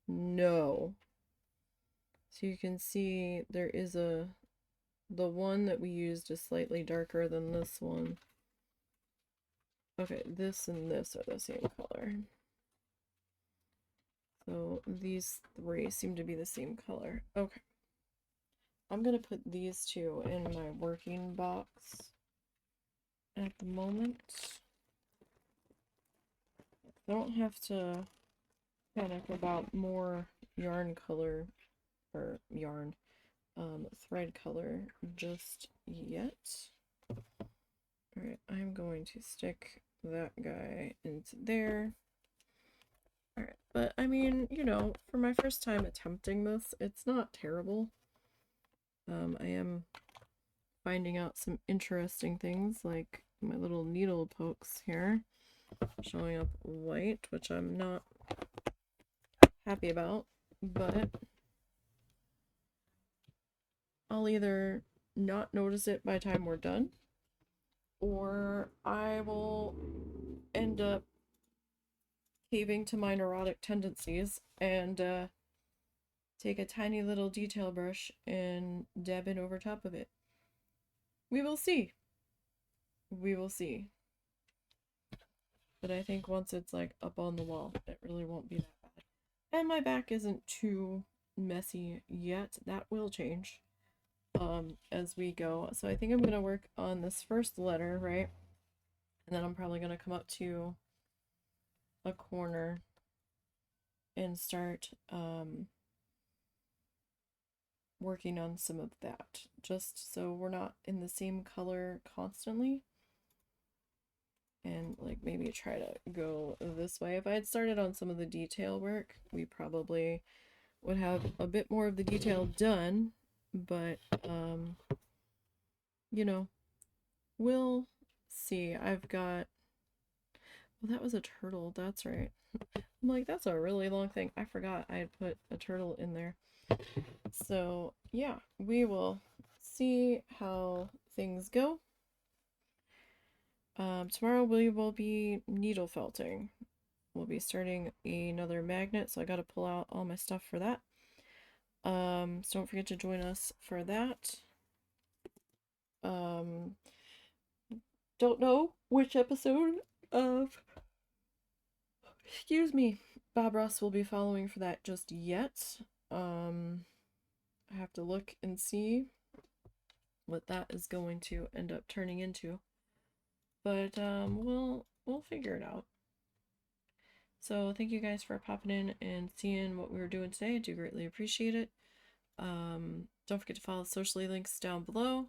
No. So you can see there is the one that we used is slightly darker than this one. Okay, this and this are the same color. So these 3 seem to be the same color. Okay. I'm gonna put these 2 in my working box at the moment. I don't have to panic about more yarn color, or thread color just yet. Alright, I'm going to stick that guy into there. Alright, but I mean, you know, for my first time attempting this, it's not terrible. I am finding out some interesting things, like my little needle pokes here showing up white, which I'm not happy about, but I'll either not notice it by the time we're done, or I will end up caving to my neurotic tendencies and take a tiny little detail brush and dab it over top of it. We will see. We will see. But I think once it's like up on the wall, it really won't be that bad. And my back isn't too messy yet. That will change as we go. So I think I'm gonna work on this first letter, right? And then I'm probably gonna come up to a corner and start working on some of that, just so we're not in the same color constantly. And like maybe try to go this way. If I had started on some of the detail work, we probably would have a bit more of the detail done, but you know, we'll see. I've got, well, that was a turtle, that's right. I'm like, that's a really long thing. I forgot I had put a turtle in there. So yeah, we will see how things go. Tomorrow we will be needle felting. We'll be starting another magnet, so I gotta pull out all my stuff for that. So don't forget to join us for that. Um, don't know which episode of, excuse me, Bob Ross will be following for that just yet. I have to look and see what that is going to end up turning into. But we'll figure it out. So thank you guys for popping in and seeing what we were doing today. I do greatly appreciate it. Don't forget to follow the social links down below.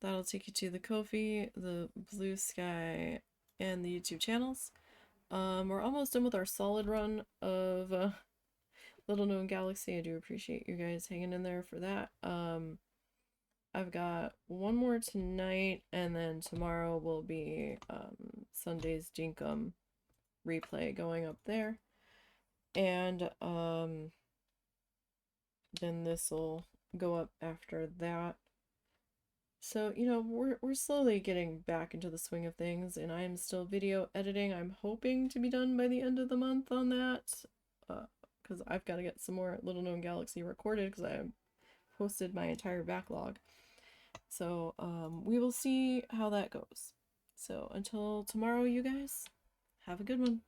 That'll take you to the Ko-fi, the Blue Sky, and the YouTube channels. We're almost done with our solid run of Little Known Galaxy. I do appreciate you guys hanging in there for that. I've got one more tonight, and then tomorrow will be Sunday's Dinkum replay going up there. And then this will go up after that. So, you know, we're slowly getting back into the swing of things, and I'm still video editing. I'm hoping to be done by the end of the month on that, because I've got to get some more Little Known Galaxy recorded, because I posted my entire backlog. So, we will see how that goes. So, until tomorrow, you guys, have a good one.